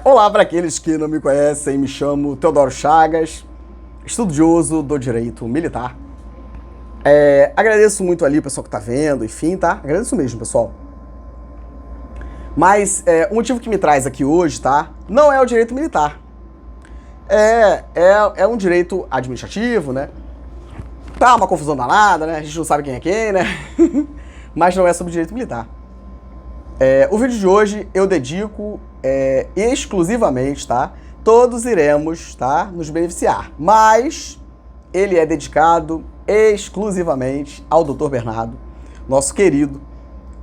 Olá para aqueles que não me conhecem, me chamo Teodoro Chagas, estudioso do direito militar. Agradeço muito ali o pessoal que tá vendo, enfim, tá? Agradeço mesmo, pessoal. Mas o motivo que me traz aqui hoje, tá? Não é o direito militar. É um direito administrativo, né? Tá uma confusão danada, né? A gente não sabe quem é quem, né? Mas não é sobre direito militar. O vídeo de hoje eu dedico exclusivamente, tá? Todos iremos, tá? Nos beneficiar. Mas ele é dedicado exclusivamente ao Dr. Bernardo, nosso querido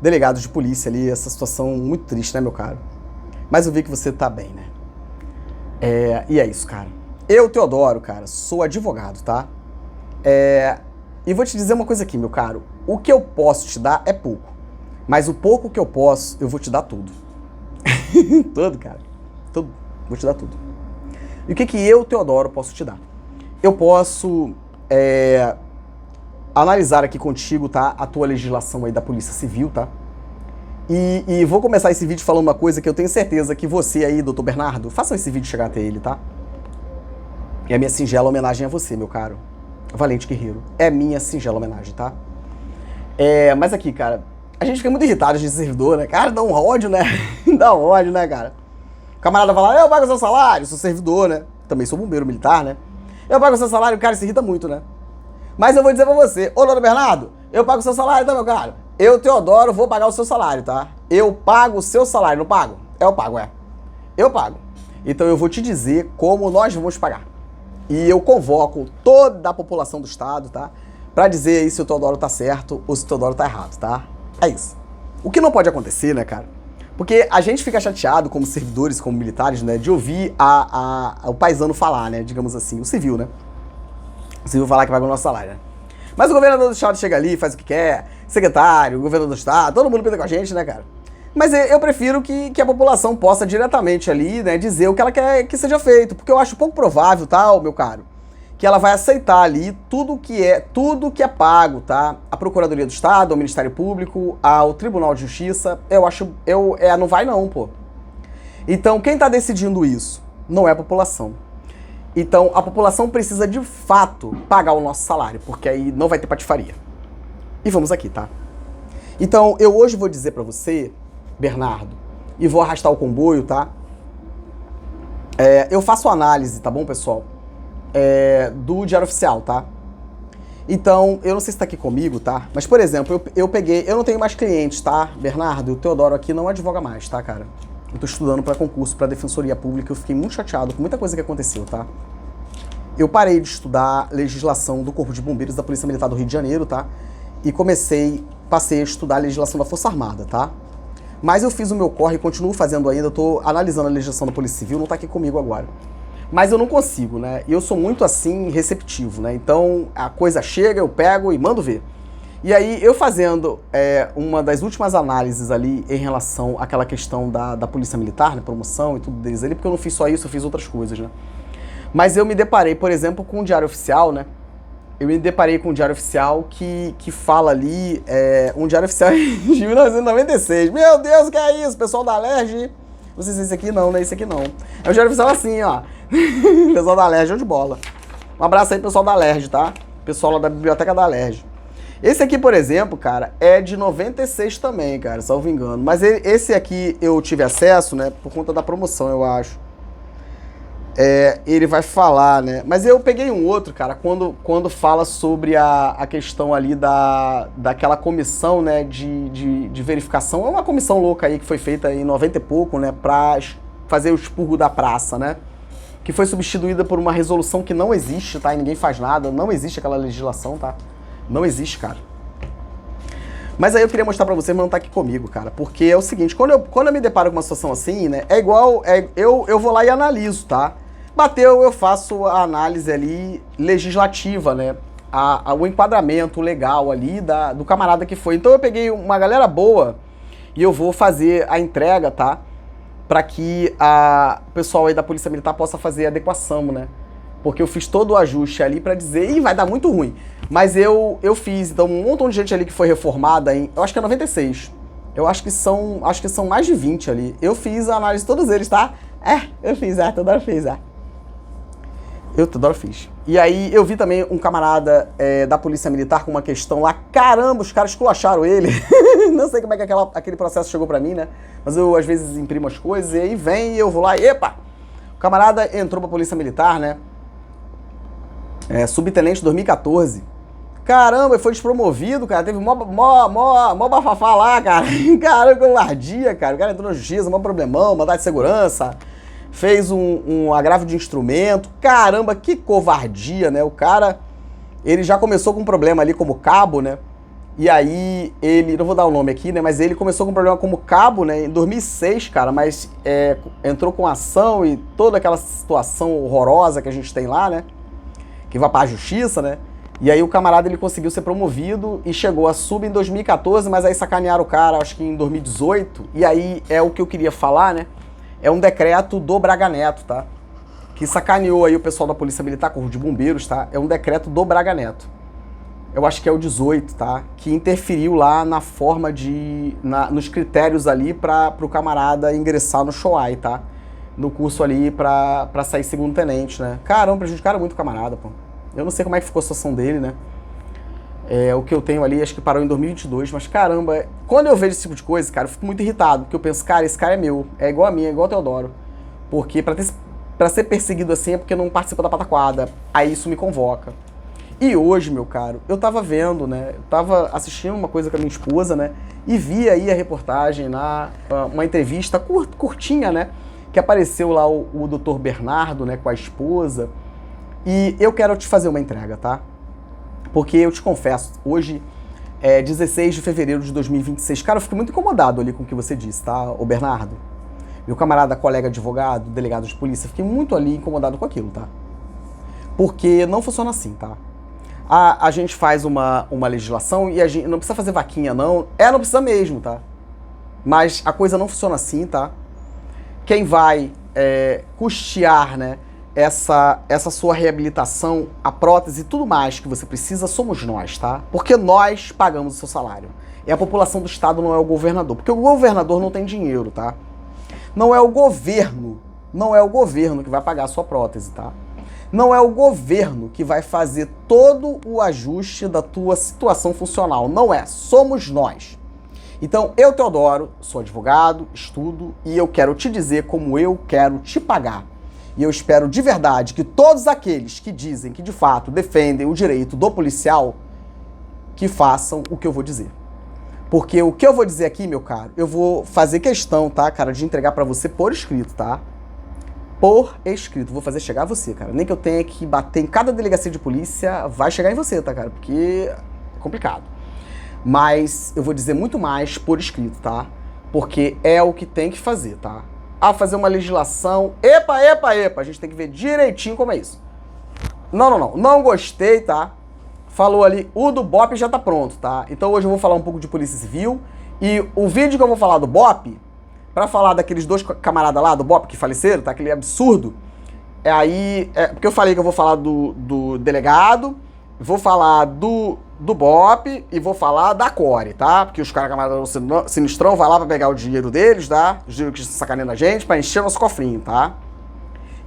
delegado de polícia ali. Essa situação muito triste, né, meu caro? Mas eu vi que você tá bem, né? E é isso, cara. Eu, Teodoro, cara, sou advogado, tá? E vou te dizer uma coisa aqui, meu caro. O que eu posso te dar é pouco. Mas o pouco que eu posso, eu vou te dar tudo. Tudo, cara. Tudo. Vou te dar tudo. E o que eu, Teodoro, posso te dar? Eu posso analisar aqui contigo, tá? A tua legislação aí da Polícia Civil, tá? E vou começar esse vídeo falando uma coisa que eu tenho certeza que você aí, doutor Bernardo, faça esse vídeo chegar até ele, tá? É a minha singela homenagem a você, meu caro. Valente guerreiro. É minha singela homenagem, tá? Mas aqui, cara, a gente fica muito irritado de servidor, né? Cara, dá um ódio, né? Dá um ódio, né, cara? O camarada fala, eu pago seu salário, sou servidor, né? Também sou bombeiro militar, né? Eu pago seu salário, o cara se irrita muito, né? Mas eu vou dizer pra você, ô, doutor Bernardo, eu pago o seu salário, tá, meu caro? Eu, Teodoro, vou pagar o seu salário, tá? Eu pago o seu salário, não pago? Eu pago, Eu pago. Então eu vou te dizer como nós vamos pagar. E eu convoco toda a população do estado, tá? Pra dizer aí se o Teodoro tá certo ou se o Teodoro tá errado, tá? É isso. O que não pode acontecer, né, cara? Porque a gente fica chateado como servidores, como militares, né, de ouvir o paisano falar, né, digamos assim, o civil, né? O civil falar que paga o nosso salário, né? Mas o governador do estado chega ali, faz o que quer, secretário, o governador do estado, todo mundo pinta com a gente, né, cara? Mas eu prefiro que a população possa diretamente ali, né, dizer o que ela quer que seja feito, porque eu acho pouco provável, tá, meu caro, que ela vai aceitar ali tudo que é pago, tá? A Procuradoria do Estado, ao Ministério Público, ao Tribunal de Justiça, não vai não, pô. Então, quem tá decidindo isso? Não é a população. Então, a população precisa, de fato, pagar o nosso salário, porque aí não vai ter patifaria. E vamos aqui, tá? Então, eu hoje vou dizer pra você, Bernardo, e vou arrastar o comboio, tá? Eu faço análise, tá bom, pessoal? Do Diário Oficial, tá? Então, eu não sei se tá aqui comigo, tá? Mas, por exemplo, eu não tenho mais clientes, tá? Bernardo, o Teodoro aqui não advoga mais, tá, cara? Eu tô estudando pra concurso, pra Defensoria Pública, eu fiquei muito chateado com muita coisa que aconteceu, tá? Eu parei de estudar legislação do Corpo de Bombeiros da Polícia Militar do Rio de Janeiro, tá? E passei a estudar a legislação da Força Armada, tá? Mas eu fiz o meu corre e continuo fazendo ainda, eu tô analisando a legislação da Polícia Civil, não tá aqui comigo agora. Mas eu não consigo, né? Eu sou muito assim, receptivo, né? Então a coisa chega, eu pego e mando ver. E aí eu fazendo uma das últimas análises ali em relação àquela questão da Polícia Militar, né? Promoção e tudo deles ali, porque eu não fiz só isso, eu fiz outras coisas, né? Mas eu me deparei, por exemplo, com o Diário Oficial, né? Eu me deparei com um Diário Oficial que fala ali, um Diário Oficial de 1996. Meu Deus, o que é isso? Pessoal da Alerj. Não sei se é esse aqui não, né? Esse aqui não. É o Diário Oficial assim, ó. Pessoal da Alerj, show de bola. Um abraço aí, pessoal da Alerj, tá? Pessoal lá da biblioteca da Alerj. Esse aqui, por exemplo, cara, é de 96 também, cara, salvo engano. Mas esse aqui eu tive acesso, né, por conta da promoção, eu acho. Ele vai falar, né? Mas eu peguei um outro, cara, quando fala sobre a questão ali daquela comissão, né, de verificação. É uma comissão louca aí que foi feita em 90 e pouco, né, pra fazer o expurgo da praça, né? Que foi substituída por uma resolução que não existe, tá? E ninguém faz nada, não existe aquela legislação, tá? Não existe, cara. Mas aí eu queria mostrar pra você, mas não tá aqui comigo, cara. Porque é o seguinte, quando eu me deparo com uma situação assim, né? É igual, eu vou lá e analiso, tá? Bateu, eu faço a análise ali legislativa, né? O enquadramento legal ali do camarada que foi. Então eu peguei uma galera boa e eu vou fazer a entrega, tá? Para que o pessoal aí da Polícia Militar possa fazer a adequação, né? Porque eu fiz todo o ajuste ali para dizer, vai dar muito ruim. Mas eu fiz, então um montão de gente ali que foi reformada eu acho que é 96. Eu acho que são mais de 20 ali. Eu fiz a análise de todos eles, tá? Eu fiz, toda hora fiz, Eu toda hora fiz. E aí eu vi também um camarada da Polícia Militar com uma questão lá. Caramba, os caras esculacharam ele. Não sei como é que aquele processo chegou pra mim, né? Mas eu às vezes imprimo as coisas e aí vem e eu vou lá e epa! O camarada entrou pra Polícia Militar, né? Subtenente 2014. Caramba, foi despromovido, cara. Teve mó bafafá lá, cara. Caramba, covardia, cara. O cara entrou na justiça, mó problemão, mandado de segurança. Fez um agravo de instrumento. Caramba, que covardia, né? O cara, ele já começou com um problema ali como cabo, né? E aí ele, não vou dar o nome aqui, né? Mas ele começou com um problema como cabo, né? Em 2006, cara. Mas entrou com ação e toda aquela situação horrorosa que a gente tem lá, né? Que vai pra justiça, né? E aí o camarada, ele conseguiu ser promovido e chegou a sub em 2014, mas aí sacanearam o cara, acho que em 2018. E aí é o que eu queria falar, né? É um decreto do Braga Neto, tá? Que sacaneou aí o pessoal da Polícia Militar, Corpo de Bombeiros, tá? É um decreto do Braga Neto. Eu acho que é o 18, tá? Que interferiu lá na forma nos critérios ali para o camarada ingressar no SHOAI, tá? No curso ali pra sair segundo tenente, né? Caramba, prejudicaram muito o camarada, pô. Eu não sei como é que ficou a situação dele, né? O que eu tenho ali, acho que parou em 2022, mas caramba, quando eu vejo esse tipo de coisa, cara, eu fico muito irritado, porque eu penso, cara, esse cara é meu, é igual a mim, é igual ao Teodoro. Porque pra ser perseguido assim é porque não participa da pataquada, aí isso me convoca. E hoje, meu caro, eu tava vendo, né, eu tava assistindo uma coisa com a minha esposa, né, e vi aí a reportagem uma entrevista curtinha, né, que apareceu lá o Dr. Bernardo, né, com a esposa, e eu quero te fazer uma entrega, tá? Porque eu te confesso, hoje é 16 de fevereiro de 2026. Cara, eu fico muito incomodado ali com o que você disse, tá, ô Bernardo? Meu camarada, colega advogado, delegado de polícia, fiquei muito ali incomodado com aquilo, tá? Porque não funciona assim, tá? A gente faz uma legislação e a gente não precisa fazer vaquinha, não. Não precisa mesmo, tá? Mas a coisa não funciona assim, tá? Quem vai custear, né? Essa sua reabilitação, a prótese e tudo mais que você precisa, somos nós, tá? Porque nós pagamos o seu salário. E a população do estado não é o governador. Porque o governador não tem dinheiro, tá? Não é o governo que vai pagar a sua prótese, tá? Não é o governo que vai fazer todo o ajuste da tua situação funcional. Não é. Somos nós. Então, eu, Teodoro, sou advogado, estudo e eu quero te dizer como eu quero te pagar. E eu espero de verdade que todos aqueles que dizem que de fato defendem o direito do policial, que façam o que eu vou dizer. Porque o que eu vou dizer aqui, meu caro, eu vou fazer questão, tá, cara, de entregar pra você por escrito, tá? Por escrito. Vou fazer chegar a você, cara. Nem que eu tenha que bater em cada delegacia de polícia, vai chegar em você, tá, cara? Porque é complicado. Mas eu vou dizer muito mais por escrito, tá? Porque é o que tem que fazer, tá? Fazer uma legislação. Epa! A gente tem que ver direitinho como é isso. Não gostei, tá? Falou ali, o do BOP já tá pronto, tá? Então hoje eu vou falar um pouco de Polícia Civil. E o vídeo que eu vou falar do BOP, pra falar daqueles dois camaradas lá do BOP que faleceram, tá? Aquele absurdo. Porque eu falei que eu vou falar do delegado, vou falar do BOP e vou falar da Core, tá? Porque os caras camaradas sinistrão vai lá pra pegar o dinheiro deles, tá? O dinheiro que estão sacaneando a gente, pra encher o nosso cofrinho, tá?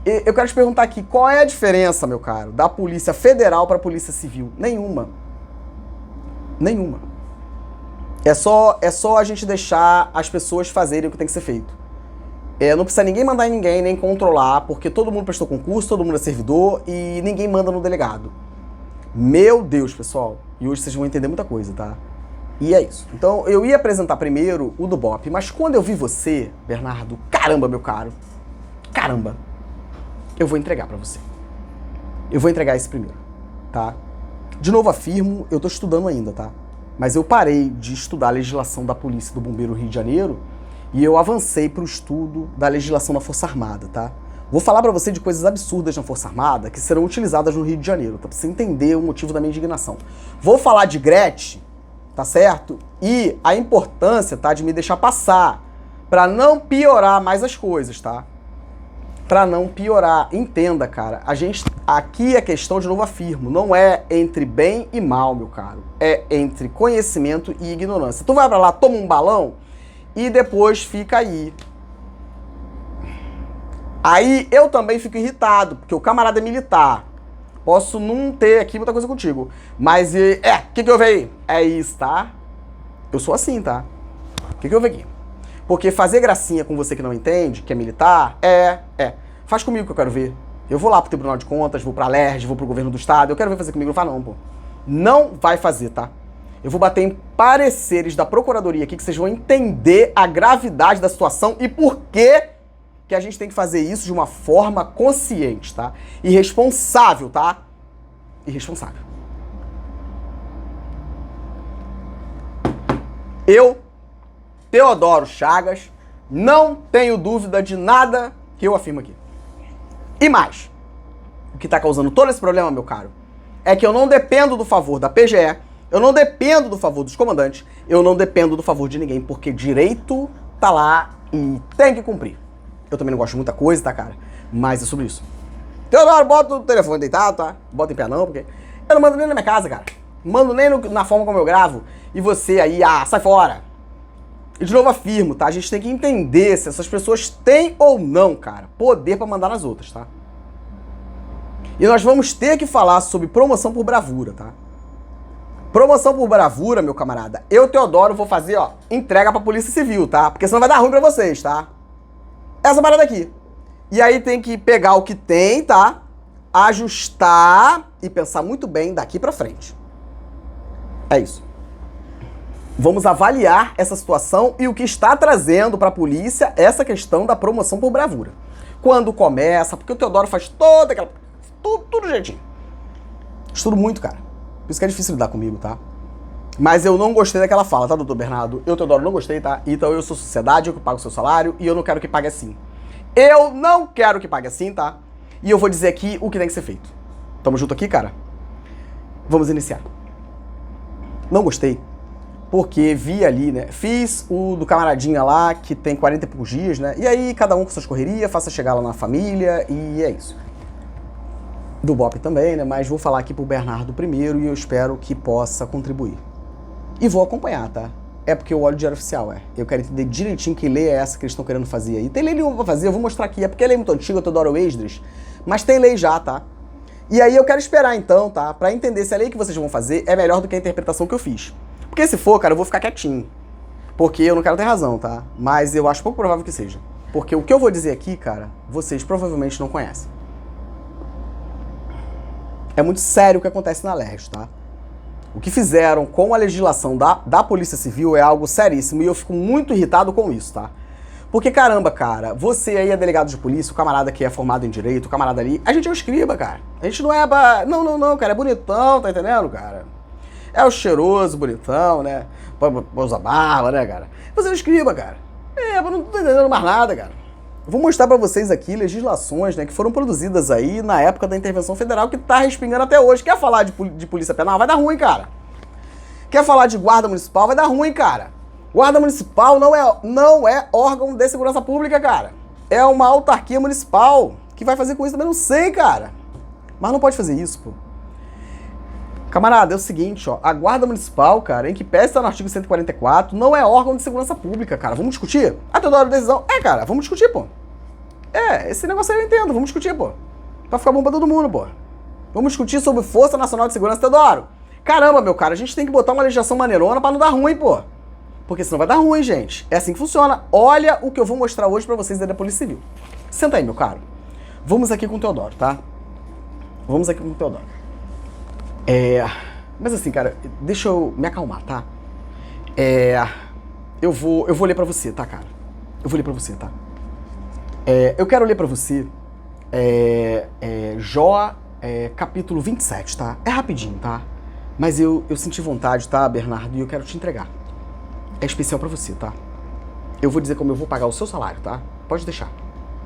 E eu quero te perguntar aqui, qual é a diferença, meu caro, da Polícia Federal pra Polícia Civil? Nenhuma. É só a gente deixar as pessoas fazerem o que tem que ser feito. Não precisa ninguém mandar em ninguém, nem controlar, porque todo mundo prestou concurso, todo mundo é servidor e ninguém manda no delegado. Meu Deus, pessoal. E hoje vocês vão entender muita coisa, tá? E é isso. Então, eu ia apresentar primeiro o do BOP, mas quando eu vi você, Bernardo, caramba, meu caro, caramba, eu vou entregar pra você. Eu vou entregar esse primeiro, tá? De novo afirmo, eu tô estudando ainda, tá? Mas eu parei de estudar a legislação da Polícia e do Bombeiro Rio de Janeiro e eu avancei pro estudo da legislação da Força Armada, tá? Vou falar pra você de coisas absurdas na Força Armada que serão utilizadas no Rio de Janeiro, tá? Pra você entender o motivo da minha indignação. Vou falar de Gretchen, tá certo? E a importância, tá, de me deixar passar pra não piorar mais as coisas, tá? Pra não piorar. Entenda, cara. Aqui é questão, de novo afirmo, não é entre bem e mal, meu caro. É entre conhecimento e ignorância. Tu vai pra lá, toma um balão e depois fica aí Aí eu também fico irritado, porque o camarada é militar. Posso não ter aqui muita coisa contigo. Mas, o que houve aí? É isso, tá? Eu sou assim, tá? O que houve aqui? Porque fazer gracinha com você que não entende, que é militar, faz comigo que eu quero ver. Eu vou lá pro Tribunal de Contas, vou pra LERJ, vou pro governo do estado, eu quero ver fazer comigo. Não faz não, pô. Não vai fazer, tá? Eu vou bater em pareceres da Procuradoria aqui que vocês vão entender a gravidade da situação e por que a gente tem que fazer isso de uma forma consciente, tá? E responsável, tá? Irresponsável. Eu, Teodoro Chagas, não tenho dúvida de nada que eu afirmo aqui. E mais, o que tá causando todo esse problema, meu caro, é que eu não dependo do favor da PGE, eu não dependo do favor dos comandantes, eu não dependo do favor de ninguém, porque direito tá lá e tem que cumprir. Eu também não gosto de muita coisa, tá, cara? Mas é sobre isso. Teodoro, bota o telefone deitado, tá? Bota em pé não, porque eu não mando nem na minha casa, cara. Não mando nem na forma como eu gravo. E você aí, sai fora. E de novo afirmo, tá? A gente tem que entender se essas pessoas têm ou não, cara, poder pra mandar nas outras, tá? E nós vamos ter que falar sobre promoção por bravura, tá? Promoção por bravura, meu camarada. Eu, Teodoro, vou fazer, entrega pra Polícia Civil, tá? Porque senão vai dar ruim pra vocês, tá? Essa parada aqui. E aí tem que pegar o que tem, tá? Ajustar e pensar muito bem daqui pra frente. É isso. Vamos avaliar essa situação e o que está trazendo pra polícia essa questão da promoção por bravura. Quando começa, porque o Teodoro faz toda aquela... Tudo jeitinho. Estudo muito, cara. Por isso que é difícil lidar comigo, tá? Mas eu não gostei daquela fala, tá, doutor Bernardo? Eu, Teodoro, não gostei, tá? Então eu sou sociedade, eu que pago o seu salário e eu não quero que pague assim. Eu não quero que pague assim, tá? E eu vou dizer aqui o que tem que ser feito. Tamo junto aqui, cara? Vamos iniciar. Não gostei, porque vi ali, né? Fiz o do camaradinha lá, que tem 40 e poucos dias, né? E aí, cada um com suas correrias, faça chegar lá na família e é isso. Do Bop também, né? Mas vou falar aqui pro Bernardo primeiro e eu espero que possa contribuir. E vou acompanhar, tá? É porque eu olho o Diário Oficial, Eu quero entender direitinho que lei é essa que eles estão querendo fazer aí. Tem lei nenhuma pra fazer, eu vou mostrar aqui. É porque a lei é muito antiga, eu Teodoro Esdras, mas tem lei já, tá? E aí eu quero esperar então, tá? Pra entender se a lei que vocês vão fazer é melhor do que a interpretação que eu fiz. Porque se for, cara, eu vou ficar quietinho. Porque eu não quero ter razão, tá? Mas eu acho pouco provável que seja. Porque o que eu vou dizer aqui, cara, vocês provavelmente não conhecem. É muito sério o que acontece na LERJ, tá? O que fizeram com a legislação da Polícia Civil é algo seríssimo e eu fico muito irritado com isso, tá? Porque, caramba, cara, você aí é delegado de polícia, o camarada que é formado em direito, o camarada ali, a gente é o escriba, cara. A gente não é pra... Não, cara, é bonitão, tá entendendo, cara? É o cheiroso, bonitão, né? Usa barba, né, cara? Você é o escriba, cara. Eu não tô entendendo mais nada, cara. Vou mostrar pra vocês aqui legislações, né, que foram produzidas aí na época da intervenção federal que tá respingando até hoje. Quer falar de polícia penal? Vai dar ruim, cara. Quer falar de guarda municipal? Vai dar ruim, cara. Guarda municipal não é órgão de segurança pública, cara. É uma autarquia municipal. Que vai fazer com isso também? Não sei, cara. Mas não pode fazer isso, pô. Camarada, é o seguinte, a guarda municipal, cara, em que pese está no artigo 144, não é órgão de segurança pública, cara. Vamos discutir? Teodoro, decisão. Cara, vamos discutir, pô. Esse negócio aí eu entendo, vamos discutir, pô. Pra ficar bom pra todo mundo, pô. Vamos discutir sobre Força Nacional de Segurança, Teodoro. Caramba, meu cara, a gente tem que botar uma legislação maneirona pra não dar ruim, pô. Porque senão vai dar ruim, gente. É assim que funciona. Olha o que eu vou mostrar hoje pra vocês aí da Polícia Civil. Senta aí, meu caro. Vamos aqui com o Teodoro, tá? Vamos aqui com o Teodoro. Mas assim, cara, deixa eu me acalmar, tá? Eu vou ler pra você, tá, cara? Eu vou ler pra você, tá? Eu quero ler pra você Jó, capítulo 27, tá? É rapidinho, tá? Mas eu senti vontade, tá, Bernardo? E eu quero te entregar. É especial pra você, tá? Eu vou dizer como eu vou pagar o seu salário, tá? Pode deixar.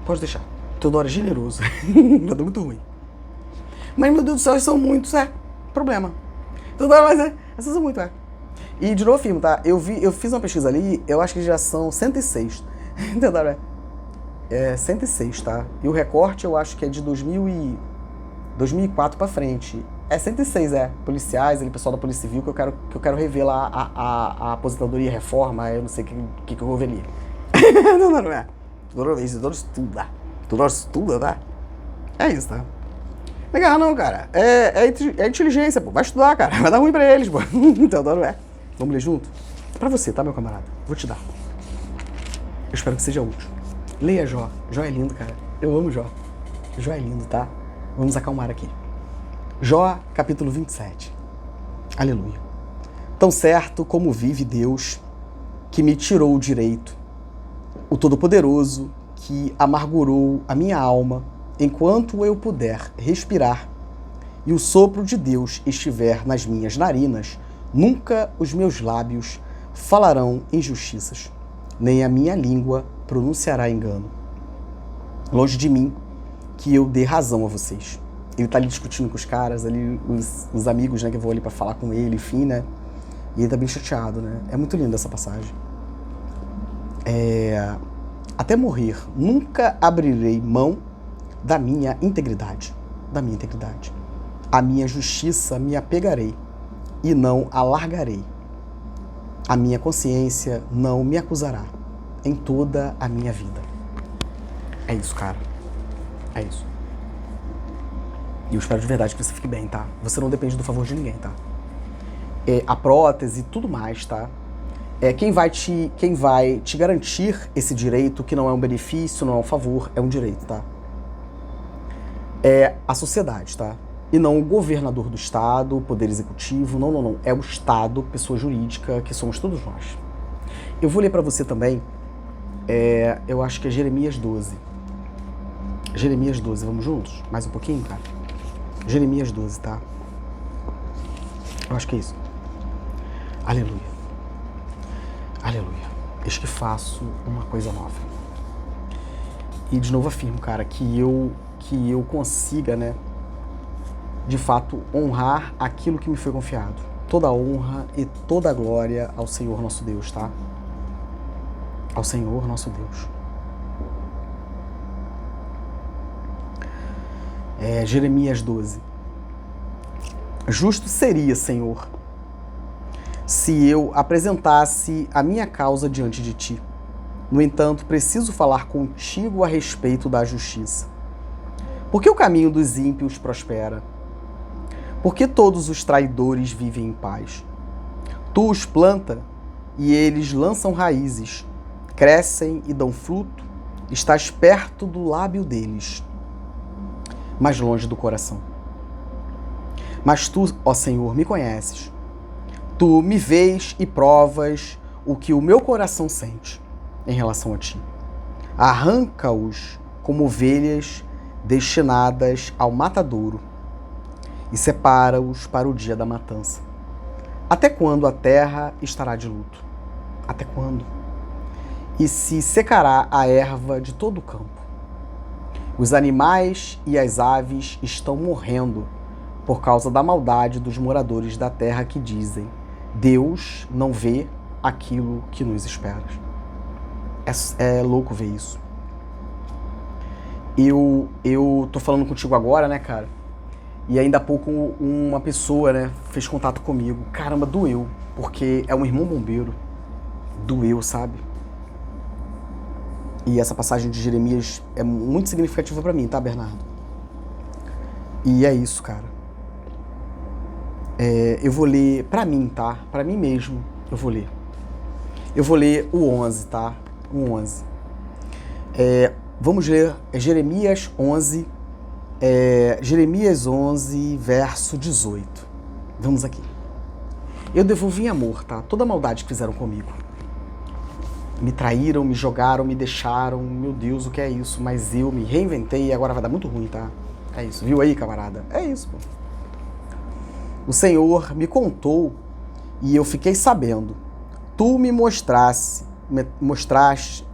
Pode deixar. Teodoro é generoso. Tá muito ruim. Mas, meu Deus do céu, eles são muitos, problema. Teodoro, mas essas são muito, E, de novo, filme, tá? Eu fiz uma pesquisa ali, eu acho que já são 106. Teodoro, 106, tá? E o recorte eu acho que é de 2004 pra frente. 106, policiais, pessoal da Polícia Civil, que eu quero rever lá a aposentadoria, reforma, eu não sei o que eu vou ver ali. Não é. Teodoro estuda. Tu não estuda, tá? É isso, tá? Legal, não, cara. É inteligência, pô. Vai estudar, cara. Vai dar ruim pra eles, pô. Teodoro é. Vamos ler junto? Pra você, tá, meu camarada? Vou te dar. Eu espero que seja útil. Leia Jó. Jó é lindo, cara. Eu amo Jó. Jó é lindo, tá? Vamos acalmar aqui. Jó, capítulo 27. Aleluia. Tão certo como vive Deus, que me tirou o direito, o Todo-Poderoso, que amargurou a minha alma, enquanto eu puder respirar, e o sopro de Deus estiver nas minhas narinas, nunca os meus lábios falarão injustiças, nem a minha língua pronunciará engano. Longe de mim que eu dê razão a vocês. Ele tá ali discutindo com os caras, ali, os amigos, né, que vão ali pra falar com ele, enfim, né? E ele tá bem chateado, né? É muito linda essa passagem. Até morrer, nunca abrirei mão da minha integridade. Da minha integridade. A minha justiça me apegarei e não a largarei. A minha consciência não me acusará em toda a minha vida. É isso, cara. É isso. E eu espero de verdade que você fique bem, tá? Você não depende do favor de ninguém, tá? A prótese e tudo mais, tá? Quem vai te garantir esse direito, que não é um benefício, não é um favor, é um direito, tá? É a sociedade, tá? E não o governador do Estado, o Poder Executivo, não. É o Estado, pessoa jurídica, que somos todos nós. Eu vou ler pra você também, eu acho que é Jeremias 12. Jeremias 12, vamos juntos? Mais um pouquinho, cara? Jeremias 12, tá? Eu acho que é isso. Aleluia. Aleluia. Eis que faço uma coisa nova. E de novo afirmo, cara, que eu consiga, né, de fato, honrar aquilo que me foi confiado. Toda a honra e toda a glória ao Senhor nosso Deus, tá? Ao Senhor nosso Deus. Jeremias 12. Justo seria, Senhor, se eu apresentasse a minha causa diante de ti. No entanto, preciso falar contigo a respeito da justiça. Por que o caminho dos ímpios prospera? Por que todos os traidores vivem em paz? Tu os planta e eles lançam raízes, crescem e dão fruto, estás perto do lábio deles, mas longe do coração. Mas tu, ó Senhor, me conheces. Tu me vês e provas o que o meu coração sente em relação a ti. Arranca-os como ovelhas destinadas ao matadouro e separa-os para o dia da matança. Até quando a terra estará de luto? Até quando? E se secará a erva de todo o campo. Os animais e as aves estão morrendo por causa da maldade dos moradores da terra que dizem: Deus não vê aquilo que nos espera. É louco ver isso. Eu tô falando contigo agora, né, cara? E ainda há pouco uma pessoa, né, fez contato comigo. Caramba, doeu. Porque é um irmão bombeiro. Doeu, sabe? E essa passagem de Jeremias é muito significativa pra mim, tá, Bernardo? E é isso, cara. Eu vou ler pra mim, tá? Pra mim mesmo, eu vou ler. Eu vou ler o 11, tá? O 11. Vamos ler Jeremias 11, Jeremias 11, verso 18. Vamos aqui. Eu devolvi em amor, tá? Toda a maldade que fizeram comigo. Me traíram, me jogaram, me deixaram. Meu Deus, o que é isso? Mas eu me reinventei e agora vai dar muito ruim, tá? É isso. Viu aí, camarada? É isso, pô. O Senhor me contou e eu fiquei sabendo. Tu me mostraste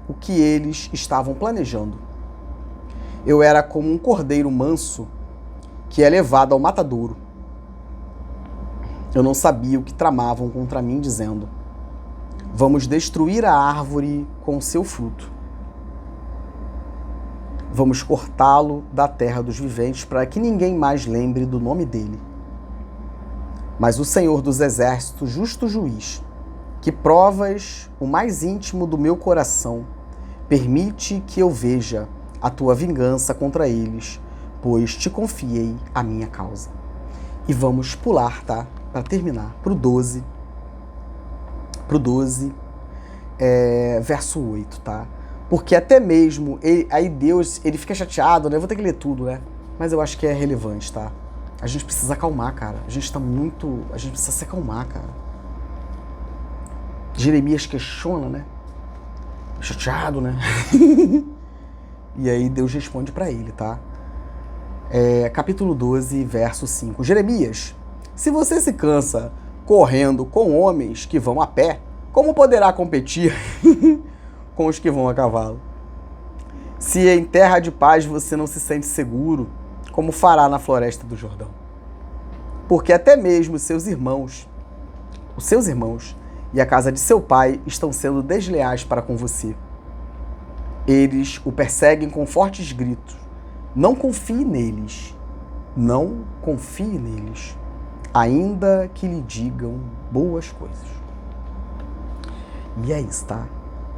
o que eles estavam planejando. Eu era como um cordeiro manso que é levado ao matadouro. Eu não sabia o que tramavam contra mim, dizendo: vamos destruir a árvore com seu fruto. Vamos cortá-lo da terra dos viventes para que ninguém mais lembre do nome dele. Mas o Senhor dos Exércitos, justo juiz, que provas o mais íntimo do meu coração, permite que eu veja a tua vingança contra eles, pois te confiei a minha causa. E vamos pular, tá? Para terminar, pro 12. Verso 8, tá? Porque até mesmo, aí Deus, ele fica chateado, né? Eu vou ter que ler tudo, né? Mas eu acho que é relevante, tá? A gente precisa acalmar, cara. A gente precisa se acalmar, cara. Jeremias questiona, né? Chateado, né? E aí Deus responde pra ele, tá? Capítulo 12, verso 5. Jeremias, se você se cansa correndo com homens que vão a pé, como poderá competir com os que vão a cavalo? Se em terra de paz você não se sente seguro, como fará na floresta do Jordão? Porque até mesmo os seus irmãos e a casa de seu pai estão sendo desleais para com você. Eles o perseguem com fortes gritos. Não confie neles. Não confie neles, ainda que lhe digam boas coisas. E é isso, tá?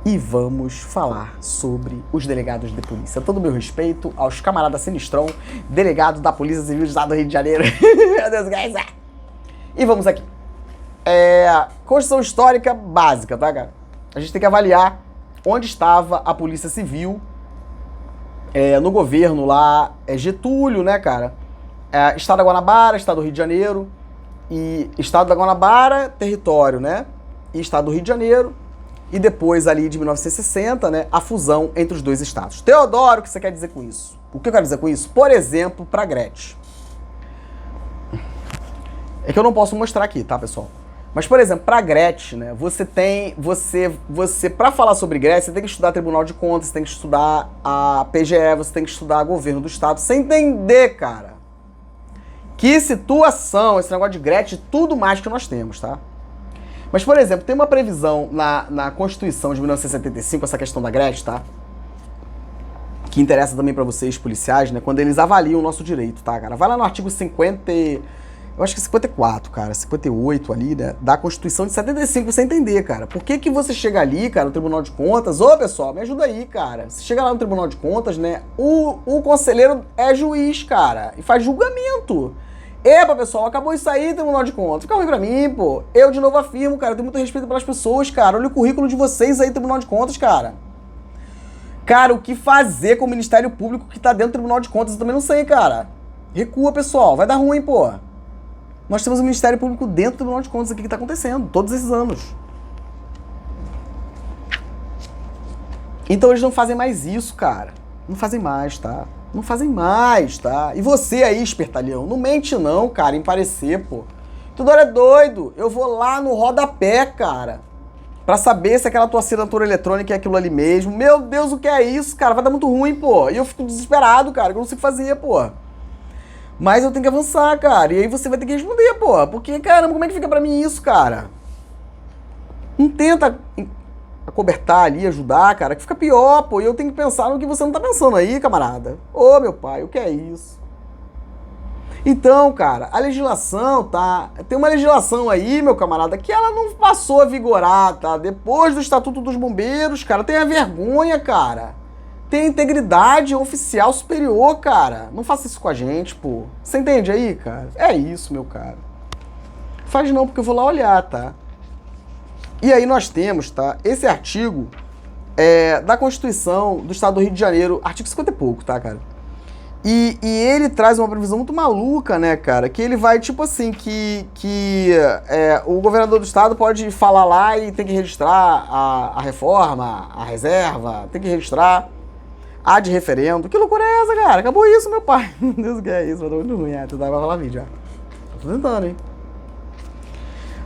E vamos falar sobre os delegados de polícia. Todo o meu respeito aos camaradas Sinistrão, delegado da Polícia Civil do Estado do Rio de Janeiro. Meu Deus, guys. E vamos aqui. Constituição histórica básica, tá, cara? A gente tem que avaliar onde estava a Polícia Civil no governo lá, Getúlio, né, cara? Estado da Guanabara, Estado do Rio de Janeiro. E Estado da Guanabara, território, né? E Estado do Rio de Janeiro. E depois, ali de 1960, né, a fusão entre os dois estados. Teodoro, o que você quer dizer com isso? O que eu quero dizer com isso? Por exemplo, para Gretchen. É que eu não posso mostrar aqui, tá, pessoal? Mas, por exemplo, para Gretchen, né, você para falar sobre Gretchen, você tem que estudar Tribunal de Contas, você tem que estudar a PGE, você tem que estudar governo do estado, você entender, cara, que situação, esse negócio de Gretchen, tudo mais que nós temos, tá? Mas, por exemplo, tem uma previsão na Constituição de 1975, essa questão da Gretchen, tá? Que interessa também pra vocês, policiais, né? Quando eles avaliam o nosso direito, tá, cara? Vai lá no artigo 50, eu acho que é 54, cara, 58 ali, né? Da Constituição de 75, pra você entender, cara. Por que você chega ali, cara, no Tribunal de Contas? Ô, pessoal, me ajuda aí, cara. Você chega lá no Tribunal de Contas, né? O conselheiro é juiz, cara, e faz julgamento. Epa, pessoal, acabou isso aí, Tribunal de Contas. Fica ruim pra mim, pô. Eu, de novo, afirmo, cara, eu tenho muito respeito pelas pessoas, cara. Olha o currículo de vocês aí, Tribunal de Contas, cara. Cara, o que fazer com o Ministério Público que tá dentro do Tribunal de Contas? Eu também não sei, cara. Recua, pessoal. Vai dar ruim, pô. Nós temos o Ministério Público dentro do Tribunal de Contas aqui que tá acontecendo, todos esses anos. Então eles não fazem mais isso, cara. Não fazem mais, tá? Não fazem mais, tá? E você aí, espertalhão, não mente não, cara, em parecer, pô. Teodoro é doido. Eu vou lá no rodapé, cara, pra saber se aquela tua assinatura eletrônica é aquilo ali mesmo. Meu Deus, o que é isso, cara? Vai dar muito ruim, pô. E eu fico desesperado, cara, que eu não sei o que fazer, pô. Mas eu tenho que avançar, cara. E aí você vai ter que responder, pô. Porque, caramba, como é que fica pra mim isso, cara? Não tenta acobertar ali, ajudar, cara, que fica pior, pô. E eu tenho que pensar no que você não tá pensando aí, camarada. Ô, meu pai, o que é isso? Então, cara, a legislação, tá? Tem uma legislação aí, meu camarada, que ela não passou a vigorar, tá? Depois do Estatuto dos Bombeiros, cara, tenha vergonha, cara. Tem integridade oficial superior, cara. Não faça isso com a gente, pô. Você entende aí, cara? É isso, meu cara. Faz não, porque eu vou lá olhar, tá? E aí nós temos, tá? Esse artigo da Constituição do Estado do Rio de Janeiro, artigo 50 e pouco, tá, cara? E ele traz uma previsão muito maluca, né, cara? Que ele vai, tipo assim, que o governador do estado pode falar lá e tem que registrar a reforma, a reserva, tem que registrar a de referendo. Que loucura é essa, cara? Acabou isso, meu pai. Meu Deus, o que é isso? Vai dar muito ruim. Tu vai falar vídeo já. Tô tentando, hein?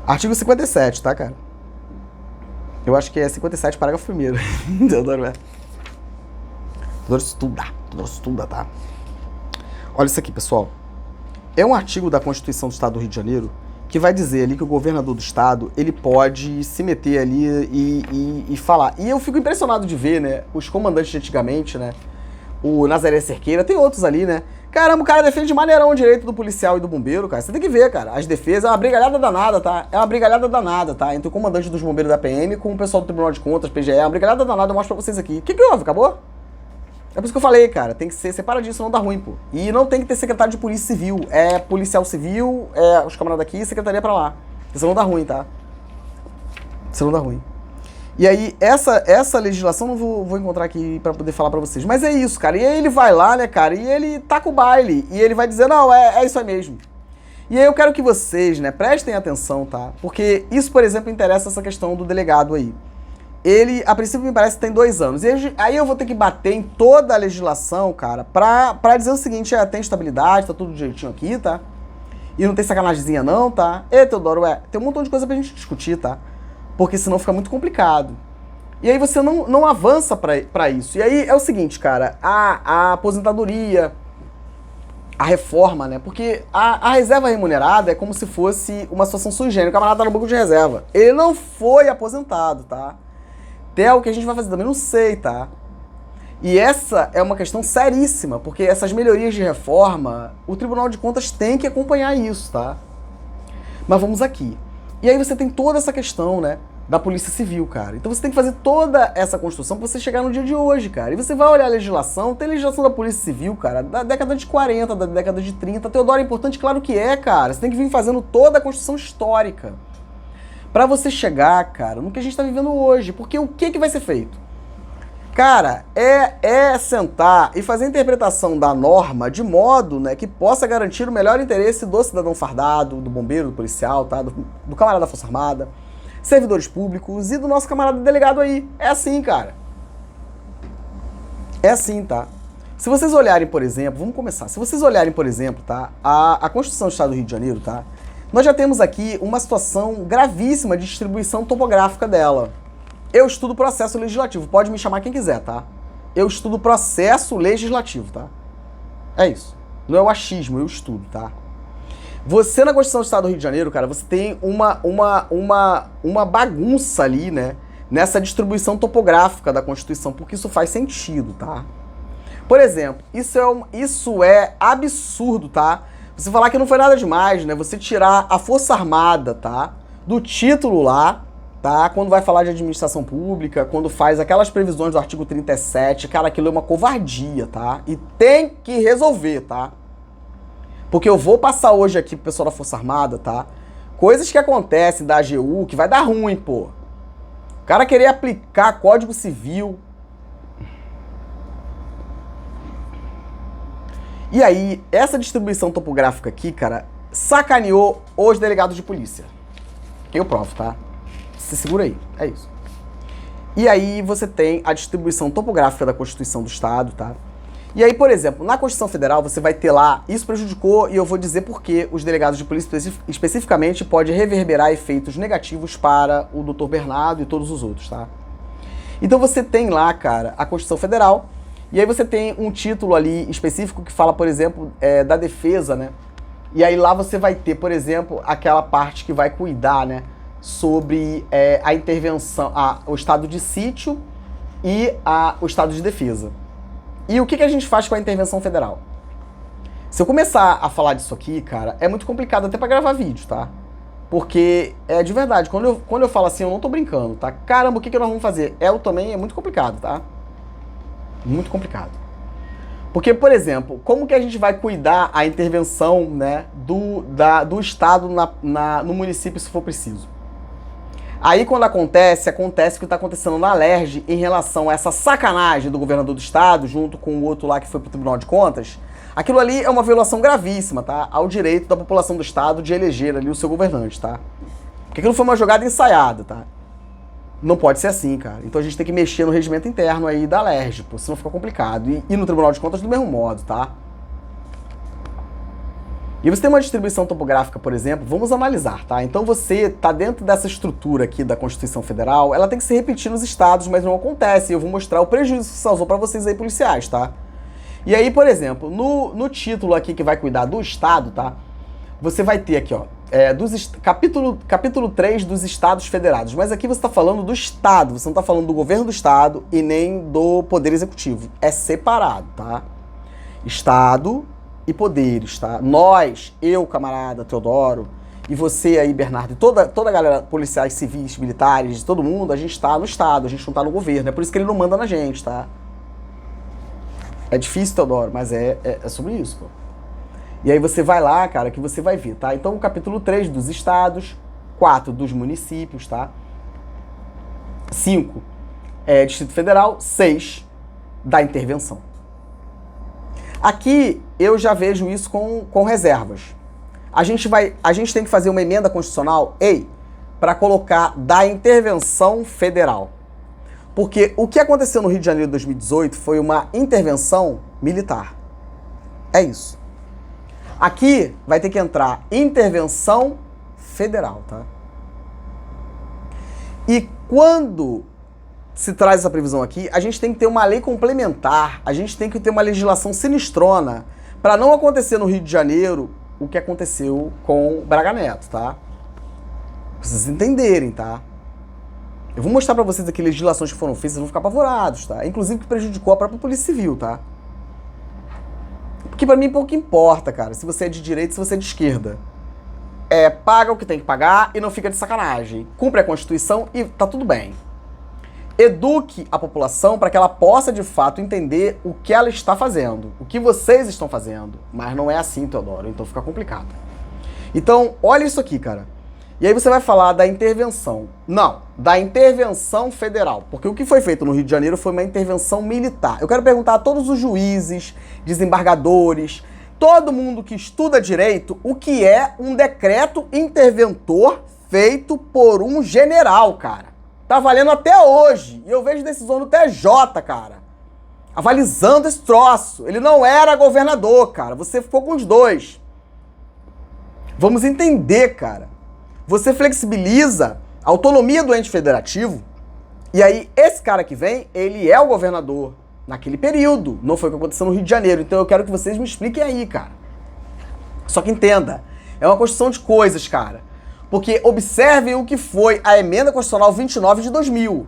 Artigo 57, tá, cara? Eu acho que é 57, parágrafo 1º. Teodoro estuda, tá? Olha isso aqui, pessoal. É um artigo da Constituição do Estado do Rio de Janeiro que vai dizer ali que o governador do estado, ele pode se meter ali e falar. E eu fico impressionado de ver, né, os comandantes de antigamente, né, o Nazaré Cerqueira, tem outros ali, né. Caramba, o cara defende de maneirão o direito do policial e do bombeiro, cara. Você tem que ver, cara. As defesas é uma brigalhada danada, tá? É uma brigalhada danada, tá? Entre o comandante dos bombeiros da PM com o pessoal do Tribunal de Contas, PGE. É uma brigalhada danada, eu mostro pra vocês aqui. O que houve? Acabou? É por isso que eu falei, cara, tem que ser separadinho, não dá ruim, pô. E não tem que ter secretário de polícia civil. É policial civil, é os camaradas aqui e secretaria pra lá. Porque senão dá ruim, tá? Senão dá ruim. E aí, essa legislação não vou encontrar aqui pra poder falar pra vocês. Mas é isso, cara. E aí ele vai lá, né, cara, e ele taca o baile. E ele vai dizer, não, é isso aí mesmo. E aí eu quero que vocês, né, prestem atenção, tá? Porque isso, por exemplo, interessa essa questão do delegado aí. Ele, a princípio, me parece que tem 2 anos. E aí eu vou ter que bater em toda a legislação, cara, pra dizer o seguinte, tem estabilidade, tá tudo direitinho aqui, tá? E não tem sacanagemzinha não, tá? E, Teodoro, tem um montão de coisa pra gente discutir, tá? Porque senão fica muito complicado. E aí você não avança pra isso. E aí é o seguinte, cara, a aposentadoria, a reforma, né? Porque a reserva remunerada é como se fosse uma situação sui generis. O camarada tá no banco de reserva. Ele não foi aposentado, tá? Até o que a gente vai fazer também, não sei, tá? E essa é uma questão seríssima, porque essas melhorias de reforma, o Tribunal de Contas tem que acompanhar isso, tá? Mas vamos aqui. E aí você tem toda essa questão, né, da Polícia Civil, cara. Então você tem que fazer toda essa construção pra você chegar no dia de hoje, cara. E você vai olhar a legislação, tem legislação da Polícia Civil, cara, da década de 40, da década de 30. Teodoro, é importante? Claro que é, cara. Você tem que vir fazendo toda a construção histórica pra você chegar, cara, no que a gente tá vivendo hoje. Porque o que vai ser feito? Cara, é sentar e fazer a interpretação da norma de modo, né, que possa garantir o melhor interesse do cidadão fardado, do bombeiro, do policial, tá? Do camarada da Força Armada, servidores públicos e do nosso camarada delegado aí. É assim, cara. É assim, tá? Se vocês olharem, por exemplo, vamos começar. Se vocês olharem, por exemplo, tá? A Constituição do Estado do Rio de Janeiro, tá? Nós já temos aqui uma situação gravíssima de distribuição topográfica dela. Eu estudo processo legislativo, pode me chamar quem quiser, tá? Eu estudo processo legislativo, tá? É isso. Não é o achismo, eu estudo, tá? Você, na Constituição do Estado do Rio de Janeiro, cara, você tem uma bagunça ali, né? Nessa distribuição topográfica da Constituição, porque isso faz sentido, tá? Por exemplo, isso é absurdo, tá? Você falar que não foi nada demais, né? Você tirar a Força Armada, tá? Do título lá, tá? Quando vai falar de administração pública, quando faz aquelas previsões do artigo 37, cara, aquilo é uma covardia, tá? E tem que resolver, tá? Porque eu vou passar hoje aqui pro pessoal da Força Armada, tá? Coisas que acontecem da AGU que vai dar ruim, pô. O cara querer aplicar Código Civil. E aí, essa distribuição topográfica aqui, cara, sacaneou os delegados de polícia. Eu provo, tá? Se segura aí, é isso. E aí você tem a distribuição topográfica da Constituição do Estado, tá? E aí, por exemplo, na Constituição Federal você vai ter lá, isso prejudicou, e eu vou dizer por que os delegados de polícia especificamente pode reverberar efeitos negativos para o Dr. Bernardo e todos os outros, tá? Então você tem lá, cara, a Constituição Federal, e aí você tem um título ali específico que fala, por exemplo, da defesa, né? E aí lá você vai ter, por exemplo, aquela parte que vai cuidar, né, sobre a intervenção, o estado de sítio e o estado de defesa. E o que a gente faz com a intervenção federal? Se eu começar a falar disso aqui, cara, é muito complicado até pra gravar vídeo, tá? Porque, de verdade, quando eu falo assim, eu não tô brincando, tá? Caramba, o que nós vamos fazer? Também é muito complicado, tá? Muito complicado. Porque, por exemplo, como que a gente vai cuidar a intervenção, né, do Estado no município se for preciso? Aí quando acontece o que está acontecendo na LERJ em relação a essa sacanagem do governador do estado, junto com o outro lá que foi pro Tribunal de Contas, aquilo ali é uma violação gravíssima, tá? Ao direito da população do estado de eleger ali o seu governante, tá? Porque aquilo foi uma jogada ensaiada, tá? Não pode ser assim, cara. Então a gente tem que mexer no regimento interno aí da LERJ, pô, senão fica complicado. E no Tribunal de Contas do mesmo modo, tá? E você tem uma distribuição topográfica, por exemplo, vamos analisar, tá? Então você tá dentro dessa estrutura aqui da Constituição Federal, ela tem que se repetir nos estados, mas não acontece. E eu vou mostrar o prejuízo que isso causou pra vocês aí, policiais, tá? E aí, por exemplo, no título aqui que vai cuidar do estado, tá? Você vai ter aqui, ó, capítulo 3 dos estados federados. Mas aqui você tá falando do estado, você não tá falando do governo do estado e nem do poder executivo. É separado, tá? Estado e poderes, tá? Nós, eu, camarada Teodoro, e você aí, Bernardo, e toda a galera, policiais, civis, militares, todo mundo, a gente tá no Estado, a gente não tá no governo. É por isso que ele não manda na gente, tá? É difícil, Teodoro, mas é sobre isso, pô. E aí você vai lá, cara, que você vai ver, tá? Então, o capítulo 3 dos estados, 4 dos municípios, tá? 5 Distrito Federal, 6 da intervenção. Aqui eu já vejo isso com reservas. A gente tem que fazer uma emenda constitucional, para colocar da intervenção federal. Porque o que aconteceu no Rio de Janeiro de 2018 foi uma intervenção militar. É isso. Aqui vai ter que entrar intervenção federal, tá? E quando se traz essa previsão aqui, a gente tem que ter uma lei complementar, a gente tem que ter uma legislação sinistrona para não acontecer no Rio de Janeiro o que aconteceu com Braga Neto, tá? Pra vocês entenderem, tá? Eu vou mostrar pra vocês aqui legislações que foram feitas, vocês vão ficar apavorados, tá? Inclusive que prejudicou a própria Polícia Civil, tá? Porque pra mim pouco importa, cara, se você é de direita, se você é de esquerda. Paga o que tem que pagar e não fica de sacanagem. Cumpre a Constituição e tá tudo bem. Eduque a população para que ela possa, de fato, entender o que ela está fazendo, o que vocês estão fazendo. Mas não é assim, Teodoro, então fica complicado. Então, olha isso aqui, cara. E aí você vai falar da intervenção. Não, da intervenção federal. Porque o que foi feito no Rio de Janeiro foi uma intervenção militar. Eu quero perguntar a todos os juízes, desembargadores, todo mundo que estuda direito, o que é um decreto interventor feito por um general, cara. Tá valendo até hoje. E eu vejo decisão do TJ, cara, avalizando esse troço. Ele não era governador, cara. Você ficou com os dois. Vamos entender, cara. Você flexibiliza a autonomia do ente federativo e aí esse cara que vem, ele é o governador naquele período. Não foi o que aconteceu no Rio de Janeiro. Então eu quero que vocês me expliquem aí, cara. Só que entenda, é uma construção de coisas, cara. Porque observem o que foi a Emenda Constitucional 29 de 2000.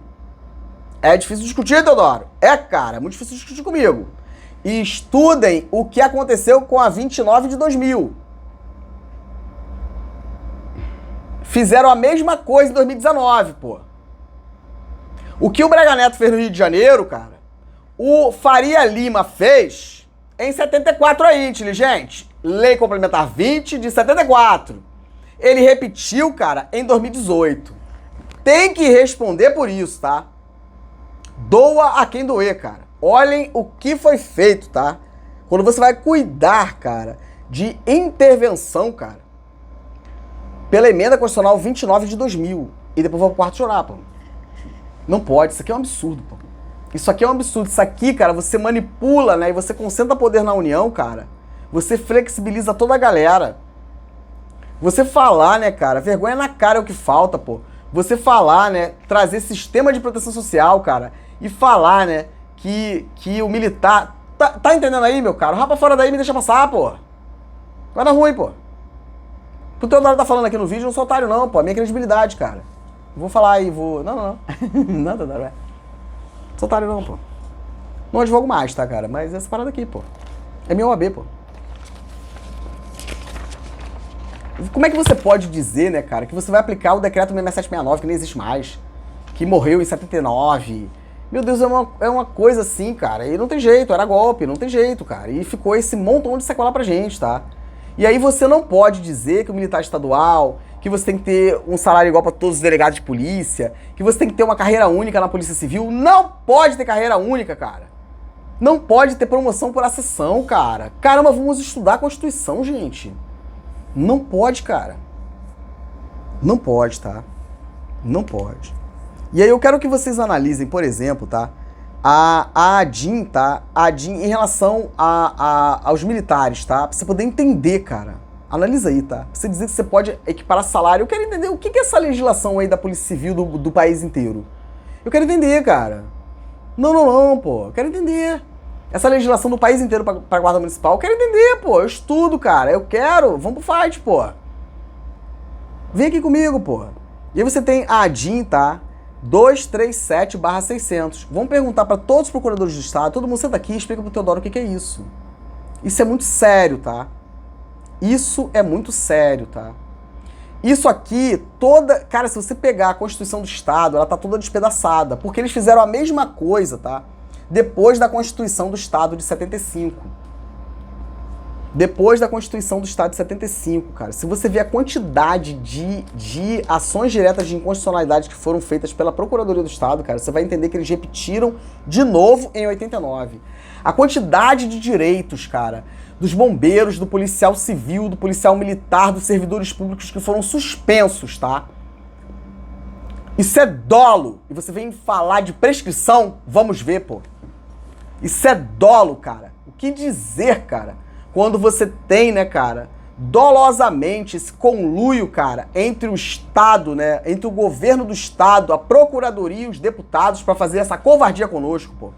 É difícil discutir, Teodoro? Cara, é muito difícil discutir comigo. E estudem o que aconteceu com a 29 de 2000. Fizeram a mesma coisa em 2019, pô. O que o Braga Neto fez no Rio de Janeiro, cara, o Faria Lima fez em 74 aí, inteligente. Lei Complementar 20 de 74. Ele repetiu, cara, em 2018. Tem que responder por isso, tá? Doa a quem doer, cara. Olhem o que foi feito, tá? Quando você vai cuidar, cara, de intervenção, cara, pela Emenda Constitucional 29 de 2000. E depois vou pro quarto chorar, pô. Não pode, isso aqui é um absurdo, pô. Isso aqui é um absurdo. Isso aqui, cara, você manipula, né? E você concentra poder na União, cara. Você flexibiliza toda a galera. Você falar, né, cara, vergonha na cara é o que falta, pô. Você falar, né, trazer sistema de proteção social, cara, e falar, né, que o militar... Tá entendendo aí, meu cara? Rapa fora daí e me deixa passar, pô. Vai na rua aí, pô. O Teodoro tá falando aqui no vídeo, eu não sou otário não, pô. A minha credibilidade, cara. Vou falar aí, vou... Não. Não, Teodoro, Não sou otário não, pô. Não advogo mais, tá, cara? Mas essa parada aqui, pô. É minha OAB, pô. Como é que você pode dizer, né, cara, que você vai aplicar o decreto 6769, que nem existe mais, que morreu em 79? Meu Deus, é uma coisa assim, cara, e não tem jeito, era golpe, não tem jeito, cara. E ficou esse montão de sequela pra gente, tá? E aí você não pode dizer que o militar estadual, que você tem que ter um salário igual pra todos os delegados de polícia, que você tem que ter uma carreira única na Polícia Civil. Não pode ter carreira única, cara. Não pode ter promoção por acessão, cara. Caramba, vamos estudar a Constituição, gente. Não pode, cara. Não pode, tá? Não pode. E aí eu quero que vocês analisem, por exemplo, tá? A ADIM, tá? A ADIM em relação aos militares, tá? Pra você poder entender, cara. Analisa aí, tá? Pra você dizer que você pode equiparar salário. Eu quero entender o que é essa legislação aí da Polícia Civil do país inteiro. Eu quero entender, cara. Não, pô. Eu quero entender. Essa legislação do país inteiro pra Guarda Municipal, eu quero entender, pô. Eu estudo, cara. Eu quero. Vamos pro fight, pô. Vem aqui comigo, pô. E aí você tem a ADIM, tá? 237/600. Vamos perguntar para todos os procuradores do Estado. Todo mundo senta aqui e explica pro Teodoro o que é isso. Isso é muito sério, tá? Isso é muito sério, tá? Isso aqui, toda... Cara, se você pegar a Constituição do Estado, ela tá toda despedaçada. Porque eles fizeram a mesma coisa, tá? depois da Constituição do Estado de 75. Depois da Constituição do Estado de 75, cara. Se você ver a quantidade de ações diretas de inconstitucionalidade que foram feitas pela Procuradoria do Estado, cara, você vai entender que eles repetiram de novo em 89. A quantidade de direitos, cara, dos bombeiros, do policial civil, do policial militar, dos servidores públicos que foram suspensos, tá? Isso é dolo. E você vem falar de prescrição? Vamos ver, pô. Isso é dolo, cara. O que dizer, cara? Quando você tem, né, cara, dolosamente esse conluio, cara, entre o Estado, né, entre o governo do Estado, a Procuradoria e os deputados pra fazer essa covardia conosco, pô.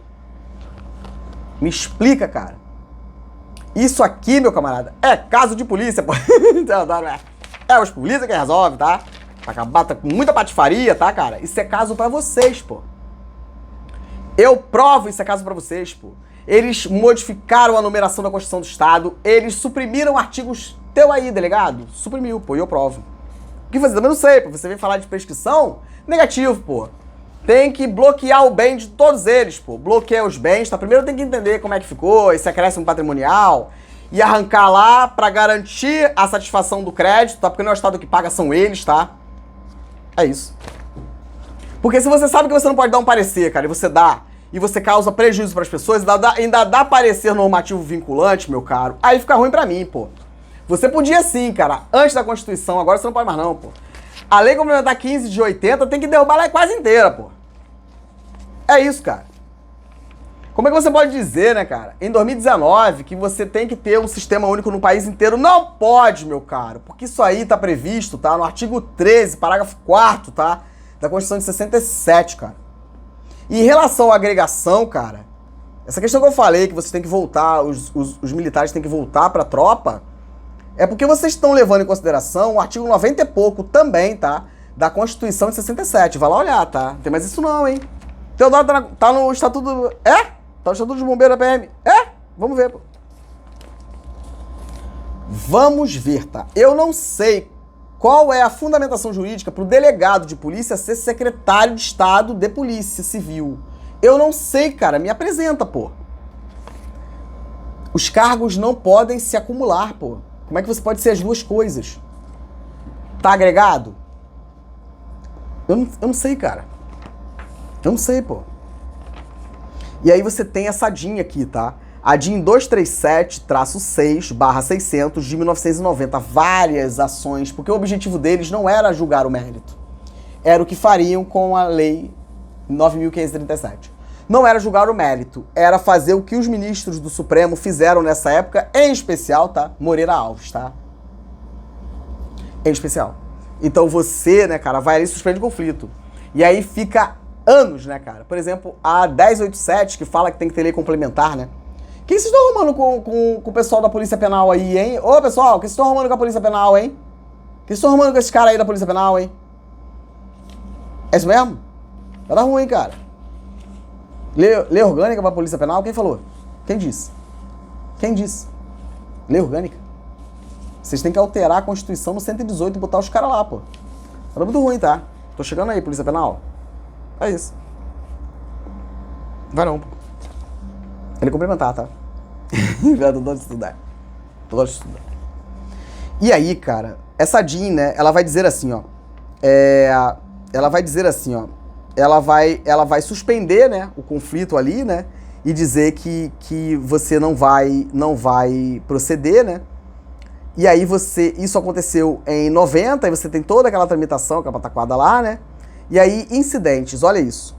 Me explica, cara. Isso aqui, meu camarada, é caso de polícia, pô. É os polícia que resolve, tá? Pra acabar com muita patifaria, tá, cara? Isso é caso pra vocês, pô. Eu provo isso é caso pra vocês, pô. Eles modificaram a numeração da Constituição do Estado, eles suprimiram artigos teu aí, delegado. Suprimiu, pô, e eu provo. O que fazer? Também não sei, pô. Você vem falar de prescrição? Negativo, pô. Tem que bloquear o bem de todos eles, pô. Bloqueia os bens, tá? Primeiro tem que entender como é que ficou, esse acréscimo patrimonial, e arrancar lá pra garantir a satisfação do crédito, tá? Porque não é o Estado que paga, são eles, tá? É isso. Porque se você sabe que você não pode dar um parecer, cara, e você dá, e você causa prejuízo para as pessoas, ainda dá parecer normativo vinculante, meu caro, aí fica ruim pra mim, pô. Você podia sim, cara, antes da Constituição, agora você não pode mais não, pô. A lei complementar 15 de 80 tem que derrubar ela quase inteira, pô. É isso, cara. Como é que você pode dizer, né, cara, em 2019, que você tem que ter um sistema único no país inteiro? Não pode, meu caro, porque isso aí tá previsto, tá, no artigo 13, parágrafo 4º, tá, da Constituição de 67, cara. E em relação à agregação, cara, essa questão que eu falei, que você tem que voltar, os militares têm que voltar pra tropa, é porque vocês estão levando em consideração o artigo 90 e pouco também, tá? Da Constituição de 67. Vai lá olhar, tá? Não tem mais isso não, hein? Teodoro tá no Estatuto... É? Tá no Estatuto de Bombeiro da PM. É? Vamos ver, pô. Vamos ver, tá? Eu não sei qual é a fundamentação jurídica para o delegado de polícia ser secretário de Estado de Polícia Civil. Eu não sei, cara. Me apresenta, pô. Os cargos não podem se acumular, pô. Como é que você pode ser as duas coisas? Tá agregado? Eu não sei, cara. Eu não sei, pô. E aí você tem essa DIN aqui, tá? A DIN 237-6/600 de 1990. Várias ações, porque o objetivo deles não era julgar o mérito. Era o que fariam com a Lei 9.537. Não era julgar o mérito, era fazer o que os ministros do Supremo fizeram nessa época, em especial, tá? Moreira Alves, tá? Em especial. Então você, né, cara, vai ali e suspende o conflito. E aí fica anos, né, cara? Por exemplo, a 1087, que fala que tem que ter lei complementar, né? O que vocês estão arrumando com o pessoal da Polícia Penal aí, hein? Ô, pessoal, o que vocês estão arrumando com a Polícia Penal, hein? O que vocês estão arrumando com esse cara aí da Polícia Penal, hein? É isso mesmo? Vai dar ruim, cara. Lei orgânica pra Polícia Penal? Quem falou? Quem disse? Quem disse? Lei orgânica? Vocês têm que alterar a Constituição no 118 e botar os caras lá, pô. Tá muito ruim, tá? Tô chegando aí, Polícia Penal. É isso. Vai não, pô. Ele complementar, tá? Eu tô de estudar. Tô de estudar. E aí, cara, essa DIN, né, ela vai dizer assim, ó. Ela vai dizer assim, ó. Ela vai suspender, né, o conflito ali, né, e dizer que você não vai proceder, né. E aí isso aconteceu em 90, e você tem toda aquela tramitação, aquela pataquada lá, né. E aí, incidentes, olha isso.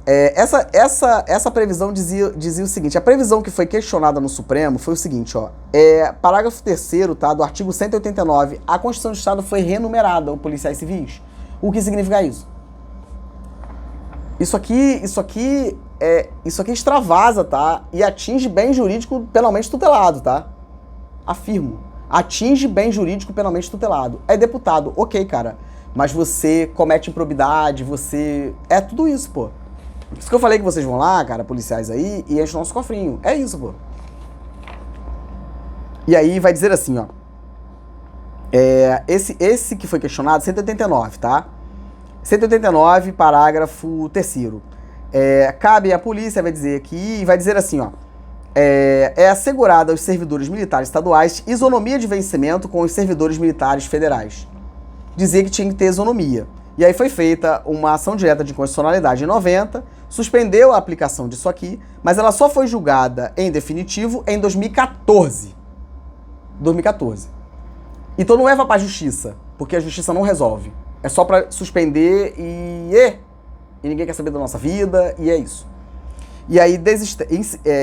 Essa previsão dizia o seguinte, a previsão que foi questionada no Supremo foi o seguinte, ó. Parágrafo 3º, tá, do artigo 189, a Constituição do Estado foi renumerada aos policiais civis. O que significa isso? Isso aqui extravasa, tá? E atinge bem jurídico penalmente tutelado, tá? Afirmo. Atinge bem jurídico penalmente tutelado. É deputado, ok, cara. Mas você comete improbidade, você... É tudo isso, pô. Isso que eu falei que vocês vão lá, cara, policiais aí, e enchem o nosso cofrinho. É isso, pô. E aí vai dizer assim, ó. Esse que foi questionado, 189, tá? 189, parágrafo 3º. Cabe à polícia, vai dizer aqui, vai dizer assim, ó. É assegurada aos servidores militares estaduais isonomia de vencimento com os servidores militares federais. Dizia que tinha que ter isonomia. E aí foi feita uma ação direta de inconstitucionalidade em 90, suspendeu a aplicação disso aqui, mas ela só foi julgada em definitivo em 2014. 2014. Então não leva pra justiça, porque a justiça não resolve. É só pra suspender e ninguém quer saber da nossa vida, e é isso. E aí,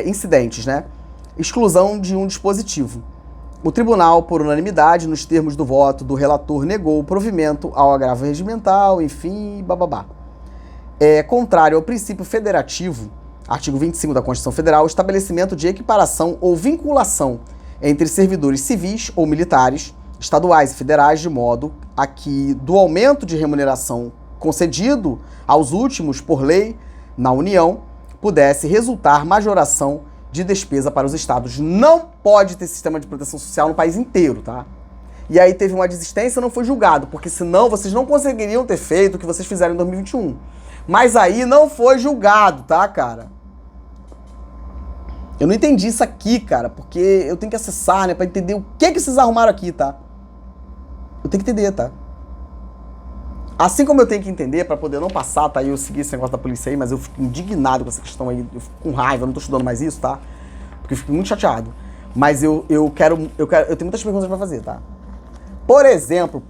incidentes, né? Exclusão de um dispositivo. O tribunal, por unanimidade, nos termos do voto do relator, negou o provimento ao agravo regimental, enfim, bababá. Contrário ao princípio federativo, artigo 25 da Constituição Federal, o estabelecimento de equiparação ou vinculação entre servidores civis ou militares, estaduais e federais, de modo a que do aumento de remuneração concedido aos últimos por lei na União, pudesse resultar majoração de despesa para os estados. Não pode ter sistema de proteção social no país inteiro, tá? E aí teve uma desistência e não foi julgado, porque senão vocês não conseguiriam ter feito o que vocês fizeram em 2021. Mas aí não foi julgado, tá, cara? Eu não entendi isso aqui, cara, porque eu tenho que acessar, né, pra entender o que vocês arrumaram aqui, tá? Eu tenho que entender, tá? Assim como eu tenho que entender pra poder não passar, tá? E eu seguir esse negócio da polícia aí, mas eu fico indignado com essa questão aí, eu fico com raiva, eu não tô estudando mais isso, tá? Porque eu fico muito chateado. Mas eu tenho muitas perguntas pra fazer, tá? Por exemplo,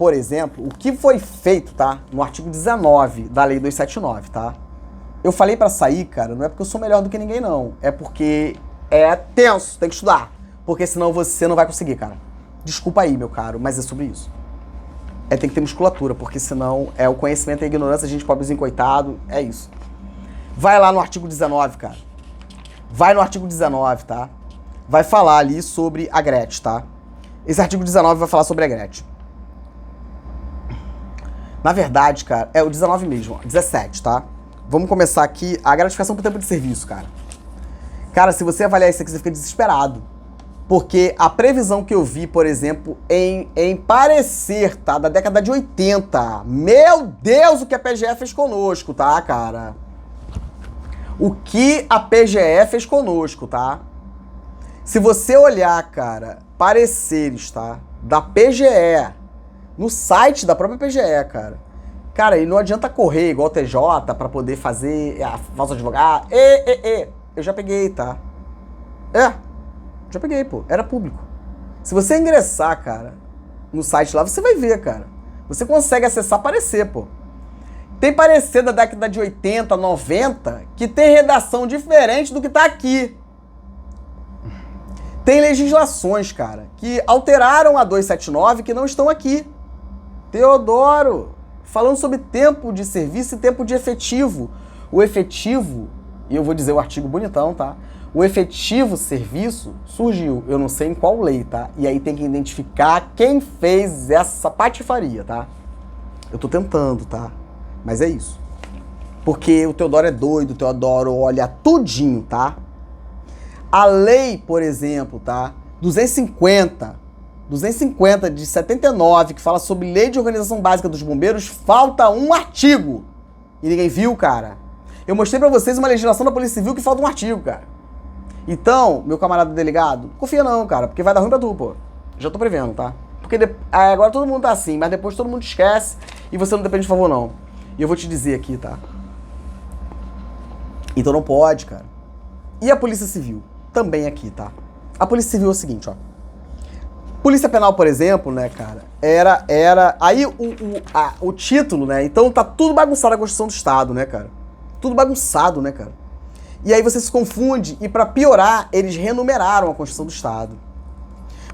o que foi feito, tá? No artigo 19 da Lei 279, tá? Eu falei pra sair, cara, não é porque eu sou melhor do que ninguém, não. É porque é tenso, tem que estudar. Porque senão você não vai conseguir, cara. Desculpa aí, meu caro, mas é sobre isso. Tem que ter musculatura, porque senão o conhecimento e a ignorância, a gente pobrezinho coitado, é isso. Vai lá no artigo 19, cara. Vai no artigo 19, tá? Vai falar ali sobre a Gretchen, tá? Esse artigo 19 vai falar sobre a Gretchen. Na verdade, cara, é o 19 mesmo, 17, tá? Vamos começar aqui, a gratificação por tempo de serviço, cara. Cara, se você avaliar isso aqui, você fica desesperado. Porque a previsão que eu vi, por exemplo, em parecer, tá? Da década de 80. Meu Deus, o que a PGE fez conosco, tá, cara? O que a PGE fez conosco, tá? Se você olhar, cara, pareceres, tá? Da PGE, no site da própria PGE, cara. Cara, e não adianta correr igual o TJ pra poder fazer a falsa advogada. Eu já peguei, tá? Já peguei, pô. Era público. Se você ingressar, cara, no site lá, você vai ver, cara. Você consegue acessar parecer, pô. Tem parecer da década de 80, 90, que tem redação diferente do que tá aqui. Tem legislações, cara, que alteraram a 279 que não estão aqui. Teodoro, falando sobre tempo de serviço e tempo de efetivo. O efetivo, e eu vou dizer o artigo bonitão, tá? O efetivo serviço surgiu, eu não sei em qual lei, tá? E aí tem que identificar quem fez essa patifaria, tá? Eu tô tentando, tá? Mas é isso. Porque o Teodoro é doido, o Teodoro olha tudinho, tá? A lei, por exemplo, tá? 250 de 79, que fala sobre lei de organização básica dos bombeiros, falta um artigo. E ninguém viu, cara. Eu mostrei pra vocês uma legislação da Polícia Civil que falta um artigo, cara. Então, meu camarada delegado, confia não, cara, porque vai dar ruim pra tu, pô. Já tô prevendo, tá? Porque agora todo mundo tá assim, mas depois todo mundo esquece e você não depende de favor, não. E eu vou te dizer aqui, tá? Então não pode, cara. E a Polícia Civil? Também aqui, tá? A Polícia Civil é o seguinte, ó. Polícia Penal, por exemplo, né, cara, era... Aí o título, né, então tá tudo bagunçado a Constituição do Estado, né, cara? Tudo bagunçado, né, cara? E aí você se confunde, e pra piorar, eles renumeraram a Constituição do Estado.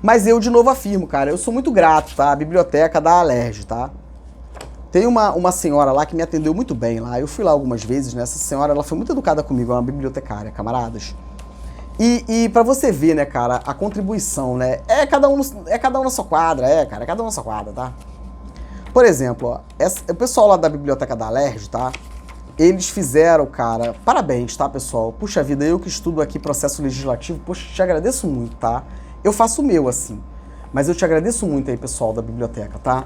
Mas eu, de novo, afirmo, cara, eu sou muito grato, tá? A biblioteca da Alerj, tá? Tem uma senhora lá que me atendeu muito bem lá, eu fui lá algumas vezes, né? Essa senhora, ela foi muito educada comigo, é uma bibliotecária, camaradas. E pra você ver, né, cara, a contribuição, né? Cada um na sua quadra, cara, cada um na sua quadra, tá? Por exemplo, ó, o pessoal lá da biblioteca da Alerj, tá? Eles fizeram, cara, parabéns, tá, pessoal? Puxa vida, eu que estudo aqui processo legislativo, poxa, te agradeço muito, tá? Eu faço o meu, assim, mas eu te agradeço muito aí, pessoal da biblioteca, tá?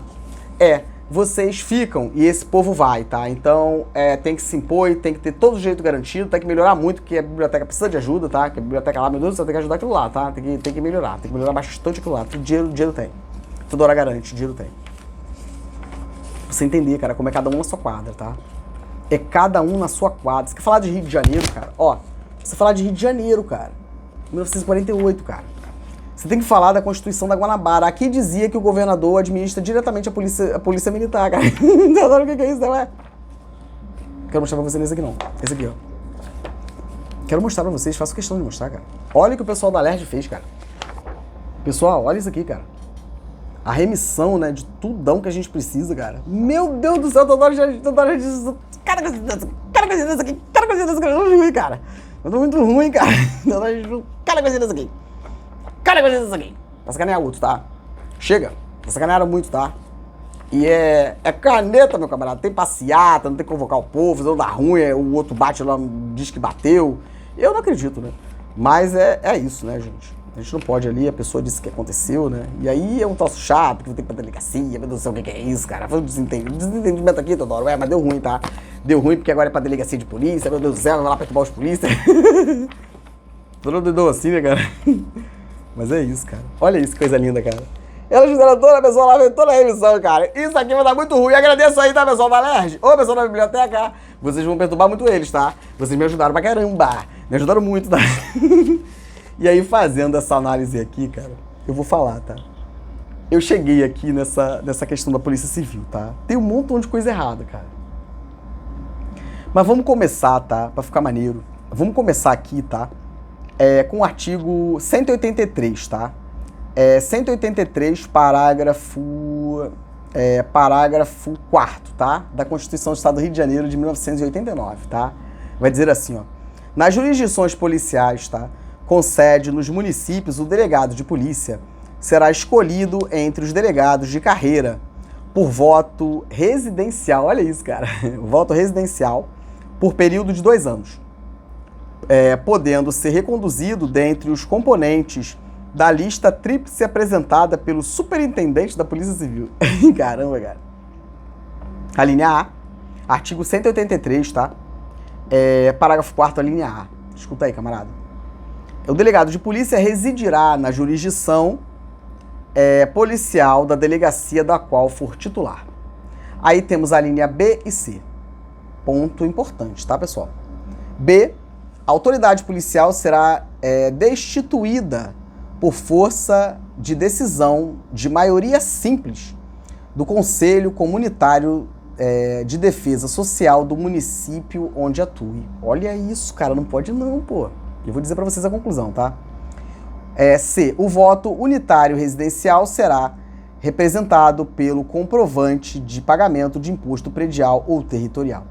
vocês ficam e esse povo vai, tá? Então, tem que se impor, tem que ter todo o direito garantido, tem que melhorar muito, porque a biblioteca precisa de ajuda, tá? Que a biblioteca lá, meu Deus do céu, tem que ajudar aquilo lá, tá? Tem que melhorar bastante aquilo lá. Dinheiro tem. Toda hora garante, dinheiro tem. Pra você entender, cara, como é cada um na sua quadra, tá? É cada um na sua quadra. Você quer falar de Rio de Janeiro, cara? Ó, você falar de Rio de Janeiro, cara. 1948, cara. Você tem que falar da Constituição da Guanabara. Aqui dizia que o governador administra diretamente a polícia militar, cara. Não sabe o que é isso, não é? Quero mostrar pra vocês esse aqui, não. Esse aqui, ó. Quero mostrar pra vocês, faço questão de mostrar, cara. Olha o que o pessoal da LERJ fez, cara. Pessoal, olha isso aqui, cara. A remissão, né, de tudão que a gente precisa, cara. Meu Deus do céu, toda hora disso. Cara, coisa desse aqui. Cara, coisa desse aqui. Eu tô ruim, cara. Eu tô muito ruim, cara. Cara, coisa desse aqui. Cara, coisa desse aqui. Pra sacanear outro, tá? Chega. Pra sacanear muito, tá? E é caneta, meu camarada. Tem passeata, não tem que convocar o povo, não dá ruim, o outro bate lá, diz que bateu. Eu não acredito, né? Mas é isso, né, gente? A gente não pode ali, a pessoa disse que aconteceu, né? E aí é um troço chato, que vou ter que ir pra delegacia, meu Deus do céu, o que é isso, cara? Foi um desentendimento aqui, Teodoro. Mas deu ruim, tá? Deu ruim porque agora é pra delegacia de polícia, meu Deus do céu, vai lá perturbar os polícias. Todo dedão assim, né, cara? Mas é isso, cara. Olha isso, que coisa linda, cara. Elas fizeram toda a pessoa lá, toda a remissão, cara. Isso aqui vai dar muito ruim. Agradeço aí, tá, pessoal da LERJ? Ô, pessoal da biblioteca. Vocês vão perturbar muito eles, tá? Vocês me ajudaram pra caramba. Me ajudaram muito, tá? E aí, fazendo essa análise aqui, cara, eu vou falar, tá? Eu cheguei aqui nessa questão da Polícia Civil, tá? Tem um montão de coisa errada, cara. Mas vamos começar, tá? Pra ficar maneiro. Vamos começar aqui, tá? Com o artigo 183, tá? 183, parágrafo 4º, tá? Da Constituição do Estado do Rio de Janeiro de 1989, tá? Vai dizer assim, ó. Nas jurisdições policiais, tá? Concede nos municípios o delegado de polícia será escolhido entre os delegados de carreira por voto residencial. Olha isso, cara. Voto residencial por período de 2 anos. Podendo ser reconduzido dentre os componentes da lista tríplice apresentada pelo superintendente da Polícia Civil. Caramba, cara. A linha A, artigo 183, tá? Parágrafo 4º, a linha A. Escuta aí, camarada. O delegado de polícia residirá na jurisdição policial da delegacia da qual for titular. Aí temos a linha B e C. Ponto importante, tá, pessoal? B, a autoridade policial será destituída por força de decisão de maioria simples do Conselho Comunitário de Defesa Social do município onde atue. Olha isso, cara, não pode não, pô. Eu vou dizer para vocês a conclusão, tá? C, o voto unitário residencial será representado pelo comprovante de pagamento de imposto predial ou territorial.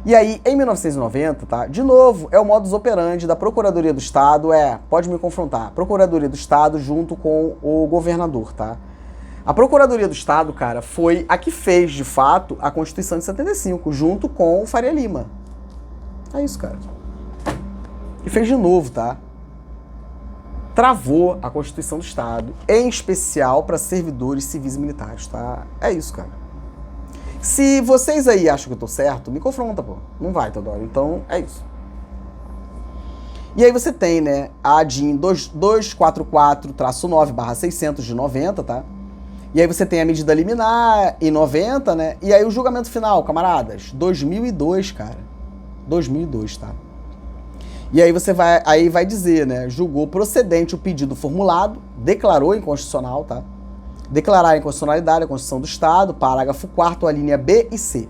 E aí, em 1990, tá? De novo, é o modus operandi da Procuradoria do Estado, pode me confrontar, Procuradoria do Estado junto com o governador, tá? A Procuradoria do Estado, cara, foi a que fez, de fato, a Constituição de 75, junto com o Faria Lima. É isso, cara. E fez de novo, tá? Travou a Constituição do Estado, em especial para servidores civis e militares, tá? É isso, cara. Se vocês aí acham que eu tô certo, me confronta, pô. Não vai, Teodoro. Então, é isso. E aí você tem, né, a ADIM 244-9/600 de 90, tá? E aí você tem a medida liminar em 90, né? E aí o julgamento final, camaradas, 2002, cara. 2002, tá? E aí vai dizer, né, julgou procedente o pedido formulado, declarou inconstitucional, tá? Declarar a inconstitucionalidade da Constituição do Estado, parágrafo 4º, a linha B e C.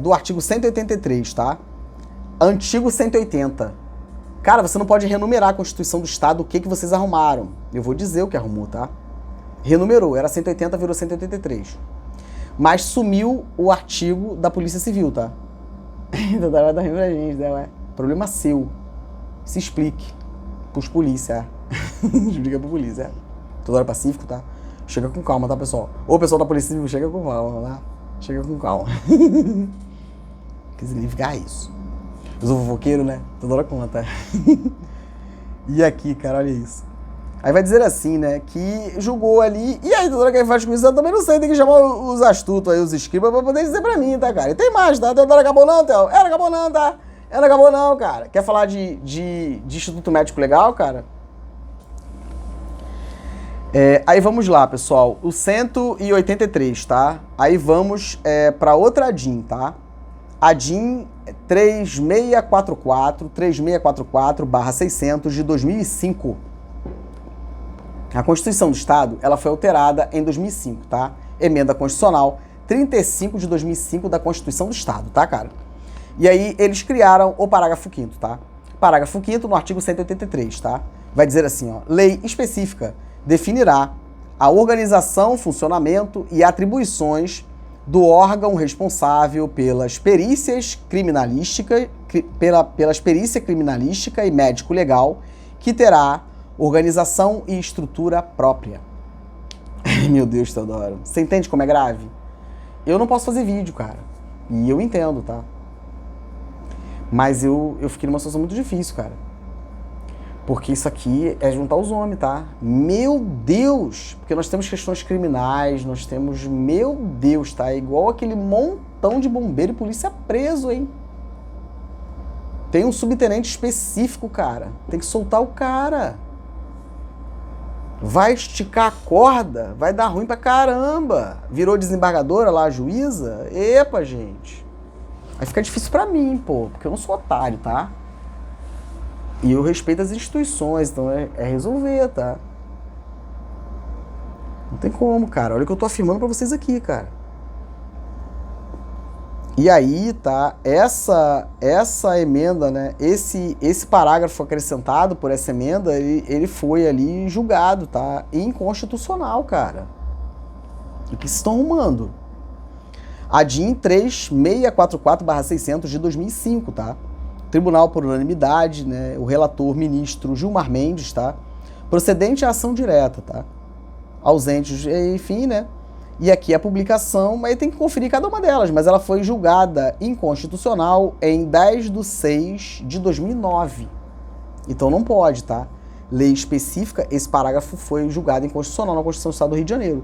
Do artigo 183, tá? Artigo 180. Cara, você não pode renumerar a Constituição do Estado o que vocês arrumaram. Eu vou dizer o que arrumou, tá? Renumerou, era 180, virou 183. Mas sumiu o artigo da Polícia Civil, tá? Então vai dar ruim pra gente, né? Problema seu. Se explique pros polícia. Explica pro polícia, Toda hora pacífico, tá? Chega com calma, tá, pessoal? Ô, pessoal da Polícia Civil, chega com calma, tá? Chega com calma. Que significa isso. Eu sou fofoqueiro, né? Toda hora conta. E aqui, cara, olha isso. Aí vai dizer assim, né, que julgou ali, e aí, doutora, quem faz com isso, eu também não sei, tem que chamar os astutos aí, os escribas, pra poder dizer pra mim, tá, cara? E tem mais, tá? A doutora acabou não, Théo? Ela acabou não, tá? Ela acabou não, cara. Quer falar de Instituto Médico Legal, cara? Aí vamos lá, pessoal, o 183, tá? Aí vamos pra outra DIN, tá? A DIN 3644/600 de 2005. A Constituição do Estado, ela foi alterada em 2005, tá? Emenda Constitucional 35 de 2005 da Constituição do Estado, tá, cara? E aí eles criaram o parágrafo 5º, tá? Parágrafo 5º no artigo 183, tá? Vai dizer assim, ó, lei específica definirá a organização, funcionamento e atribuições do órgão responsável pelas perícias criminalística, pelas perícia criminalística e médico-legal, que terá organização e estrutura própria. Meu Deus, Teodoro. Você entende como é grave? Eu não posso fazer vídeo, cara. E eu entendo, tá? Mas eu fiquei numa situação muito difícil, cara. Porque isso aqui é juntar os homens, tá? Meu Deus! Porque nós temos questões criminais, nós temos... Meu Deus, tá? É igual aquele montão de bombeiro e polícia preso, hein? Tem um subtenente específico, cara. Tem que soltar o cara. Vai esticar a corda, vai dar ruim pra caramba. Virou desembargadora lá, a juíza? Epa, gente. Aí fica difícil pra mim, pô, porque eu não sou otário, tá? E eu respeito as instituições, então é resolver, tá? Não tem como, cara. Olha o que eu tô afirmando pra vocês aqui, cara. E aí, tá, essa emenda, né, esse parágrafo acrescentado por essa emenda, ele foi ali julgado, tá, inconstitucional, cara. O que vocês estão arrumando? A DIN 3644/600 de 2005, tá? Tribunal por unanimidade, né, o relator ministro Gilmar Mendes, tá? Procedente à ação direta, tá? Ausentes, enfim, né? E aqui a publicação, aí tem que conferir cada uma delas, mas ela foi julgada inconstitucional em 10/6 de 2009. Então não pode, tá? Lei específica, esse parágrafo foi julgado inconstitucional na Constituição do Estado do Rio de Janeiro.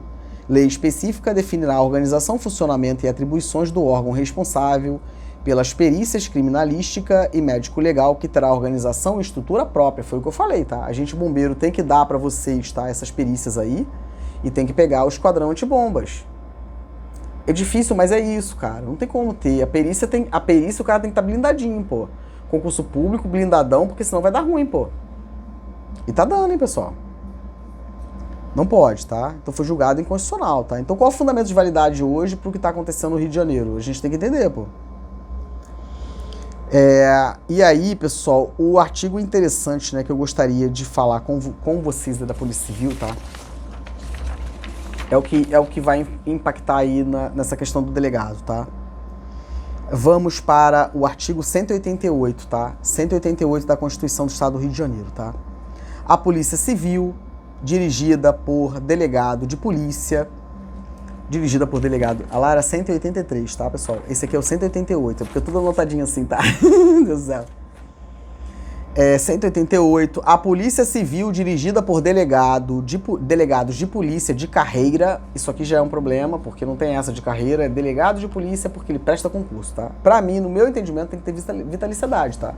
Lei específica definirá a organização, funcionamento e atribuições do órgão responsável pelas perícias criminalística e médico-legal, que terá organização e estrutura própria. Foi o que eu falei, tá? A gente bombeiro tem que dar para vocês, tá? Essas perícias aí. E tem que pegar o esquadrão antibombas. É difícil, mas é isso, cara. Não tem como ter. A perícia o cara tem que estar blindadinho, pô. Concurso público, blindadão, porque senão vai dar ruim, pô. E tá dando, hein, pessoal. Não pode, tá? Então foi julgado inconstitucional, tá? Então qual é o fundamento de validade hoje pro que tá acontecendo no Rio de Janeiro? A gente tem que entender, pô. E aí, pessoal, o artigo interessante, né, que eu gostaria de falar com vocês da Polícia Civil, tá? É o que vai impactar aí nessa questão do delegado, tá? Vamos para o artigo 188, tá? 188 da Constituição do Estado do Rio de Janeiro, tá? A Polícia Civil, dirigida por delegado de polícia, a lá era 183, tá, pessoal? Esse aqui é o 188, é porque é tudo anotadinho assim, tá? Meu Deus do céu. 188, a Polícia Civil dirigida por delegados de polícia de carreira, isso aqui já é um problema, porque não tem essa de carreira, é delegado de polícia porque ele presta concurso, tá? Pra mim, no meu entendimento, tem que ter vitaliciedade, tá?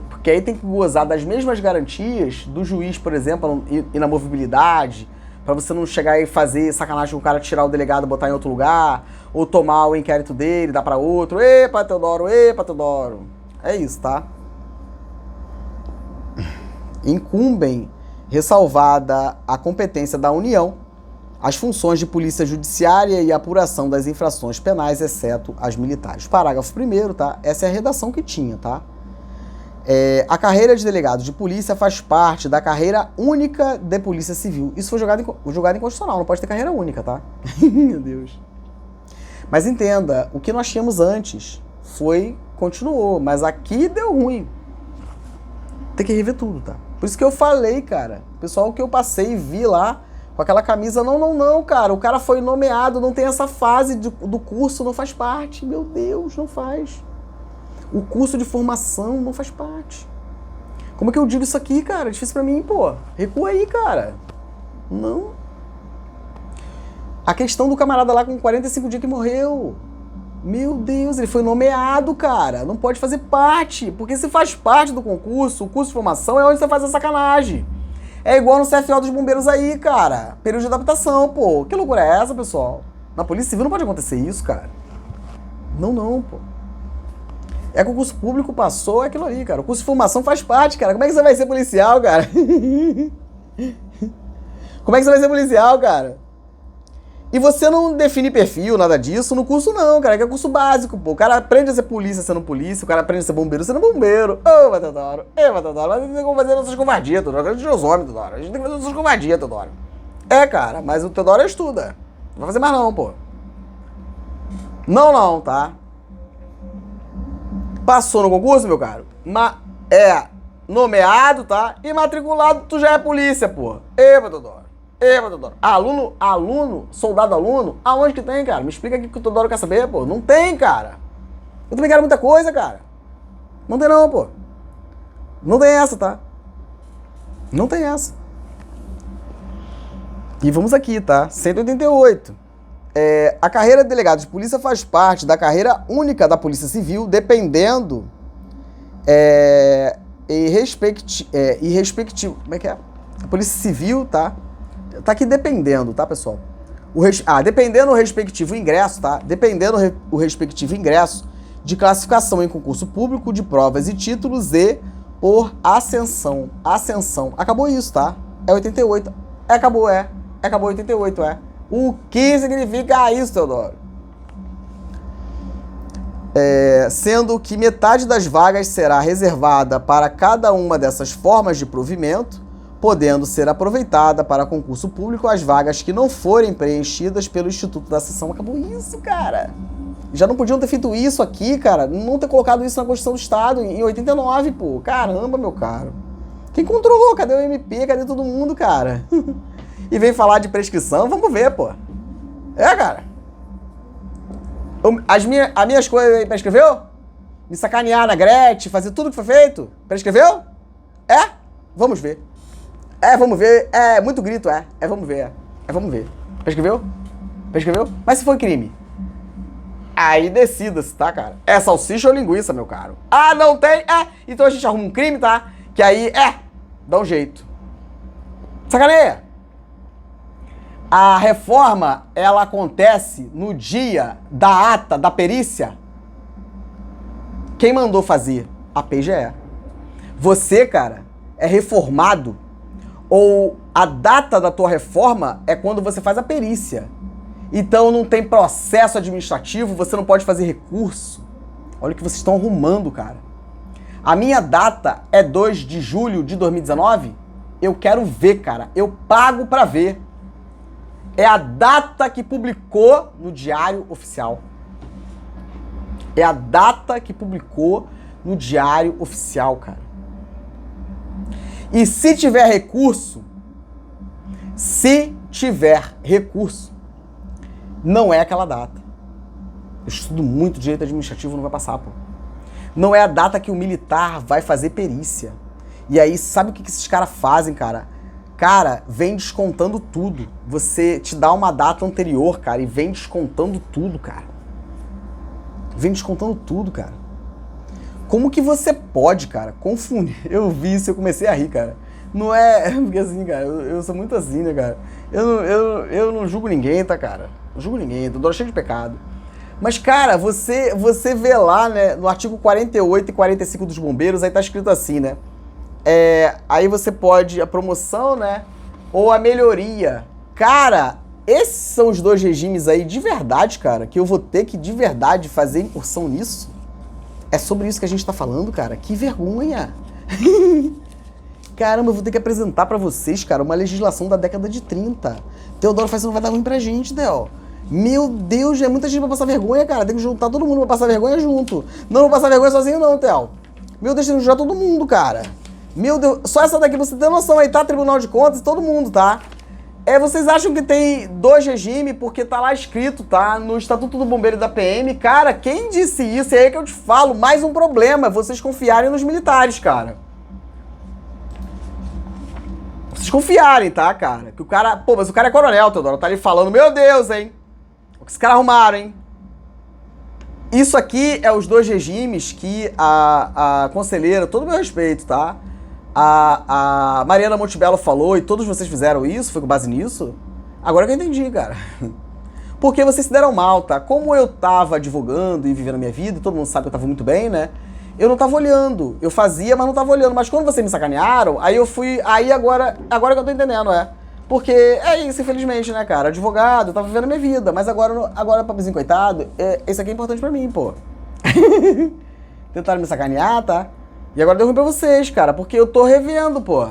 Porque aí tem que gozar das mesmas garantias do juiz, por exemplo, inamovibilidade, pra você não chegar e fazer sacanagem com o cara, tirar o delegado, botar em outro lugar, ou tomar o inquérito dele, dar pra outro, epa, Teodoro, é isso, tá? Incumbem, ressalvada a competência da União, as funções de polícia judiciária e apuração das infrações penais, exceto as militares. Parágrafo 1º, tá? Essa é a redação que tinha, tá? A carreira de delegado de polícia faz parte da carreira única de polícia civil. Isso foi julgado inconstitucional, não pode ter carreira única, tá? Meu Deus. Mas entenda, o que nós tínhamos antes continuou, mas aqui deu ruim. Tem que rever tudo, tá? Por isso que eu falei, cara, pessoal, que eu passei e vi lá com aquela camisa, não, cara, o cara foi nomeado, não tem essa fase do curso, não faz parte, meu Deus, não faz. O curso de formação não faz parte. Como é que eu digo isso aqui, cara? É difícil pra mim, pô. Recua aí, cara. Não. A questão do camarada lá com 45 dias que morreu. Meu Deus, ele foi nomeado, cara. Não pode fazer parte. Porque se faz parte do concurso, o curso de formação é onde você faz a sacanagem. É igual no CFO dos bombeiros aí, cara. Período de adaptação, pô. Que loucura é essa, pessoal? Na Polícia Civil não pode acontecer isso, cara. Não, pô. É que o curso público passou aquilo ali, cara. O curso de formação faz parte, cara. Como é que você vai ser policial, cara? Como é que você vai ser policial, cara? E você não define perfil, nada disso, no curso não, cara, que é curso básico, pô. O cara aprende a ser polícia sendo polícia, o cara aprende a ser bombeiro sendo bombeiro. Ô, Matadoro, Matadoro, mas a gente tem que fazer nossas covardias, Teodoro. A gente é os homens, Teodoro. A gente tem que fazer nossas covardias, Teodoro. É, cara, mas o Teodoro estuda. Não vai fazer mais não, pô. Não, tá? Passou no concurso, meu caro? É nomeado, tá? E matriculado, tu já é polícia, pô. Matadoro. Aluno, soldado aluno, aonde que tem, cara? Me explica aqui que o Teodoro quer saber, pô. Não tem, cara. Eu também quero muita coisa, cara. Não tem não, pô. Não tem essa, tá? Não tem essa. E vamos aqui, tá? 188. A carreira de delegado de polícia faz parte da carreira única da Polícia Civil, dependendo e respectivo. Como é que é? A Polícia Civil, tá? Tá aqui dependendo, tá, pessoal? Dependendo o respectivo ingresso, tá? Dependendo o respectivo ingresso de classificação em concurso público de provas e títulos e por ascensão. Acabou isso, tá? É 88. Acabou 88, é. O que significa isso, Teodoro? Sendo que metade das vagas será reservada para cada uma dessas formas de provimento, podendo ser aproveitada para concurso público as vagas que não forem preenchidas pelo Instituto da Seção. Acabou isso, cara. Já não podiam ter feito isso aqui, cara. Não ter colocado isso na Constituição do Estado em 89, pô. Caramba, meu caro. Quem controlou? Cadê o MP? Cadê todo mundo, cara? E vem falar de prescrição, vamos ver, pô. Cara. As minhas coisas aí prescreveu? Me sacanear na Gretchen, fazer tudo que foi feito? Prescreveu? Vamos ver. Vamos ver. Muito grito, vamos ver. Vamos ver. Prescreveu? Mas se foi crime? Aí decida-se, tá, cara? É salsicha ou linguiça, meu caro? Não tem? Então a gente arruma um crime, tá? Que aí, dá um jeito. Sacaneia! A reforma, ela acontece no dia da ata da perícia. Quem mandou fazer? A PGE. Você, cara, é reformado, ou a data da tua reforma é quando você faz a perícia. Então não tem processo administrativo, você não pode fazer recurso. Olha o que vocês estão arrumando, cara. A minha data é 2 de julho de 2019. Eu quero ver, cara. Eu pago pra ver. É a data que publicou no Diário Oficial. É a data que publicou no Diário Oficial, cara. E se tiver recurso, não é aquela data. Eu estudo muito direito administrativo, não vai passar, pô. Não é a data que o militar vai fazer perícia. E aí, sabe o que esses caras fazem, cara? Cara, vem descontando tudo. Você te dá uma data anterior, cara, e vem descontando tudo, cara. Como que você pode, cara, confundir? Eu vi isso e eu comecei a rir, cara. Não é... Porque assim, cara, eu sou muito assim, né, cara? Eu não julgo ninguém, tá, cara? Não julgo ninguém, tô cheio de pecado. Mas, cara, você vê lá, né, no artigo 48 e 45 dos bombeiros, aí tá escrito assim, né? Aí você pode a promoção, né? Ou a melhoria. Cara, esses são os dois regimes aí de verdade, cara, que eu vou ter que de verdade fazer incursão nisso. É sobre isso que a gente tá falando, cara. Que vergonha. Caramba, eu vou ter que apresentar pra vocês, cara, uma legislação da década de 30. Teodoro faz, não vai dar ruim pra gente, Del. Meu Deus, é muita gente pra passar vergonha, cara. Tem que juntar todo mundo pra passar vergonha junto. Não vou passar vergonha sozinho não, Theo. Meu Deus, tem que juntar todo mundo, cara. Meu Deus, só essa daqui, você tem noção aí, tá? Tribunal de Contas, todo mundo, tá? Vocês acham que tem dois regimes porque tá lá escrito, tá? No Estatuto do Bombeiro e da PM. Cara, quem disse isso? É aí que eu te falo, mais um problema, vocês confiarem nos militares, cara. desconfiarem, tá, cara? Que o cara... Pô, mas o cara é coronel, Teodoro. Tá ali falando, meu Deus, hein? O que os caras arrumaram, hein? Isso aqui é os dois regimes que a conselheira, todo o meu respeito, tá? A Mariana Montebello falou e todos vocês fizeram isso, foi com base nisso? Agora que eu entendi, cara. Porque vocês se deram mal, tá? Como eu tava advogando e vivendo a minha vida, todo mundo sabe que eu tava muito bem, né? Eu não tava olhando. Eu fazia, mas não tava olhando. Mas quando vocês me sacanearam, aí eu fui... Aí agora que eu tô entendendo, Porque é isso, infelizmente, né, cara? Advogado, eu tava vivendo a minha vida. Mas agora pobrezinho coitado, isso aqui é importante pra mim, pô. Tentaram me sacanear, tá? E agora deu ruim pra vocês, cara. Porque eu tô revendo, pô.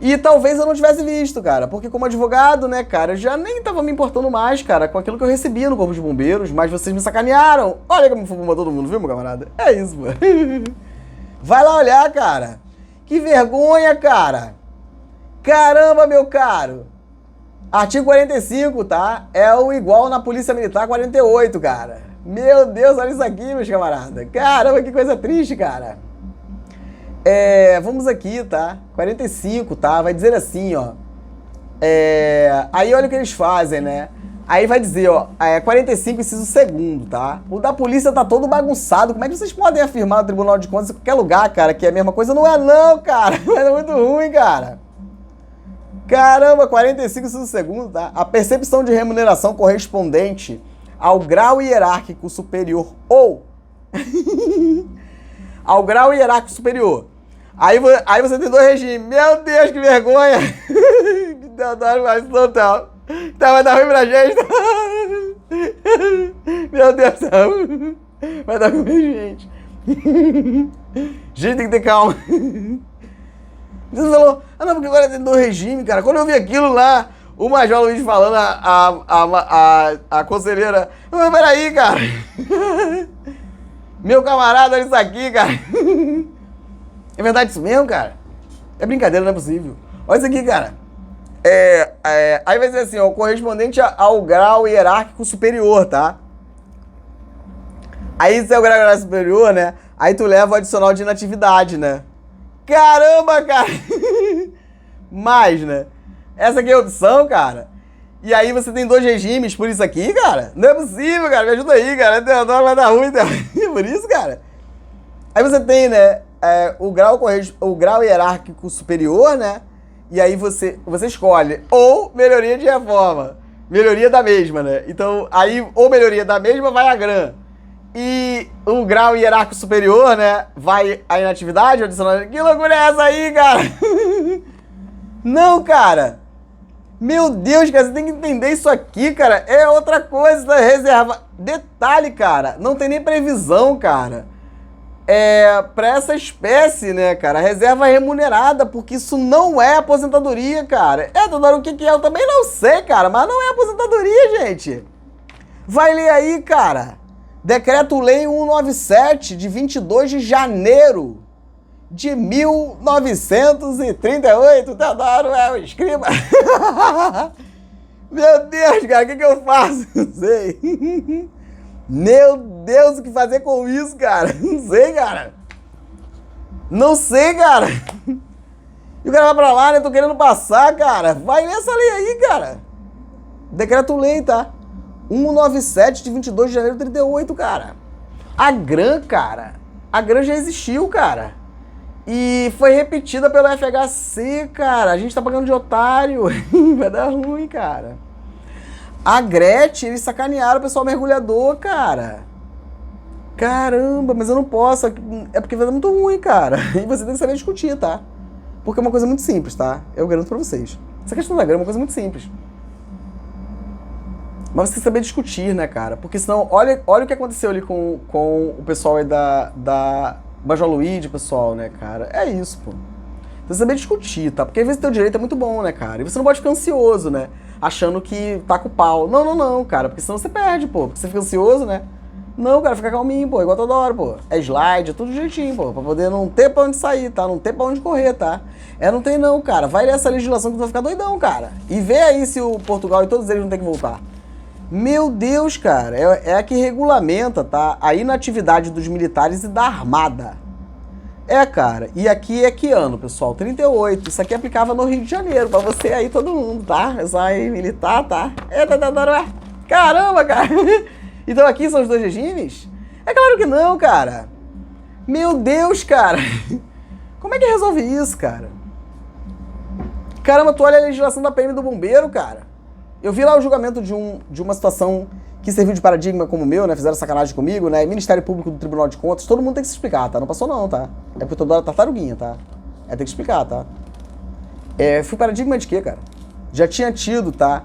E talvez eu não tivesse visto, cara. Porque como advogado, né, cara, eu já nem tava me importando mais, cara, com aquilo que eu recebia no Corpo de Bombeiros. Mas vocês me sacanearam. Olha como fumou todo mundo, viu, meu camarada? É isso, pô. Vai lá olhar, cara. Que vergonha, cara. Caramba, meu caro. Artigo 45, tá? É o igual na Polícia Militar 48, cara. Meu Deus, olha isso aqui, meus camaradas. Caramba, que coisa triste, cara. Vamos aqui, tá? 45, tá? Vai dizer assim, ó. Aí olha o que eles fazem, né? Aí vai dizer, ó, 45, inciso segundo, tá? O da polícia tá todo bagunçado. Como é que vocês podem afirmar no Tribunal de Contas em qualquer lugar, cara, que é a mesma coisa? Não é não, cara. É muito ruim, cara. Caramba, 45, inciso segundo, tá? A percepção de remuneração correspondente ao grau hierárquico superior ou ao grau hierárquico superior. Aí você tem dois regimes. Meu Deus, que vergonha! Teodoro, mas não tá. Vai dar ruim pra gente. Meu Deus do céu. Vai dar ruim pra gente. Gente, tem que ter calma. Você falou, não, porque agora tem dois regimes, cara. Quando eu vi aquilo lá, o Major Luiz falando, a conselheira, mas peraí, cara. Meu camarada, olha isso aqui, cara. É verdade isso mesmo, cara? É brincadeira, não é possível. Olha isso aqui, cara. Aí vai dizer assim, ó, correspondente ao grau hierárquico superior, tá? Aí se é o grau hierárquico superior, né? Aí tu leva o adicional de inatividade, né? Caramba, cara! Mais, né? Essa aqui é a opção, cara. E aí você tem dois regimes por isso aqui, cara? Não é possível, cara. Me ajuda aí, cara. Teodoro vai dar ruim, por isso, cara. Aí você tem, né? O grau hierárquico superior, né? E aí você escolhe ou melhoria de reforma. Melhoria da mesma, né? Então, aí ou melhoria da mesma vai a GRAM. E o grau hierárquico superior, né? Vai a inatividade, adicional. Que loucura é essa aí, cara? Não, cara. Meu Deus, cara, você tem que entender isso aqui, cara. É outra coisa da reserva. Detalhe, cara, não tem nem previsão, cara. Pra essa espécie, né, cara, reserva remunerada, porque isso não é aposentadoria, cara. Teodoro, o que é? Eu também não sei, cara, mas não é aposentadoria, gente. Vai ler aí, cara. Decreto-Lei 197, de 22 de janeiro de 1938. Teodoro é o escriba. Meu Deus, cara, o que eu faço? Não sei. Meu Deus, o que fazer com isso, cara? Não sei, cara. Não sei, cara. E o cara vai pra lá, né? Tô querendo passar, cara. Vai nessa lei aí, cara. Decreto-Lei, tá? 197 de 22 de janeiro de 38, cara. A GRAM, cara. A GRAM já existiu, cara. E foi repetida pelo FHC, cara. A gente tá pagando de otário. Vai dar ruim, cara. A Gretchen, eles sacanearam o pessoal mergulhador, cara. Caramba, mas eu não posso. É porque vai dar muito ruim, cara. E você tem que saber discutir, tá? Porque é uma coisa muito simples, tá? Eu garanto pra vocês. Essa questão da grama é uma coisa muito simples. Mas você tem que saber discutir, né, cara? Porque senão, olha o que aconteceu ali com o pessoal aí da Major Luiz, pessoal, né, cara? É isso, pô. Você saber discutir, tá? Porque às vezes teu direito é muito bom, né, cara? E você não pode ficar ansioso, né? Achando que tá com o pau. Não, cara. Porque senão você perde, pô. Porque você fica ansioso, né? Não, cara, fica calminho, pô. Igual toda hora, pô. É slide, é tudo direitinho, pô. Pra poder não ter pra onde sair, tá? Não ter pra onde correr, tá? Não tem não, cara. Vai ler essa legislação que tu vai ficar doidão, cara. E vê aí se o Portugal e todos eles não tem que voltar. Meu Deus, cara. É a que regulamenta, tá? A inatividade dos militares e da armada. É, cara, e aqui é que ano, pessoal? 38. Isso aqui aplicava no Rio de Janeiro, pra você aí, todo mundo, tá? É só aí, militar, tá? Caramba, cara! Então aqui são os dois regimes? É claro que não, cara. Meu Deus, cara. Como é que resolve isso, cara? Caramba, tu olha a legislação da PM do bombeiro, cara. Eu vi lá o julgamento de uma situação que serviu de paradigma como o meu, né? Fizeram sacanagem comigo, né? Ministério Público do Tribunal de Contas, todo mundo tem que se explicar, tá? Não passou não, tá? É porque toda hora tartaruguinha, tá? É, tem que explicar, tá? Fui paradigma de quê, cara? Já tinha tido, tá?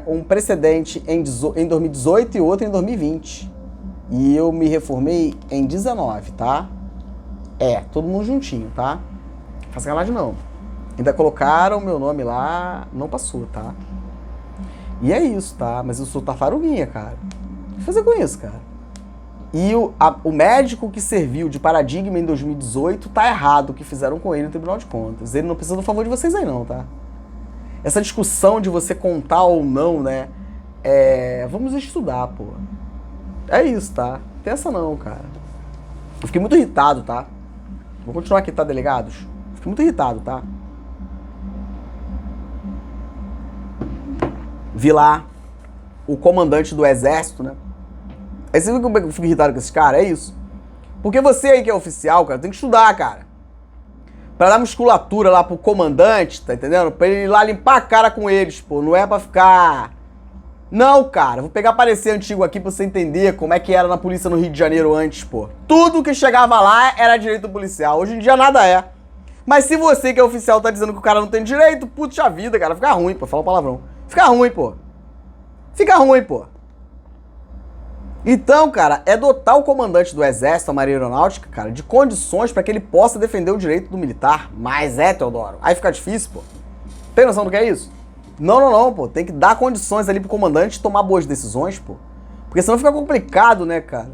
Um precedente em 2018 e outro em 2020. E eu me reformei em 19, tá? Todo mundo juntinho, tá? Não faz sacanagem não. Ainda colocaram meu nome lá, não passou, tá? E é isso, tá? Mas eu sou tartaruguinha, cara. O que fazer com isso, cara? E o médico que serviu de paradigma em 2018 tá errado o que fizeram com ele no Tribunal de Contas. Ele não precisa do favor de vocês aí não, tá? Essa discussão de você contar ou não, né? Vamos estudar, pô. É isso, tá? Não tem essa não, cara. Eu fiquei muito irritado, tá? Vou continuar aqui, tá, delegados? Fiquei muito irritado, tá? Vi lá o comandante do exército, né? Aí você viu como eu fico irritado com esse cara? É isso. Porque você aí que é oficial, cara, tem que estudar, cara. Pra dar musculatura lá pro comandante, tá entendendo? Pra ele ir lá limpar a cara com eles, pô. Não é pra ficar... Não, cara. Vou pegar parecer antigo aqui pra você entender como é que era na polícia no Rio de Janeiro antes, pô. Tudo que chegava lá era direito policial. Hoje em dia nada é. Mas se você que é oficial tá dizendo que o cara não tem direito, puxa vida, cara. Fica ruim, pô. Fala um palavrão. Fica ruim, pô. Fica ruim, pô. Então, cara, é dotar o comandante do Exército, a Marinha Aeronáutica, cara, de condições para que ele possa defender o direito do militar. Mas Teodoro, aí fica difícil, pô. Tem noção do que é isso? Não, pô. Tem que dar condições ali pro comandante tomar boas decisões, pô. Porque senão fica complicado, né, cara?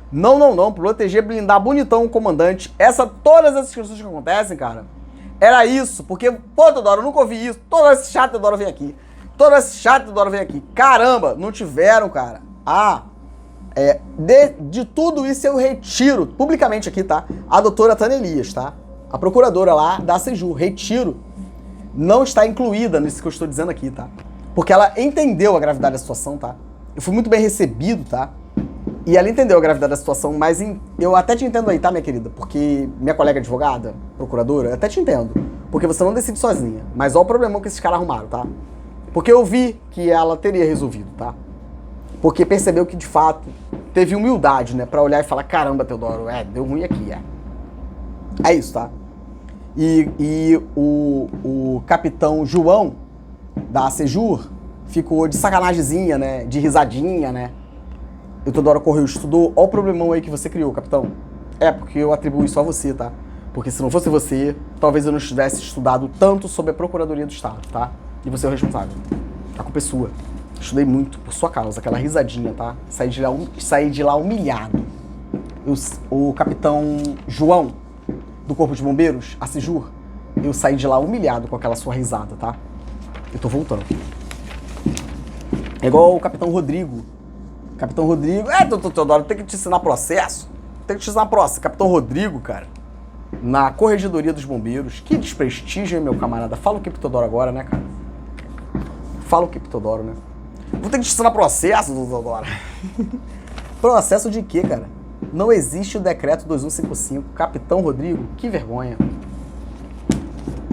Não. Proteger, blindar bonitão o comandante. Todas essas questões que acontecem, cara, era isso. Porque, pô, Teodoro, eu nunca ouvi isso. Todo esse chato Teodoro vem aqui. Caramba, não tiveram, cara. De tudo isso eu retiro, publicamente aqui, tá? A doutora Tânia Elias, tá? A procuradora lá da Sejur, retiro. Não está incluída nisso que eu estou dizendo aqui, tá? Porque ela entendeu a gravidade da situação, tá? Eu fui muito bem recebido, tá? E ela entendeu a gravidade da situação, mas eu até te entendo aí, tá, minha querida? Porque minha colega advogada, procuradora, eu até te entendo. Porque você não decide sozinha. Mas olha o problemão que esses caras arrumaram, tá? Porque eu vi que ela teria resolvido, tá? Porque percebeu que, de fato, teve humildade, né? Pra olhar e falar, caramba, Teodoro, deu ruim aqui, É isso, tá? E o capitão João, da Sejur, ficou de sacanagemzinha, né? De risadinha, né? E o Teodoro correu, estudou. Olha o problemão aí que você criou, capitão. Porque eu atribuo isso a você, tá? Porque se não fosse você, talvez eu não tivesse estudado tanto sobre a Procuradoria do Estado, tá? E você é o responsável. A culpa é sua. Estudei muito por sua causa, aquela risadinha, tá? Saí de lá humilhado. O capitão João, do Corpo de Bombeiros, a Sejur, eu saí de lá humilhado com aquela sua risada, tá? Eu tô voltando. É igual o capitão Rodrigo. Capitão Rodrigo... Teodoro, tem que te ensinar processo. Capitão Rodrigo, cara, na Corregedoria dos Bombeiros. Que desprestígio, hein, meu camarada? Fala o que pro Teodoro agora, né, cara? Fala o que pro Teodoro, né? Vou ter que te ensinar processo, Teodoro. Processo de quê, cara? Não existe o decreto 2155. Capitão Rodrigo, que vergonha.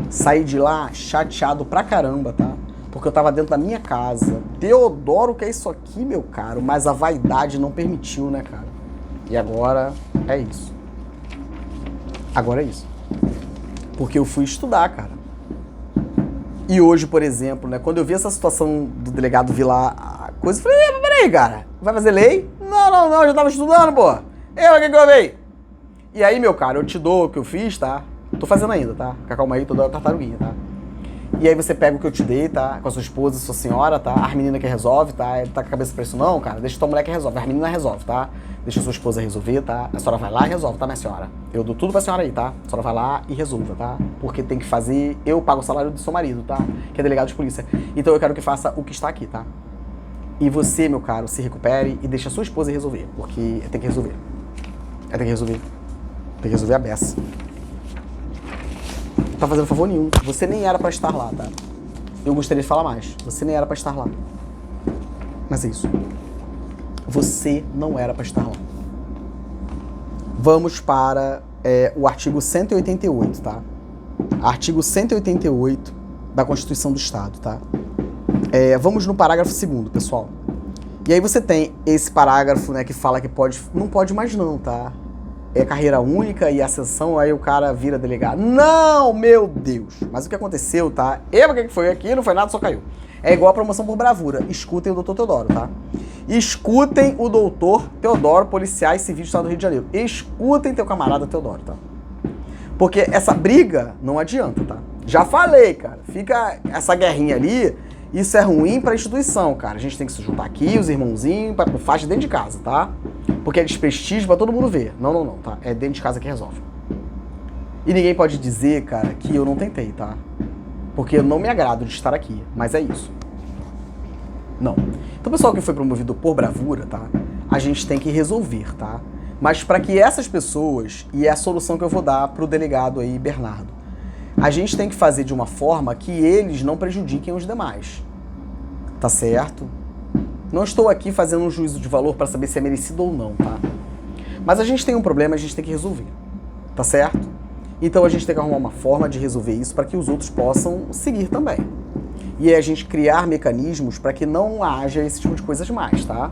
Saí de lá chateado pra caramba, tá? Porque eu tava dentro da minha casa. Teodoro, que é isso aqui, meu caro? Mas a vaidade não permitiu, né, cara? E agora é isso. Agora é isso. Porque eu fui estudar, cara. E hoje, por exemplo, né, quando eu vi essa situação do delegado vir lá, a coisa, eu falei, peraí, cara, vai fazer lei? Não, eu já tava estudando, pô. O que eu vi? E aí, meu cara, eu te dou o que eu fiz, tá? Tô fazendo ainda, tá? Calma aí, tô dando tartaruguinha, tá? E aí você pega o que eu te dei, tá? Com a sua esposa, sua senhora, tá? A menina que resolve, tá? Ele tá com a cabeça pra isso não, cara? Deixa tua mulher que resolve. A menina resolve, tá? Deixa a sua esposa resolver, tá? A senhora vai lá e resolve, tá, minha senhora? Eu dou tudo pra senhora aí, tá? A senhora vai lá e resolva, tá? Porque tem que fazer... Eu pago o salário do seu marido, tá? Que é delegado de polícia. Então eu quero que faça o que está aqui, tá? E você, meu caro, se recupere e deixa a sua esposa resolver. Porque tem que resolver. Tem que resolver. Tem que resolver a beça. Não tá fazendo favor nenhum. Você nem era pra estar lá, tá? Eu gostaria de falar mais. Você nem era pra estar lá. Mas é isso. Você não era pra estar lá. Vamos para o artigo 188, tá? Artigo 188 da Constituição do Estado, tá? Vamos no parágrafo 2º, pessoal. E aí você tem esse parágrafo, né, que fala que pode... Não pode mais não, tá? É carreira única e ascensão, aí o cara vira delegado. Não, meu Deus! Mas o que aconteceu, tá? O que foi aqui? Não foi nada, só caiu. É igual a promoção por bravura. Escutem o doutor Teodoro, tá? Escutem o doutor Teodoro, policiais civis do Estado do Rio de Janeiro. Escutem teu camarada Teodoro, tá? Porque essa briga não adianta, tá? Já falei, cara. Fica essa guerrinha ali, isso é ruim pra instituição, cara. A gente tem que se juntar aqui, os irmãozinhos, pra faixa dentro de casa, tá? Porque é desprestígio pra todo mundo ver. Não, tá? É dentro de casa que resolve. E ninguém pode dizer, cara, que eu não tentei, tá? Porque eu não me agrado de estar aqui, mas é isso. Não. Então, o pessoal que foi promovido por bravura, tá? A gente tem que resolver, tá? Mas para que essas pessoas, e é a solução que eu vou dar pro delegado aí, Bernardo, a gente tem que fazer de uma forma que eles não prejudiquem os demais. Tá certo? Não estou aqui fazendo um juízo de valor para saber se é merecido ou não, tá? Mas a gente tem um problema, a gente tem que resolver. Tá certo? Então a gente tem que arrumar uma forma de resolver isso para que os outros possam seguir também. E é a gente criar mecanismos para que não haja esse tipo de coisas mais, tá?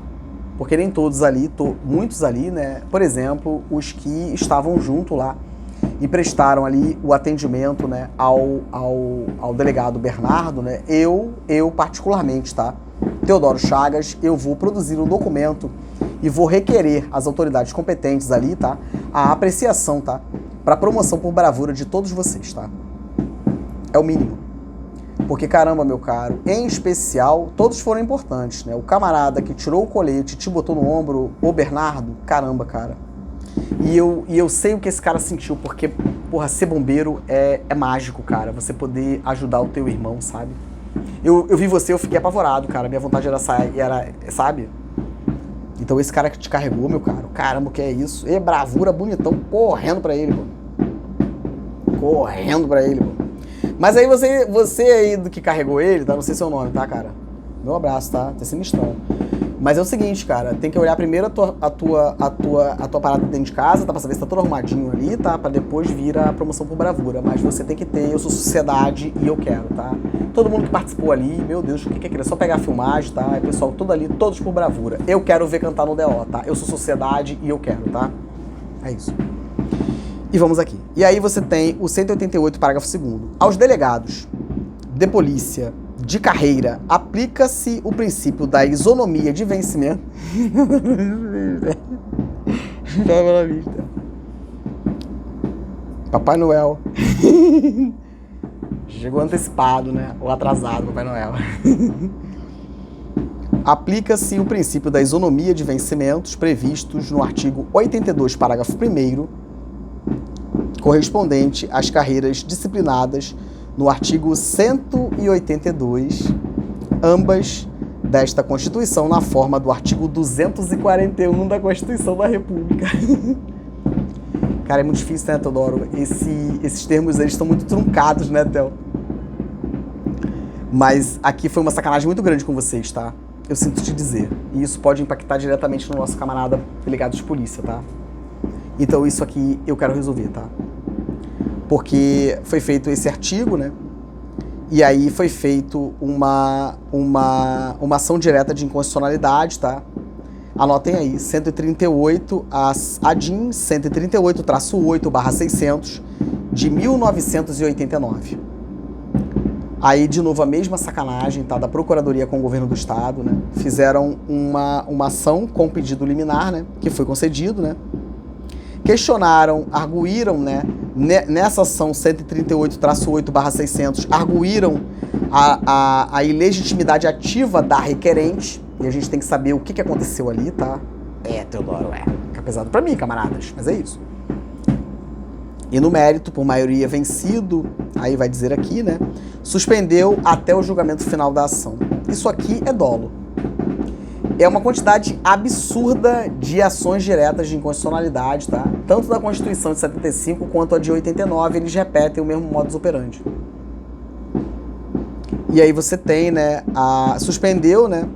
Porque nem todos ali, muitos ali, né? Por exemplo, os que estavam junto lá e prestaram ali o atendimento, né, ao delegado Bernardo, né? Eu particularmente, tá? Teodoro Chagas, eu vou produzir um documento e vou requerer às autoridades competentes ali, tá? A apreciação, tá? Para promoção por bravura de todos vocês, tá? É o mínimo. Porque, caramba, meu caro, em especial, todos foram importantes, né? O camarada que tirou o colete e te botou no ombro, o Bernardo, caramba, cara. E eu sei o que esse cara sentiu, porque, porra, ser bombeiro é mágico, cara. Você poder ajudar o teu irmão, sabe? Eu vi você, eu fiquei apavorado, cara. Minha vontade era sair, sabe? Então esse cara que te carregou, meu caro, caramba, o que é isso? E bravura, bonitão, correndo pra ele, pô. Correndo pra ele, pô. Mas aí você aí do que carregou ele, tá? Não sei seu nome, tá, cara? Meu abraço, tá? Tá sinistrão. Mas é o seguinte, cara, tem que olhar primeiro a tua parada dentro de casa, tá? Pra saber se tá tudo arrumadinho ali, tá? Pra depois vir a promoção por bravura. Mas você tem que ter, eu sou sociedade e eu quero, tá? Todo mundo que participou ali, meu Deus, o que é aquilo? É só pegar a filmagem, tá? É pessoal todo ali, todos por bravura. Eu quero ver cantar no DO, tá? Eu sou sociedade e eu quero, tá? É isso. E vamos aqui. E aí você tem o 188, parágrafo 2º. Aos delegados de polícia de carreira, aplica-se o princípio da isonomia de vencimento. Papai Noel. Chegou antecipado, né? Ou atrasado, Papai Noel. Aplica-se o princípio da isonomia de vencimentos previstos no artigo 82, parágrafo 1º, correspondente às carreiras disciplinadas no artigo 182, ambas desta Constituição, na forma do artigo 241 da Constituição da República. Cara, é muito difícil, né, Teodoro? Esses termos, eles estão muito truncados, né, Theo? Mas aqui foi uma sacanagem muito grande com vocês, tá? Eu sinto te dizer. E isso pode impactar diretamente no nosso camarada delegado de polícia, tá? Então isso aqui eu quero resolver, tá? Porque foi feito esse artigo, né? E aí foi feito uma ação direta de inconstitucionalidade, tá? Anotem aí, 138, a DIN 138-8/600 de 1989. Aí, de novo, a mesma sacanagem, tá? Da Procuradoria com o Governo do Estado, né? Fizeram uma ação com pedido liminar, né? Que foi concedido, né? Questionaram, arguíram, né? Nessa ação 138-8/600, arguíram a ilegitimidade ativa da requerente. E a gente tem que saber o que aconteceu ali, tá? Teodoro, fica pesado pra mim, camaradas, mas é isso. E no mérito, por maioria vencido, aí vai dizer aqui, né? Suspendeu até o julgamento final da ação. Isso aqui é dolo. É uma quantidade absurda de ações diretas de inconstitucionalidade, tá? Tanto da Constituição de 75 quanto a de 89, eles repetem o mesmo modus operandi. E aí você tem, né, suspendeu, né,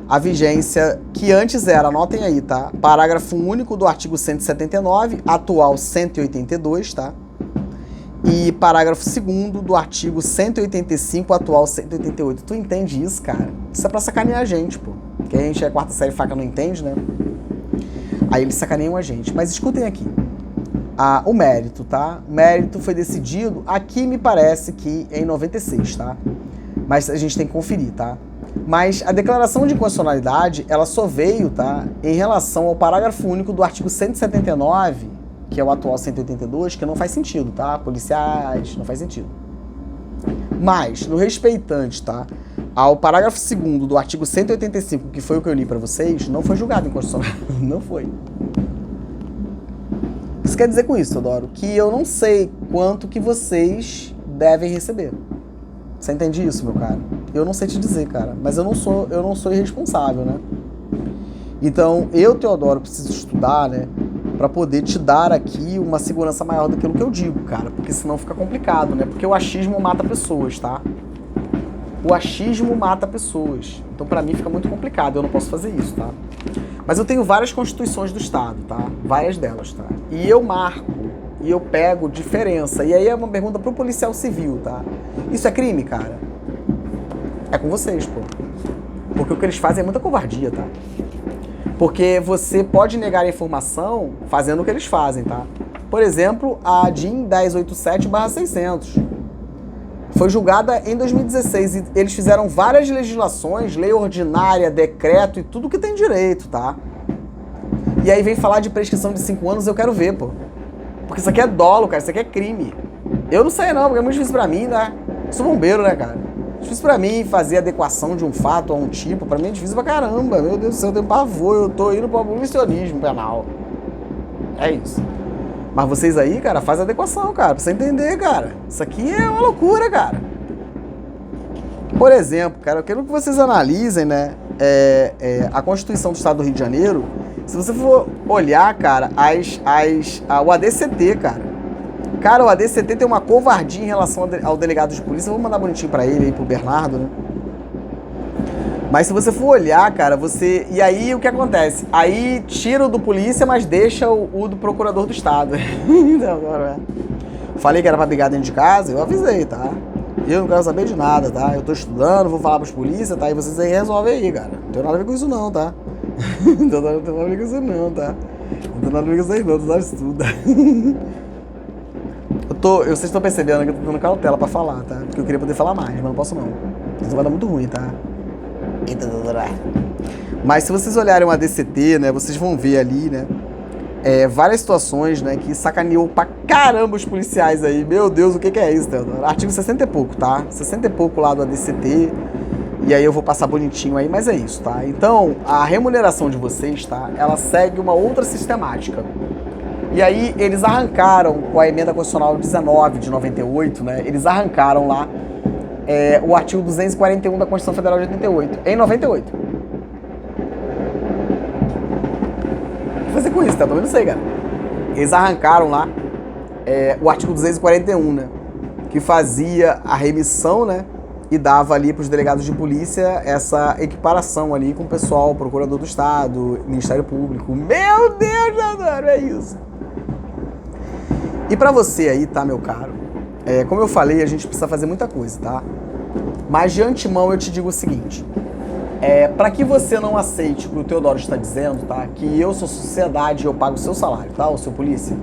a vigência que antes era, anotem aí, tá? Parágrafo único do artigo 179, atual 182, tá? E parágrafo 2º do artigo 185, atual 188. Tu entende isso, cara? Isso é pra sacanear a gente, pô. Porque a gente é quarta série faca, não entende, né? Aí eles sacaneiam a gente. Mas escutem aqui. O mérito, tá? O mérito foi decidido, aqui me parece que é em 96, tá? Mas a gente tem que conferir, tá? Mas a declaração de inconstitucionalidade, ela só veio, tá? Em relação ao parágrafo único do artigo 179, que é o atual 182, que não faz sentido, tá? Policiais, não faz sentido. Mas, no respeitante, tá? Ao parágrafo 2º do artigo 185, que foi o que eu li pra vocês, não foi julgado inconstitucional. Não foi. Isso quer dizer com isso, Teodoro, que eu não sei quanto que vocês devem receber. Você entende isso, meu cara? Eu não sei te dizer, cara. Mas eu não sou irresponsável, né? Então, eu, Teodoro, preciso estudar, né? Pra poder te dar aqui uma segurança maior daquilo que eu digo, cara. Porque senão fica complicado, né? Porque o achismo mata pessoas, tá? O achismo mata pessoas. Então, pra mim, fica muito complicado. Eu não posso fazer isso, tá? Mas eu tenho várias constituições do Estado, tá? Várias delas, tá? E eu marco, e eu pego diferença. E aí é uma pergunta pro policial civil, tá? Isso é crime, cara? É com vocês, pô. Porque o que eles fazem é muita covardia, tá? Porque você pode negar a informação fazendo o que eles fazem, tá? Por exemplo, a DIN 1087/600 foi julgada em 2016 e eles fizeram várias legislações, lei ordinária, decreto e tudo que tem direito, tá? E aí vem falar de prescrição de 5 anos, eu quero ver, pô. Porque isso aqui é dolo, cara, isso aqui é crime. Eu não sei não, porque é muito difícil pra mim, né? Sou bombeiro, né, cara? Difícil pra mim fazer adequação de um fato a um tipo, pra mim é difícil pra caramba. Meu Deus do céu, eu tenho pavor, eu tô indo pro abolicionismo penal. É isso. Mas vocês aí, cara, faz adequação, cara, pra você entender, cara. Isso aqui é uma loucura, cara. Por exemplo, cara, eu quero que vocês analisem, né, a Constituição do Estado do Rio de Janeiro. Se você for olhar, cara, o ADCT, cara. Cara, o ADCT tem uma covardia em relação ao delegado de polícia. Eu vou mandar bonitinho pra ele aí, pro Bernardo, né? Mas se você for olhar, cara, você... E aí, o que acontece? Aí, tira o do polícia, mas deixa o do procurador do Estado. Então, agora, falei que era pra brigar dentro de casa, eu avisei, tá? Eu não quero saber de nada, tá? Eu tô estudando, vou falar pros polícia, tá? E vocês aí resolvem aí, cara. Não tem nada a ver com isso não, tá? Não tem nada a ver com isso não, tá? Não tem nada a ver com isso aí não, tu sabe estuda. Vocês estão percebendo que eu tô dando cautela pra falar, tá? Porque eu queria poder falar mais, mas não posso não. Isso vai dar muito ruim, tá? Mas se vocês olharem o ADCT, né, vocês vão ver ali, né, várias situações, né, que sacaneou pra caramba os policiais aí. Meu Deus, o que é isso, Teodoro? Artigo 60 e pouco, tá? 60 e pouco lá do ADCT. E aí eu vou passar bonitinho aí, mas é isso, tá? Então, a remuneração de vocês, tá? Ela segue uma outra sistemática. E aí eles arrancaram, com a emenda constitucional 19 de 98, né? Eles arrancaram lá o artigo 241 da Constituição Federal de 88, em 98. O que fazer com isso, tá? Também não sei, cara. Eles arrancaram lá o artigo 241, né? Que fazia a remissão, né? E dava ali para os delegados de polícia essa equiparação ali com o pessoal, procurador do Estado, Ministério Público. Meu Deus, Teodoro, é isso. E pra você aí, tá, meu caro? Como eu falei, a gente precisa fazer muita coisa, tá? Mas de antemão eu te digo o seguinte. Pra que você não aceite o que o Teodoro está dizendo, tá? Que eu sou sociedade e eu pago o seu salário, tá? O seu polícia.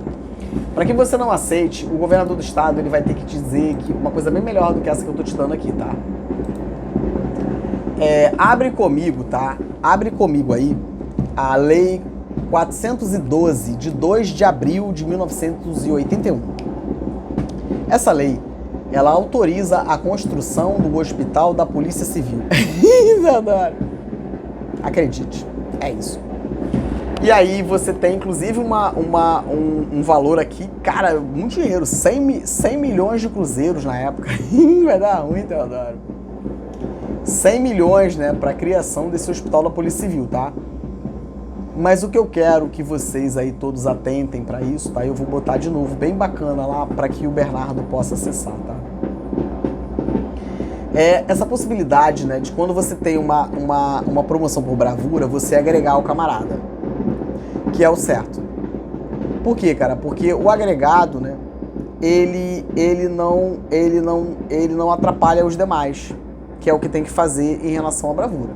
Pra que você não aceite, o governador do Estado ele vai ter que te dizer que uma coisa bem melhor do que essa que eu tô te dando aqui, tá? Abre comigo, tá? Abre comigo aí a Lei 412, de 2 de abril de 1981. Essa lei, ela autoriza a construção do Hospital da Polícia Civil. Acredite, é isso. E aí você tem, inclusive, um valor aqui, cara, muito dinheiro, 100 milhões de cruzeiros na época. Vai dar ruim, Teodoro. 100 milhões, né, para a criação desse hospital da Polícia Civil, tá? Mas o que eu quero que vocês aí todos atentem para isso, tá? Eu vou botar de novo bem bacana lá para que o Bernardo possa acessar, tá? É essa possibilidade, né, de quando você tem uma promoção por bravura, você agregar o camarada, que é o certo. Por quê, cara? Porque o agregado, né, ele não atrapalha os demais, que é o que tem que fazer em relação à bravura.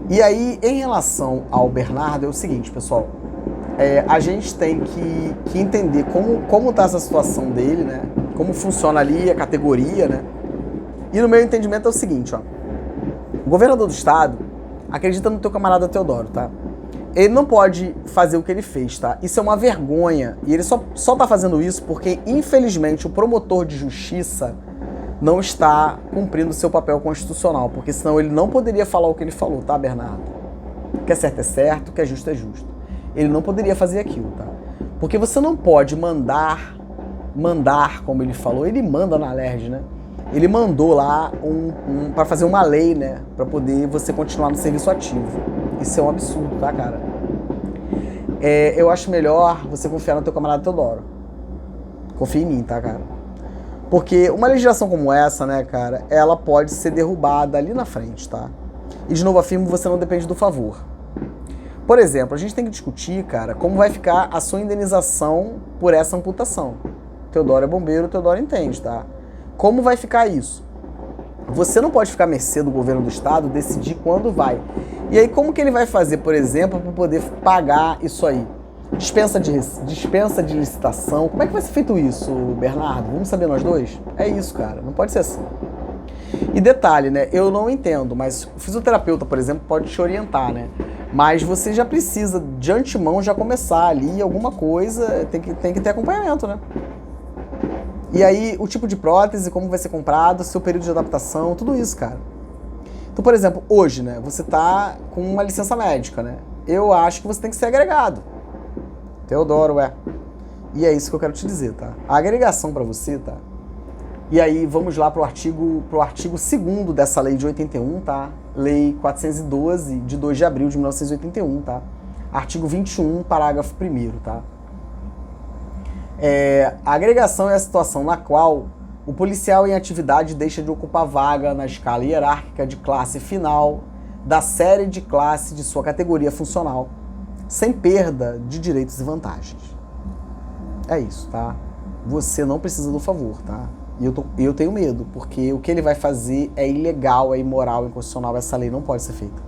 E aí, em relação ao Bernardo, é o seguinte, pessoal, a gente tem que entender como tá essa situação dele, né, como funciona ali a categoria, né, e no meu entendimento é o seguinte, ó, o governador do estado acredita no teu camarada Teodoro, tá? Ele não pode fazer o que ele fez, tá? Isso é uma vergonha. E ele só tá fazendo isso porque, infelizmente, o promotor de justiça não está cumprindo seu papel constitucional. Porque senão ele não poderia falar o que ele falou, tá, Bernardo? O que é certo, o que é justo, Ele não poderia fazer aquilo, tá? Porque você não pode mandar, como ele falou, ele manda na LERJ, né? Ele mandou lá para fazer uma lei, né? Para poder você continuar no serviço ativo. Isso é um absurdo, tá, cara? Eu acho melhor você confiar no teu camarada Teodoro. Confia em mim, tá, cara? Porque uma legislação como essa, né, cara, ela pode ser derrubada ali na frente, tá? E de novo afirmo, você não depende do favor. Por exemplo, a gente tem que discutir, cara, como vai ficar a sua indenização por essa amputação. Teodoro é bombeiro, Teodoro entende, tá? Como vai ficar isso? Você não pode ficar à mercê do governo do estado decidir quando vai. E aí como que ele vai fazer, por exemplo, para poder pagar isso aí? Dispensa de licitação. Como é que vai ser feito isso, Bernardo? Vamos saber nós dois? É isso, cara. Não pode ser assim. E detalhe, né? Eu não entendo, mas o fisioterapeuta, por exemplo, pode te orientar, né? Mas você já precisa, de antemão, já começar ali alguma coisa, tem que ter acompanhamento, né? E aí, o tipo de prótese, como vai ser comprado, seu período de adaptação, tudo isso, cara. Então, por exemplo, hoje, né, você tá com uma licença médica, né? Eu acho que você tem que ser agregado. Teodoro, E é isso que eu quero te dizer, tá? A agregação para você, tá? E aí, vamos lá pro artigo 2º dessa lei de 81, tá? Lei 412, de 2 de abril de 1981, tá? Artigo 21, parágrafo 1º, tá? A agregação é a situação na qual o policial em atividade deixa de ocupar vaga na escala hierárquica de classe final da série de classe de sua categoria funcional, sem perda de direitos e vantagens. É isso, tá? Você não precisa do favor, tá? E eu tenho medo, porque o que ele vai fazer é ilegal, é imoral, é inconstitucional, essa lei não pode ser feita.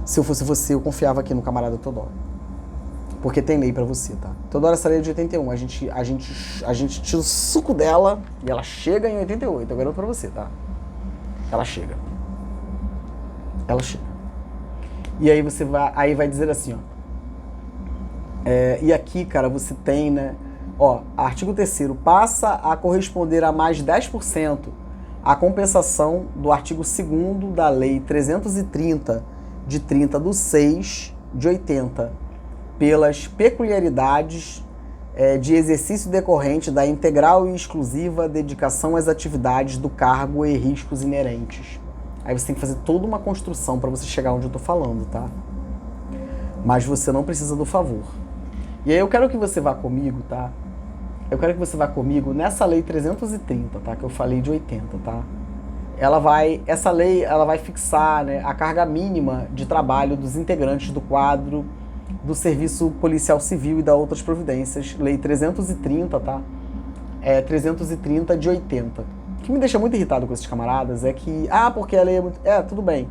Se eu fosse você, eu confiava aqui no camarada Teodoro. Porque tem lei pra você, tá? Teodoro, essa lei é de 81. A gente tira o suco dela e ela chega em 88. Eu garanto pra você, tá? Ela chega. E aí você vai dizer assim, ó. E aqui, cara, você tem, né? Ó, artigo 3º, passa a corresponder a mais 10% a compensação do artigo 2º da Lei 330, de 30/6 de 80, pelas peculiaridades de exercício decorrente da integral e exclusiva dedicação às atividades do cargo e riscos inerentes. Aí você tem que fazer toda uma construção para você chegar onde eu tô falando, tá? Mas você não precisa do favor. E aí eu quero que você vá comigo, tá? Eu quero que você vá comigo nessa lei 330, tá? Que eu falei de 80, tá? Essa lei, ela vai fixar, né, a carga mínima de trabalho dos integrantes do quadro do Serviço Policial Civil e da outras providências. Lei 330, tá? 330 de 80. O que me deixa muito irritado com esses camaradas é que, porque a lei é muito... tudo bem.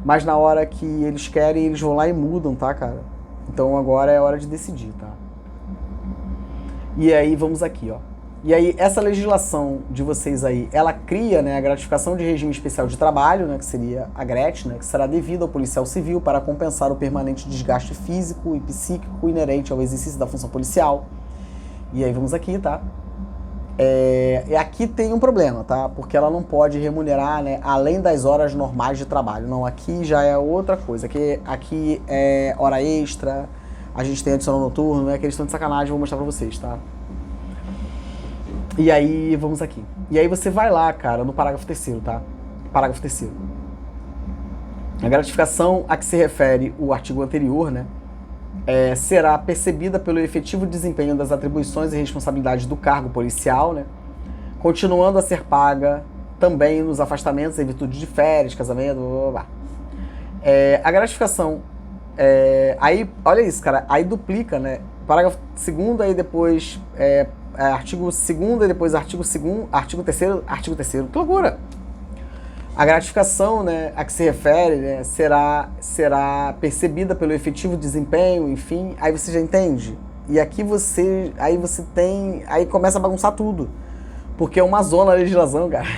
Mas na hora que eles querem, eles vão lá e mudam, tá, cara? Então agora é hora de decidir, tá? E aí, vamos aqui, ó. E aí, essa legislação de vocês aí, ela cria, né, a gratificação de regime especial de trabalho, né, que seria a GRET, né, que será devida ao policial civil para compensar o permanente desgaste físico e psíquico inerente ao exercício da função policial. E aí, vamos aqui, tá? E aqui tem um problema, tá? Porque ela não pode remunerar, né, além das horas normais de trabalho. Não, aqui já é outra coisa. Aqui é hora extra, a gente tem adicional noturno, é aquele estão de sacanagem, vou mostrar pra vocês, tá? E aí, vamos aqui. E aí você vai lá, cara, no parágrafo 3º, tá? Parágrafo 3º. A gratificação a que se refere o artigo anterior, né, será percebida pelo efetivo desempenho das atribuições e responsabilidades do cargo policial, né, continuando a ser paga também nos afastamentos em virtude de férias, casamento, blá, blá, blá. A gratificação, aí, olha isso, cara, aí duplica, né, parágrafo 2º, aí depois artigo 2º, e depois artigo 3º, artigo 3º, que loucura! A gratificação, né, a que se refere, né, será percebida pelo efetivo desempenho, enfim, aí você já entende. E aqui aí começa a bagunçar tudo. Porque é uma zona a legislação, cara.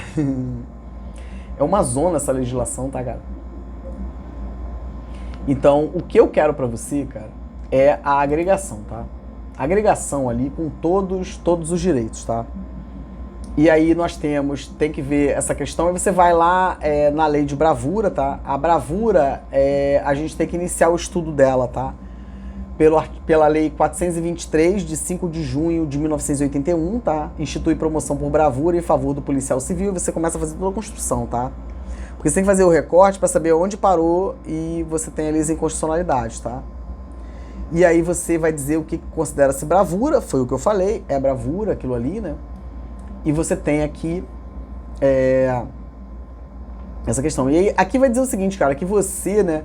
É uma zona essa legislação, tá, cara? Então, o que eu quero pra você, cara, é a agregação, tá? A agregação ali com todos os direitos, tá? E aí nós tem que ver essa questão, e você vai lá na lei de bravura, tá? A bravura, a gente tem que iniciar o estudo dela, tá? Pela lei 423, de 5 de junho de 1981, tá? Institui promoção por bravura em favor do policial civil, e você começa a fazer toda a construção, tá? Porque você tem que fazer o recorte para saber onde parou e você tem ali as inconstitucionalidades, tá? E aí você vai dizer o que considera-se bravura, foi o que eu falei, é bravura, aquilo ali, né? E você tem aqui essa questão. E aí, aqui vai dizer o seguinte, cara, que você, né,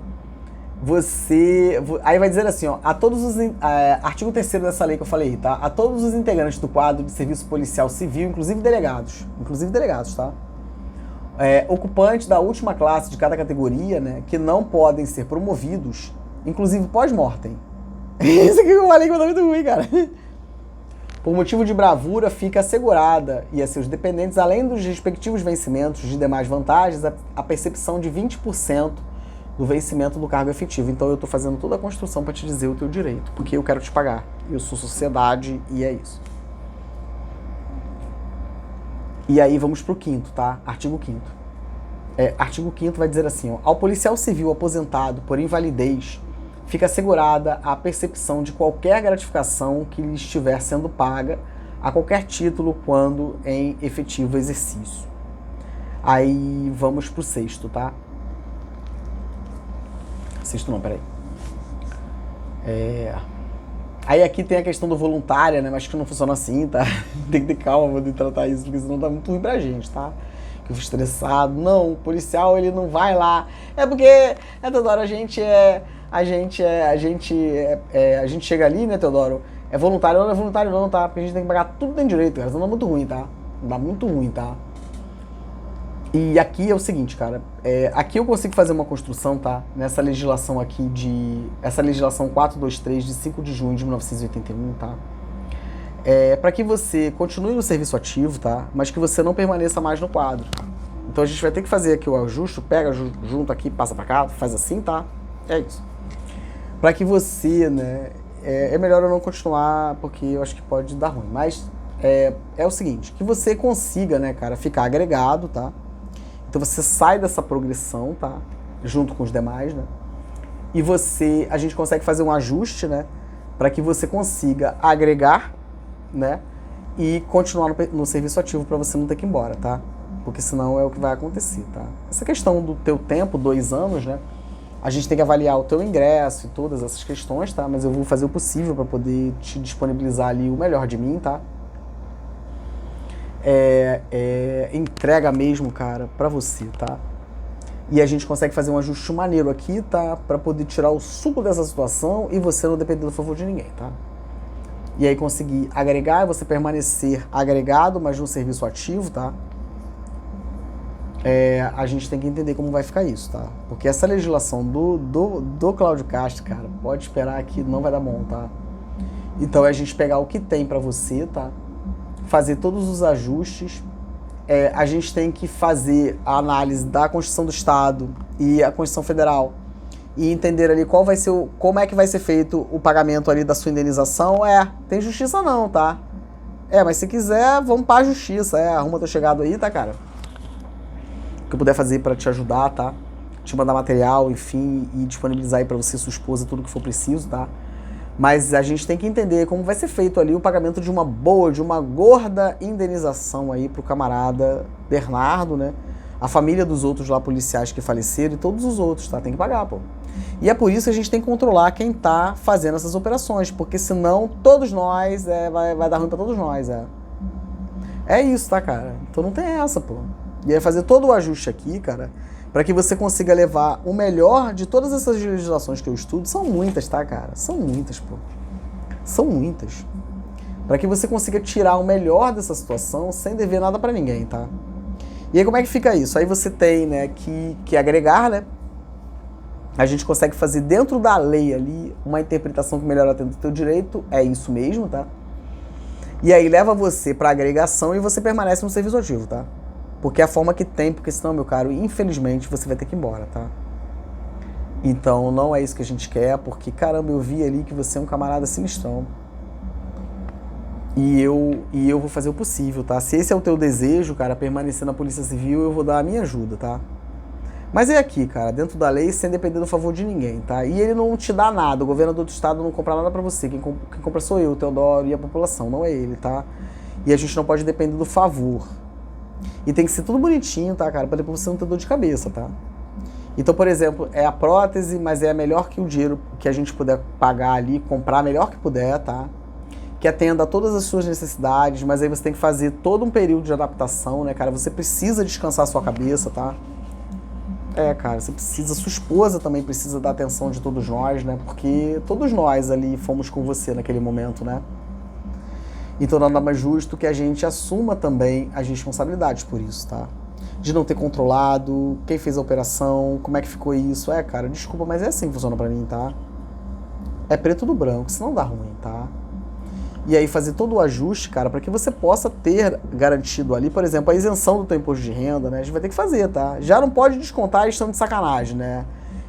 aí vai dizer assim, ó, artigo 3º dessa lei que eu falei, tá? A todos os integrantes do quadro de serviço policial civil, inclusive delegados, tá? Ocupantes da última classe de cada categoria, né, que não podem ser promovidos, inclusive pós-mortem. Isso aqui que eu falei que eu tô muito ruim, cara. Por motivo de bravura, fica assegurada, e a seus dependentes, além dos respectivos vencimentos de demais vantagens, a percepção de 20% do vencimento do cargo efetivo. Então eu estou fazendo toda a construção para te dizer o teu direito, porque eu quero te pagar. Eu sou sociedade e é isso. E aí vamos pro 5º, tá? Artigo 5º. Artigo 5º vai dizer assim, ó, ao policial civil aposentado por invalidez, fica assegurada a percepção de qualquer gratificação que lhe estiver sendo paga a qualquer título quando em efetivo exercício. Aí vamos pro 6º, tá? 6º não, peraí. Aí aqui tem a questão do voluntária, né? Mas que não funciona assim, tá? Tem que ter calma pra poder tratar isso, porque senão tá muito ruim pra gente, tá? Que eu fico estressado. Não, o policial, ele não vai lá. É porque, Teodoro, a gente chega ali, né, Teodoro? É voluntário, não é voluntário não, tá? Porque a gente tem que pagar tudo dentro de direito, cara. Senão dá muito ruim, tá? Dá muito ruim, tá? E aqui é o seguinte, cara. Aqui eu consigo fazer uma construção, tá? Nessa legislação aqui essa legislação 423 de 5 de junho de 1981, tá? Para que você continue no serviço ativo, tá? Mas que você não permaneça mais no quadro. Então a gente vai ter que fazer aqui o ajuste, pega junto aqui, passa pra cá, faz assim, tá? É isso. Para que você, né... É melhor eu não continuar, porque eu acho que pode dar ruim. Mas é o seguinte, que você consiga, né, cara, ficar agregado, tá? Então você sai dessa progressão, tá? Junto com os demais, né? E a gente consegue fazer um ajuste, né? Para que você consiga agregar, né? E continuar no serviço ativo para você não ter que ir embora, tá? Porque senão é o que vai acontecer, tá? Essa questão do teu tempo, 2 anos, né? A gente tem que avaliar o teu ingresso e todas essas questões, tá? Mas eu vou fazer o possível para poder te disponibilizar ali o melhor de mim, tá? Entrega mesmo, cara, pra você, tá? E a gente consegue fazer um ajuste maneiro aqui, tá? Pra poder tirar o suco dessa situação e você não depender do favor de ninguém, tá? E aí conseguir agregar e você permanecer agregado, mas no serviço ativo, tá? A gente tem que entender como vai ficar isso, tá? Porque essa legislação do Cláudio Castro, cara, pode esperar que não vai dar bom, tá? Então é a gente pegar o que tem pra você, tá? Fazer todos os ajustes. A gente tem que fazer a análise da Constituição do Estado e a Constituição Federal e entender ali como é que vai ser feito o pagamento ali da sua indenização. Tem justiça não, tá? Mas se quiser, vamos pra justiça. Arruma teu chegado aí, tá, cara? O que eu puder fazer pra te ajudar, tá? Te mandar material, enfim, e disponibilizar aí pra você, sua esposa, tudo que for preciso, tá? Mas a gente tem que entender como vai ser feito ali o pagamento de uma gorda indenização aí pro camarada Bernardo, né? a família dos outros lá policiais que faleceram e todos os outros, tá? Tem que pagar, pô. E é por isso que a gente tem que controlar quem tá fazendo essas operações, porque senão todos nós, vai dar ruim pra todos nós, É isso, tá, cara? Então não tem essa, pô. E aí fazer todo o ajuste aqui, cara, para que você consiga levar o melhor de todas essas legislações que eu estudo. São muitas, tá, cara? São muitas, pô. São muitas. Para que você consiga tirar o melhor dessa situação sem dever nada para ninguém, tá? E aí como é que fica isso? Aí você tem, né, que agregar, né? A gente consegue fazer dentro da lei ali uma interpretação que melhor atende o teu direito. É isso mesmo, tá? E aí leva você para agregação e você permanece no serviço ativo, tá? Porque é a forma que tem, porque senão, meu caro, infelizmente você vai ter que ir embora, tá? Então não é isso que a gente quer, porque, caramba, eu vi ali que você é um camarada sinistrão. E eu vou fazer o possível, tá? Se esse é o teu desejo, cara, permanecer na Polícia Civil, eu vou dar a minha ajuda, tá? Mas é aqui, cara, dentro da lei, sem depender do favor de ninguém, tá? E ele não te dá nada, o governador do estado não compra nada pra você. Quem compra sou eu, o Teodoro e a população, não é ele, tá? E a gente não pode depender do favor. E tem que ser tudo bonitinho, tá, cara? Pra depois você não ter dor de cabeça, tá? Então, por exemplo, é a prótese, mas é melhor que o dinheiro que a gente puder pagar ali, comprar melhor que puder, tá? Que atenda a todas as suas necessidades, mas aí você tem que fazer todo um período de adaptação, né, cara? Você precisa descansar a sua cabeça, tá? Cara, você precisa, sua esposa também precisa da atenção de todos nós, né? Porque todos nós ali fomos com você naquele momento, né? Então nada mais justo que a gente assuma também as responsabilidades por isso, tá? De não ter controlado, quem fez a operação, como é que ficou isso. Cara, desculpa, mas é assim que funciona pra mim, tá? É preto no branco, senão dá ruim, tá? E aí fazer todo o ajuste, cara, para que você possa ter garantido ali, por exemplo, a isenção do teu imposto de renda, né? A gente vai ter que fazer, tá? Já não pode descontar, estão de sacanagem, né?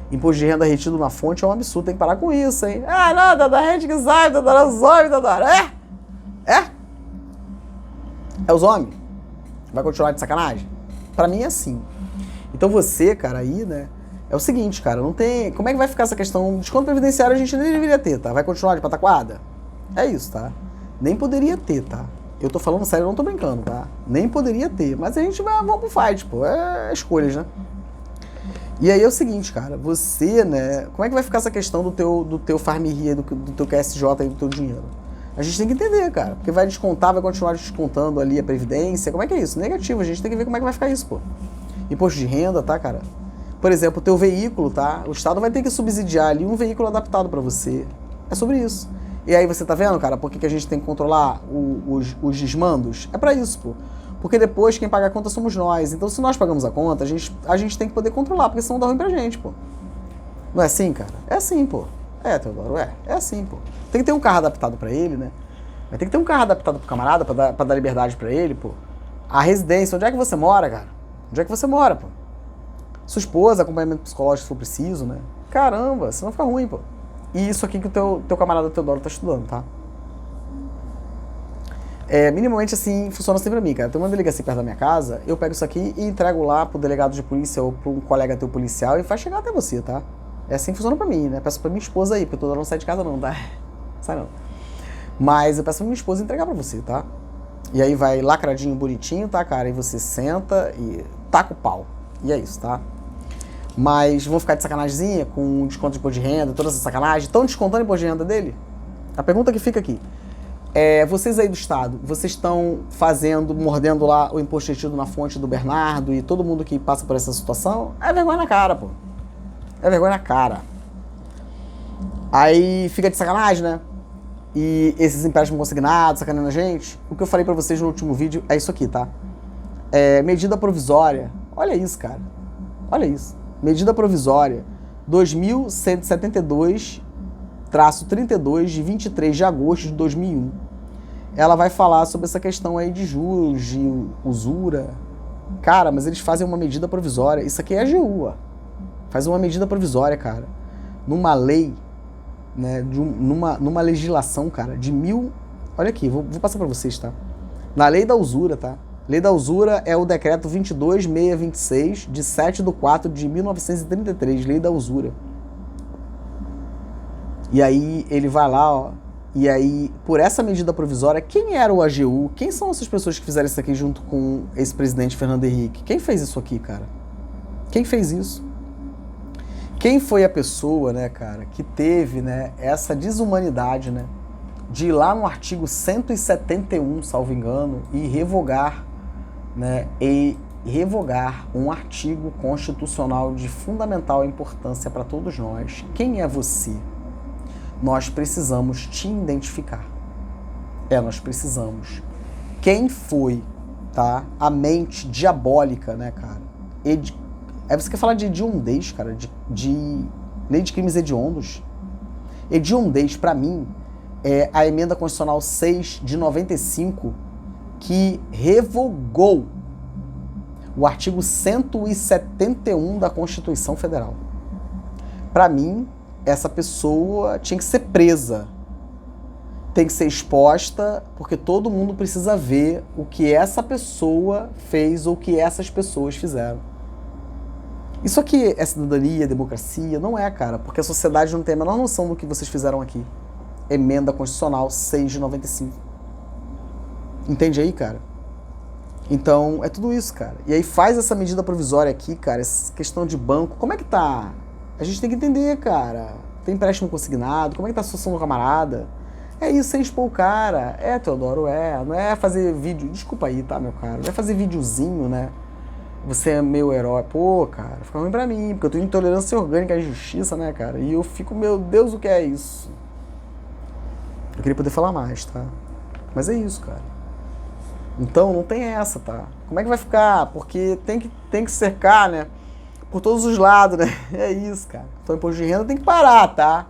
Imposto de renda retido na fonte é um absurdo, tem que parar com isso, hein? Não, da gente que sabe, Dodoro, os homens, Dodoro. É os homens? Vai continuar de sacanagem? Pra mim é assim. Então você, cara, aí, né? É o seguinte, cara, não tem... Como é que vai ficar essa questão? Desconto previdenciário a gente nem deveria ter, tá? Vai continuar de pataquada? É isso, tá? Nem poderia ter, tá? Eu tô falando sério, eu não tô brincando, tá? Nem poderia ter, mas a gente vamos pro fight, pô. É escolhas, né? E aí é o seguinte, cara, você, né... Como é que vai ficar essa questão do teu farm-ria, do teu QSJ e do teu dinheiro? A gente tem que entender, cara. Porque vai descontar, vai continuar descontando ali a previdência. Como é que é isso? Negativo, a gente tem que ver como é que vai ficar isso, pô. Imposto de renda, tá, cara? Por exemplo, o teu veículo, tá? O Estado vai ter que subsidiar ali um veículo adaptado pra você. É sobre isso. E aí você tá vendo, cara, por que a gente tem que controlar os desmandos? É pra isso, pô. Porque depois quem paga a conta somos nós. Então se nós pagamos a conta, a gente tem que poder controlar, porque senão dá ruim pra gente, pô. Não é assim, cara? É assim, pô. Teodoro, é assim, pô. Tem que ter um carro adaptado pra ele, né? Vai ter que ter um carro adaptado pro camarada pra dar liberdade pra ele, pô. A residência, onde é que você mora, cara? Onde é que você mora, pô? Sua esposa, acompanhamento psicológico se for preciso, né? Caramba, senão fica ruim, pô. E isso aqui que o teu camarada Teodoro tá estudando, tá? Minimamente assim, funciona assim pra mim, cara. Tem uma delegacia perto da minha casa, eu pego isso aqui e entrego lá pro delegado de polícia ou pro colega teu policial e faz chegar até você, tá? É assim que funciona pra mim, né? Peço pra minha esposa aí, porque o Teodoro não sai de casa não, tá? Sai não. Mas eu peço pra minha esposa entregar pra você, tá? E aí vai lacradinho, bonitinho, tá, cara? E você senta e taca o pau. E é isso, tá? Mas vão ficar de sacanagemzinha com desconto de imposto de renda, toda essa sacanagem? Estão descontando o imposto de renda dele? A pergunta que fica aqui. Vocês aí do Estado, vocês estão mordendo lá o imposto retido na fonte do Bernardo e todo mundo que passa por essa situação? É vergonha na cara, pô. É vergonha na cara. Aí fica de sacanagem, né? E esses empréstimos consignados, sacaneando a gente. O que eu falei pra vocês no último vídeo é isso aqui, tá? Medida provisória. Olha isso, cara. Olha isso. Medida provisória 2172-32 de 23 de agosto de 2001. Ela vai falar sobre essa questão aí de juros, de usura. Cara, mas eles fazem uma medida provisória. Isso aqui é a AGU, ó. Faz uma medida provisória, cara. Numa lei, né? Numa legislação, cara, de mil... Olha aqui, vou passar pra vocês, tá? Na lei da usura, tá? Lei da usura é o decreto 22626, de 7/4 de 1933, lei da usura. E aí ele vai lá, ó, E aí, por essa medida provisória, quem era o AGU? Quem são essas pessoas que fizeram isso aqui junto com esse presidente Fernando Henrique? Quem fez isso aqui, cara? Quem fez isso? Quem foi a pessoa, né, cara, que teve, né, essa desumanidade, né, de ir lá no artigo 171, salvo engano, e revogar, né, um artigo constitucional de fundamental importância para todos nós? Quem é você? Nós precisamos te identificar. Nós precisamos. Quem foi, tá? A mente diabólica, né, cara? Aí você quer falar de hediondez, cara? De lei de crimes hediondos? Hediondez, pra mim, é a emenda constitucional 6 de 95, que revogou o artigo 171 da Constituição Federal. Pra mim, essa pessoa tinha que ser presa, tem que ser exposta, porque todo mundo precisa ver o que essa pessoa fez ou o que essas pessoas fizeram. Isso aqui é cidadania, democracia? Não é, cara, porque a sociedade não tem a menor noção do que vocês fizeram aqui. Emenda Constitucional 6 de 95. Entende aí, cara? Então, é tudo isso, cara. E aí faz essa medida provisória aqui, cara, essa questão de banco. Como é que tá? A gente tem que entender, cara. Tem empréstimo consignado? Como é que tá a situação do camarada? É isso, sem expor o cara. Teodoro, não é fazer vídeo... Desculpa aí, tá, meu cara? Não é fazer videozinho, né? Você é meu herói. Pô, cara, fica ruim pra mim, porque eu tenho intolerância orgânica à justiça, né, cara? E eu fico, meu Deus, o que é isso? Eu queria poder falar mais, tá? Mas é isso, cara. Então, não tem essa, tá? Como é que vai ficar? Porque tem que cercar, né? Por todos os lados, né? É isso, cara. Então, imposto de renda tem que parar, tá?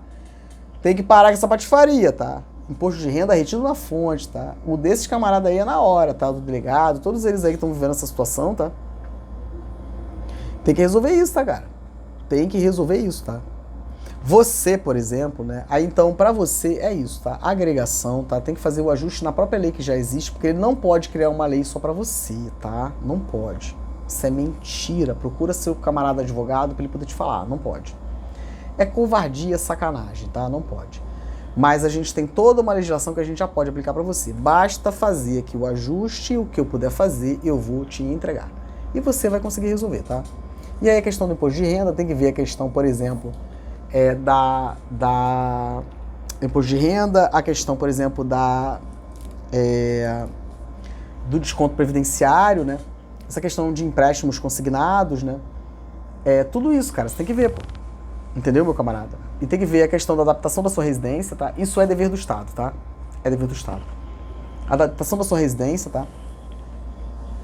Tem que parar com essa patifaria, tá? Imposto de renda retido na fonte, tá? O desses camaradas aí é na hora, tá? Do delegado, todos eles aí que estão vivendo essa situação, tá? Tem que resolver isso, tá, cara? Tem que resolver isso, tá? Você, por exemplo, né? Aí, então, pra você é isso, tá? Agregação, tá? Tem que fazer o ajuste na própria lei que já existe, porque ele não pode criar uma lei só pra você, tá? Não pode. Isso é mentira. Procura seu camarada advogado pra ele poder te falar. Não pode. É covardia, sacanagem, tá? Não pode. Mas a gente tem toda uma legislação que a gente já pode aplicar pra você. Basta fazer aqui o ajuste, o que eu puder fazer, eu vou te entregar. E você vai conseguir resolver, tá? E aí a questão do imposto de renda, tem que ver a questão, por exemplo, da imposto de renda, a questão, por exemplo, do desconto previdenciário, né? Essa questão de empréstimos consignados, né? Tudo isso, cara, você tem que ver, pô. Entendeu, meu camarada? E tem que ver a questão da adaptação da sua residência, tá? Isso é dever do Estado, tá? É dever do Estado. A adaptação da sua residência, tá?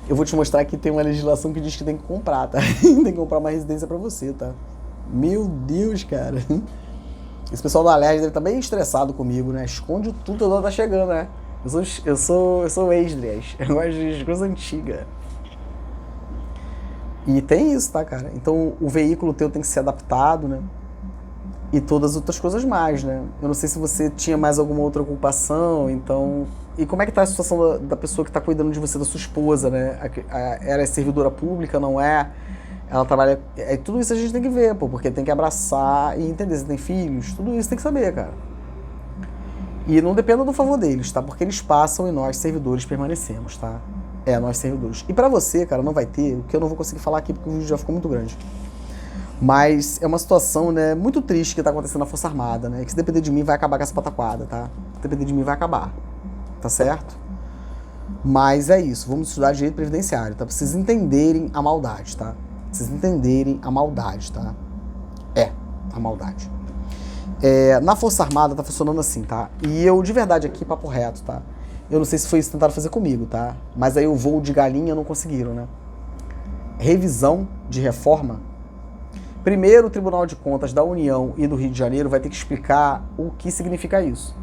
Eu vou te mostrar que tem uma legislação que diz que tem que comprar, tá? Tem que comprar uma residência pra você, tá? Meu Deus, cara. Esse pessoal do Alerj deve estar bem estressado comigo, né? Esconde tudo, o tá chegando, né? Eu sou ex-Drias. Eu gosto de coisa antiga. E tem isso, tá, cara? Então o veículo teu tem que ser adaptado, né? E todas as outras coisas mais, né? Eu não sei se você tinha mais alguma outra ocupação, então... E como é que tá a situação da pessoa que tá cuidando de você, da sua esposa, né? Ela é servidora pública, não é? Ela trabalha... tudo isso a gente tem que ver, pô, porque tem que abraçar e entender. Se tem filhos, tudo isso tem que saber, cara. E não dependa do favor deles, tá? Porque eles passam e nós, servidores, permanecemos, tá? Nós servidores. E pra você, cara, não vai ter, o que eu não vou conseguir falar aqui porque o vídeo já ficou muito grande. Mas é uma situação, né, muito triste que tá acontecendo na Força Armada, né? Que se depender de mim vai acabar com essa pataquada, tá? Se depender de mim vai acabar, tá certo? Mas é isso, vamos estudar direito previdenciário, tá? Pra vocês entenderem a maldade, tá? Pra vocês entenderem a maldade, tá? A maldade. Na Força Armada tá funcionando assim, tá? E eu, de verdade, aqui, papo reto, tá? Eu não sei se foi isso que tentaram fazer comigo, tá? Mas aí o voo de galinha não conseguiram, né? Revisão de reforma. Primeiro, o Tribunal de Contas da União e do Rio de Janeiro vai ter que explicar o que significa isso.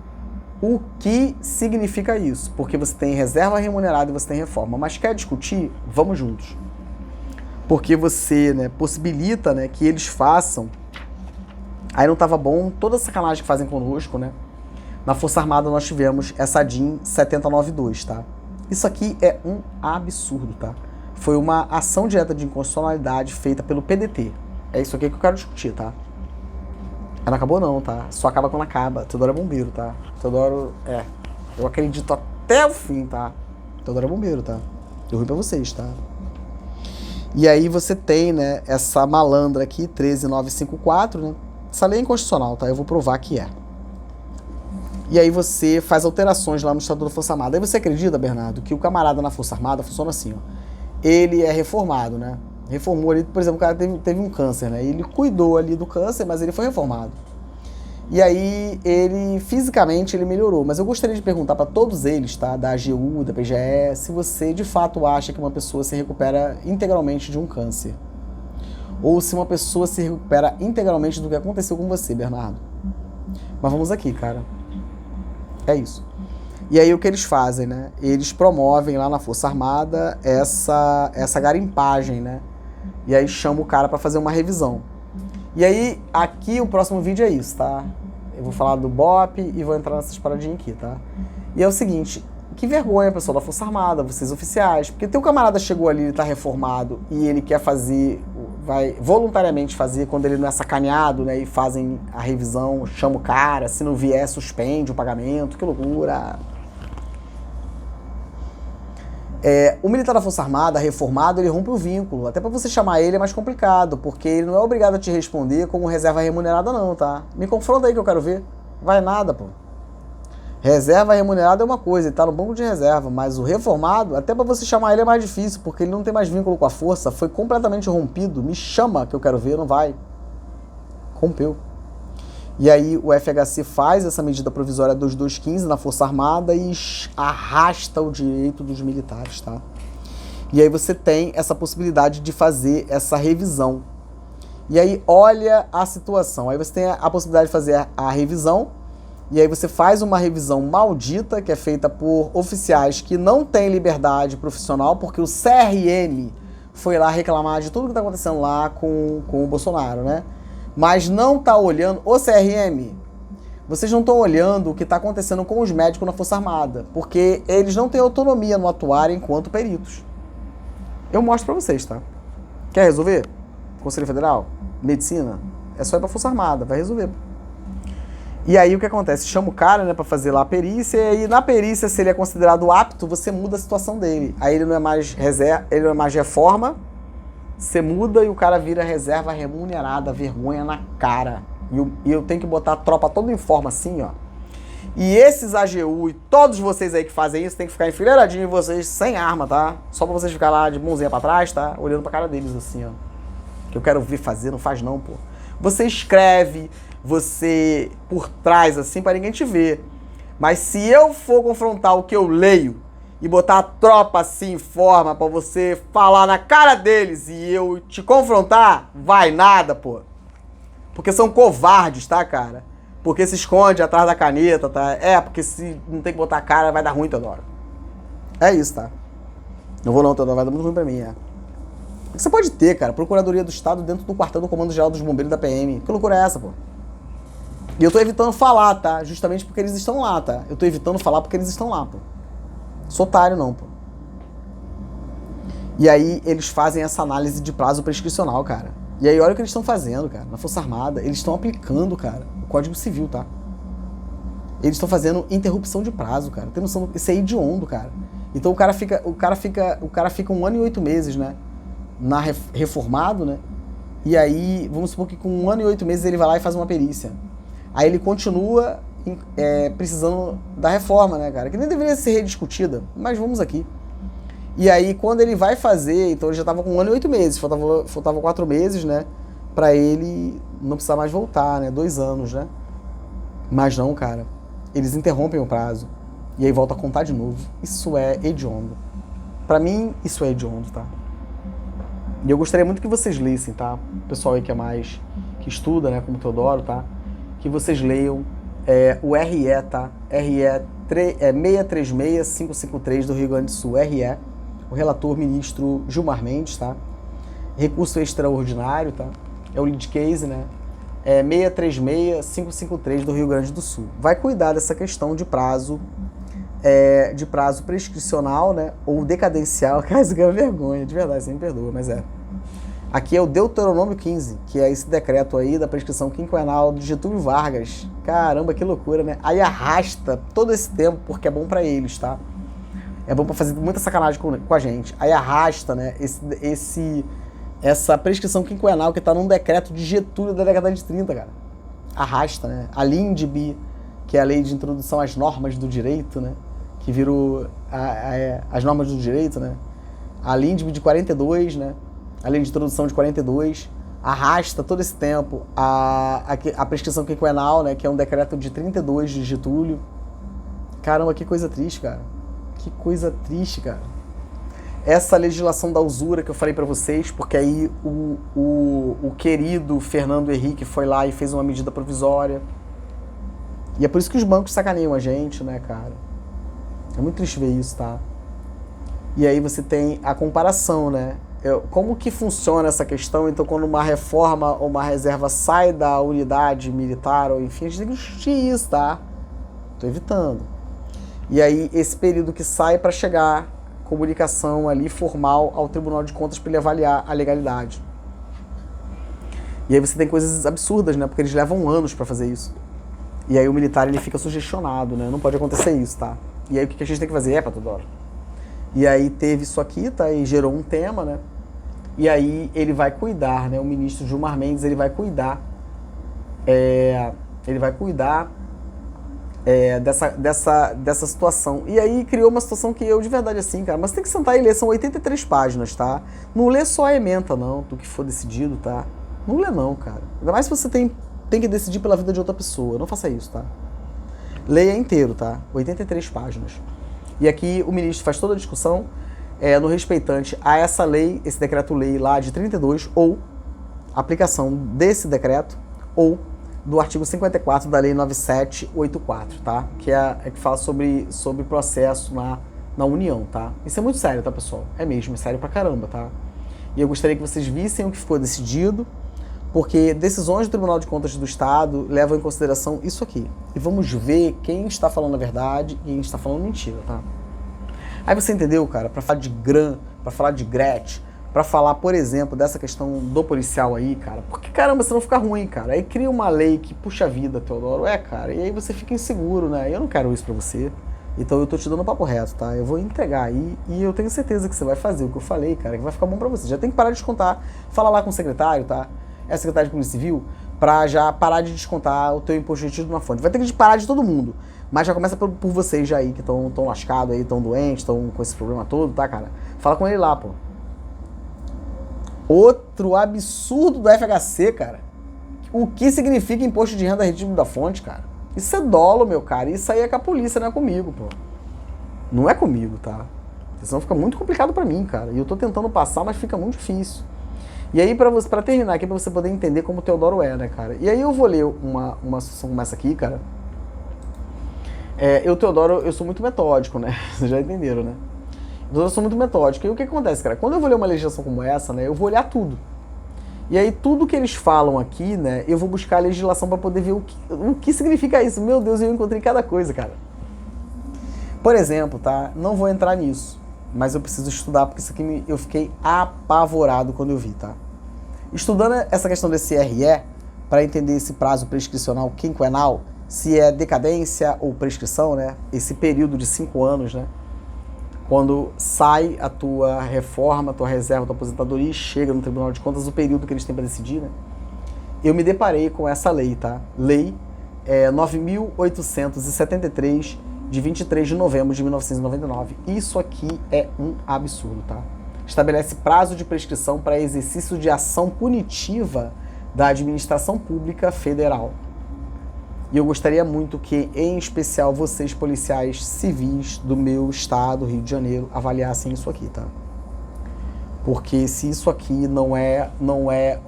O que significa isso? Porque você tem reserva remunerada e você tem reforma. Mas quer discutir? Vamos juntos. Porque você, né, possibilita, né, que eles façam... Aí não estava bom toda a sacanagem que fazem conosco, né? Na Força Armada nós tivemos essa DIN 7092, tá? Isso aqui é um absurdo, tá? Foi uma ação direta de inconstitucionalidade feita pelo PDT. É isso aqui que eu quero discutir, tá? Não acabou não, tá? Só acaba quando acaba. Teodoro é bombeiro, tá? Teodoro, eu acredito até o fim, tá? Teodoro é bombeiro, tá? Eu rio pra vocês, tá? E aí você tem, né, essa malandra aqui, 13954, né? Essa lei é inconstitucional, tá? Eu vou provar que é. E aí você faz alterações lá no Estatuto da Força Armada. Aí você acredita, Bernardo, que o camarada na Força Armada funciona assim, ó. Ele é reformado, né? Reformou ali, por exemplo, o cara teve um câncer, né? Ele cuidou ali do câncer, mas ele foi reformado. E aí ele, fisicamente, ele melhorou. Mas eu gostaria de perguntar para todos eles, tá? Da AGU, da PGE, se você de fato acha que uma pessoa se recupera integralmente de um câncer. Ou se uma pessoa se recupera integralmente do que aconteceu com você, Bernardo. Mas vamos aqui, cara. É isso. E aí o que eles fazem, né? Eles promovem lá na Força Armada essa garimpagem, né? E aí chama o cara para fazer uma revisão. E aí, aqui o próximo vídeo é isso, tá? Eu vou falar do BOP e vou entrar nessas paradinhas aqui, tá? E é o seguinte, que vergonha, pessoal da Força Armada, vocês oficiais, porque teu camarada chegou ali, ele tá reformado e ele quer fazer, vai voluntariamente fazer quando ele não é sacaneado, né? E fazem a revisão, chama o cara, se não vier, suspende o pagamento, que loucura! O militar da Força Armada, reformado, ele rompe o vínculo. Até pra você chamar ele é mais complicado, porque ele não é obrigado a te responder como reserva remunerada não, tá? Me confronta aí que eu quero ver. Vai nada, pô. Reserva remunerada é uma coisa, ele tá no banco de reserva, mas o reformado, até pra você chamar ele é mais difícil, porque ele não tem mais vínculo com a força, foi completamente rompido. Me chama que eu quero ver, não vai. Rompeu. E aí o FHC faz essa medida provisória 2215 na Força Armada e arrasta o direito dos militares, tá? E aí você tem essa possibilidade de fazer essa revisão. E aí olha a situação. Aí você tem a possibilidade de fazer a revisão, e aí você faz uma revisão maldita, que é feita por oficiais que não têm liberdade profissional, porque o CRM foi lá reclamar de tudo que está acontecendo lá com o Bolsonaro, né? Mas não está olhando, o CRM, vocês não estão olhando o que está acontecendo com os médicos na Força Armada, porque eles não têm autonomia no atuar enquanto peritos. Eu mostro para vocês, tá? Quer resolver? Conselho Federal? Medicina? É só ir para Força Armada, vai resolver. E aí o que acontece? Chama o cara, né, para fazer lá a perícia, e aí na perícia, se ele é considerado apto, você muda a situação dele. Aí ele não é mais reserva, ele não é mais reforma, você muda e o cara vira reserva remunerada, vergonha na cara. E eu tenho que botar a tropa toda em forma assim, ó. E esses AGU e todos vocês aí que fazem isso, tem que ficar enfileiradinho em vocês, sem arma, tá? Só pra vocês ficarem lá de mãozinha pra trás, tá? Olhando pra cara deles assim, ó. Que eu quero ver fazer, não faz não, pô. Você escreve, você por trás assim, pra ninguém te ver. Mas se eu for confrontar o que eu leio, e botar a tropa assim em forma pra você falar na cara deles e eu te confrontar, vai nada, pô. Porque são covardes, tá, cara? Porque se esconde atrás da caneta, tá? Porque se não tem que botar a cara, vai dar ruim, Teodoro. É isso, tá? Não vou não, Teodoro, vai dar muito ruim pra mim, Você pode ter, cara, Procuradoria do Estado dentro do quartel do Comando Geral dos Bombeiros da PM. Que loucura é essa, pô? E eu tô evitando falar, tá? Justamente porque eles estão lá, tá? Eu tô evitando falar porque eles estão lá, pô. Sou otário não, pô. E aí eles fazem essa análise de prazo prescricional, cara. E aí olha o que eles estão fazendo, cara. Na Força Armada, eles estão aplicando, cara, o Código Civil, tá? Eles estão fazendo interrupção de prazo, cara. Tem noção? Isso é hediondo, cara. Então o cara fica 1 ano e 8 meses, né? Reformado, né? E aí, vamos supor que com 1 ano e 8 meses ele vai lá e faz uma perícia. Aí ele continua precisando da reforma, né, cara? Que nem deveria ser rediscutida, mas vamos aqui. E aí, quando ele vai fazer, então ele já tava com 1 ano e 8 meses, faltava 4 meses, né? Pra ele não precisar mais voltar, né? 2 anos, né? Mas não, cara. Eles interrompem o prazo. E aí volta a contar de novo. Isso é hediondo. Pra mim, isso é hediondo, tá? E eu gostaria muito que vocês lessem, tá? O pessoal aí que estuda, né? Como Teodoro, tá? Que vocês leiam o RE, tá? RE 636553 do Rio Grande do Sul, RE, o relator ministro Gilmar Mendes, tá? Recurso extraordinário, tá? É o lead case, né? 636553 do Rio Grande do Sul. Vai cuidar dessa questão de prazo prescricional, né? Ou decadencial, caso ganhe vergonha, de verdade, você me perdoa, mas Aqui é o Deuteronômio 15, que é esse decreto aí da prescrição quinquenal de Getúlio Vargas. Caramba, que loucura, né? Aí arrasta todo esse tempo, porque é bom pra eles, tá? É bom pra fazer muita sacanagem com a gente. Aí arrasta, né, essa prescrição quinquenal que tá num decreto de Getúlio da década de 30, cara. Arrasta, né? A LINDB, que é a Lei de Introdução às Normas do Direito, né? Que virou as normas do direito, né? A LINDB de 42, né? A Lei de Introdução de 42, arrasta todo esse tempo a prescrição quinquenal, né? Que é um decreto de 32 de Getúlio. Caramba, que coisa triste, cara. Que coisa triste, cara. Essa legislação da usura que eu falei pra vocês, porque aí o querido Fernando Henrique foi lá e fez uma medida provisória. E é por isso que os bancos sacaneiam a gente, né, cara? É muito triste ver isso, tá? E aí você tem a comparação, né? Como que funciona essa questão? Então, quando uma reforma ou uma reserva sai da unidade militar, ou enfim, a gente tem que discutir isso, tá? Tô evitando. E aí, esse período que sai para chegar comunicação ali formal ao Tribunal de Contas para ele avaliar a legalidade. E aí você tem coisas absurdas, né? Porque eles levam anos para fazer isso. E aí o militar ele fica sugestionado, né? Não pode acontecer isso, tá? E aí o que a gente tem que fazer? Para toda hora. E aí teve isso aqui, tá? E gerou um tema, né? E aí ele vai cuidar, né? O ministro Gilmar Mendes, ele vai cuidar dessa situação. E aí criou uma situação que eu, de verdade, assim, cara, mas tem que sentar e ler, são 83 páginas, tá? Não lê só a ementa, não, do que for decidido, tá? Não lê não, cara. Ainda mais se você tem que decidir pela vida de outra pessoa. Não faça isso, tá? Leia inteiro, tá? 83 páginas. E aqui o ministro faz toda a discussão no respeitante a essa lei, esse decreto-lei lá de 32, ou aplicação desse decreto, ou do artigo 54 da Lei 9784, tá? Que que fala sobre processo na União, tá? Isso é muito sério, tá, pessoal? É mesmo, é sério pra caramba, tá? E eu gostaria que vocês vissem o que ficou decidido, porque decisões do Tribunal de Contas do Estado levam em consideração isso aqui. E vamos ver quem está falando a verdade e quem está falando mentira, tá? Aí você entendeu, cara? Pra falar de GRAM, pra falar de GRET, pra falar, por exemplo, dessa questão do policial aí, cara. Porque, caramba, você não fica ruim, cara. Aí cria uma lei que puxa a vida, Teodoro. Cara. E aí você fica inseguro, né? Eu não quero isso pra você. Então eu tô te dando o papo reto, tá? Eu vou entregar aí e eu tenho certeza que você vai fazer o que eu falei, cara, que vai ficar bom pra você. Já tem que parar de descontar. Fala lá com o secretário, tá? É secretário de Polícia Civil, pra já parar de descontar o teu imposto retido de uma fonte. Vai ter que parar de todo mundo. Mas já começa por vocês já aí, que estão lascados aí, estão doentes, estão com esse problema todo, tá, cara? Fala com ele lá, pô. Outro absurdo do FHC, cara. O que significa imposto de renda retido da fonte, cara? Isso é dolo, meu cara. Isso aí é com a polícia, não é comigo, pô. Não é comigo, tá? Senão fica muito complicado pra mim, cara. E eu tô tentando passar, mas fica muito difícil. E aí, pra terminar aqui, pra você poder entender como o Teodoro é, né, cara? E aí eu vou ler uma situação como essa aqui, cara. Teodoro, eu sou muito metódico, né? Vocês já entenderam, né? Eu sou muito metódico. E o que acontece, cara? Quando eu vou ler uma legislação como essa, né, eu vou olhar tudo. E aí tudo que eles falam aqui, né, eu vou buscar a legislação para poder ver o que significa isso. Meu Deus, eu encontrei cada coisa, cara. Por exemplo, tá? Não vou entrar nisso, mas eu preciso estudar, porque isso aqui eu fiquei apavorado quando eu vi, tá? Estudando essa questão desse RE, para entender esse prazo prescricional quinquenal, se é decadência ou prescrição, né? Esse período de 5 anos, né? Quando sai a tua reforma, a tua reserva, a tua aposentadoria e chega no Tribunal de Contas, o período que eles têm para decidir, né? Eu me deparei com essa lei, tá? Lei 9.873, de 23 de novembro de 1999. Isso aqui é um absurdo, tá? Estabelece prazo de prescrição para exercício de ação punitiva da administração pública federal. E eu gostaria muito que, em especial, vocês, policiais civis do meu estado, Rio de Janeiro, avaliassem isso aqui, tá? Porque se isso aqui não é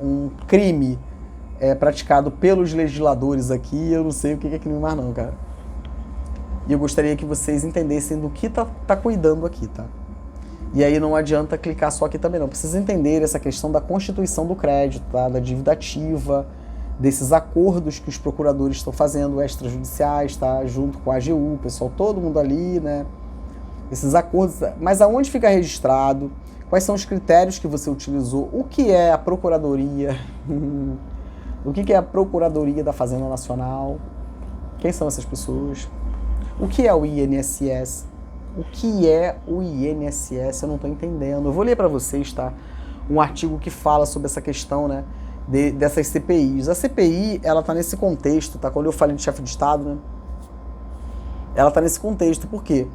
um crime praticado pelos legisladores aqui, eu não sei o que é crime mais não, cara. E eu gostaria que vocês entendessem do que tá cuidando aqui, tá? E aí não adianta clicar só aqui também, não. Precisa entender essa questão da constituição do crédito, tá? Da dívida ativa, desses acordos que os procuradores estão fazendo, extrajudiciais, tá? Junto com a AGU, o pessoal, todo mundo ali, né? Esses acordos, mas aonde fica registrado, Quais são os critérios que você utilizou? O que é a Procuradoria? O que é a Procuradoria da Fazenda Nacional? Quem são essas pessoas? O que é o INSS? O que é o INSS? Eu não estou entendendo. Eu vou ler para vocês, tá? Um artigo que fala sobre essa questão, né? Dessas CPIs. A CPI, ela tá nesse contexto, tá? Quando eu falei de chefe de Estado, né? Ela tá nesse contexto. Por quê?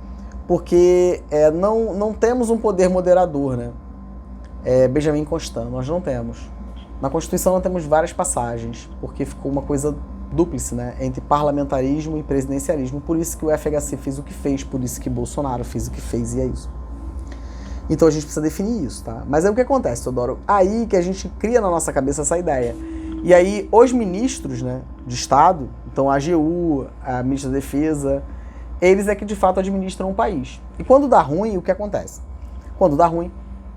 Porque não temos um poder moderador, né? Benjamin Constant, nós não temos. Na Constituição nós temos várias passagens, porque ficou uma coisa dúplice, né? Entre parlamentarismo e presidencialismo. Por isso que o FHC fez o que fez, por isso que Bolsonaro fez o que fez, e é isso. Então a gente precisa definir isso, tá? Mas aí o que acontece, Teodoro? Aí que a gente cria na nossa cabeça essa ideia. E aí os ministros, né, de Estado, então a AGU, a ministra da Defesa, eles é que de fato administram o país. E quando dá ruim, o que acontece? Quando dá ruim,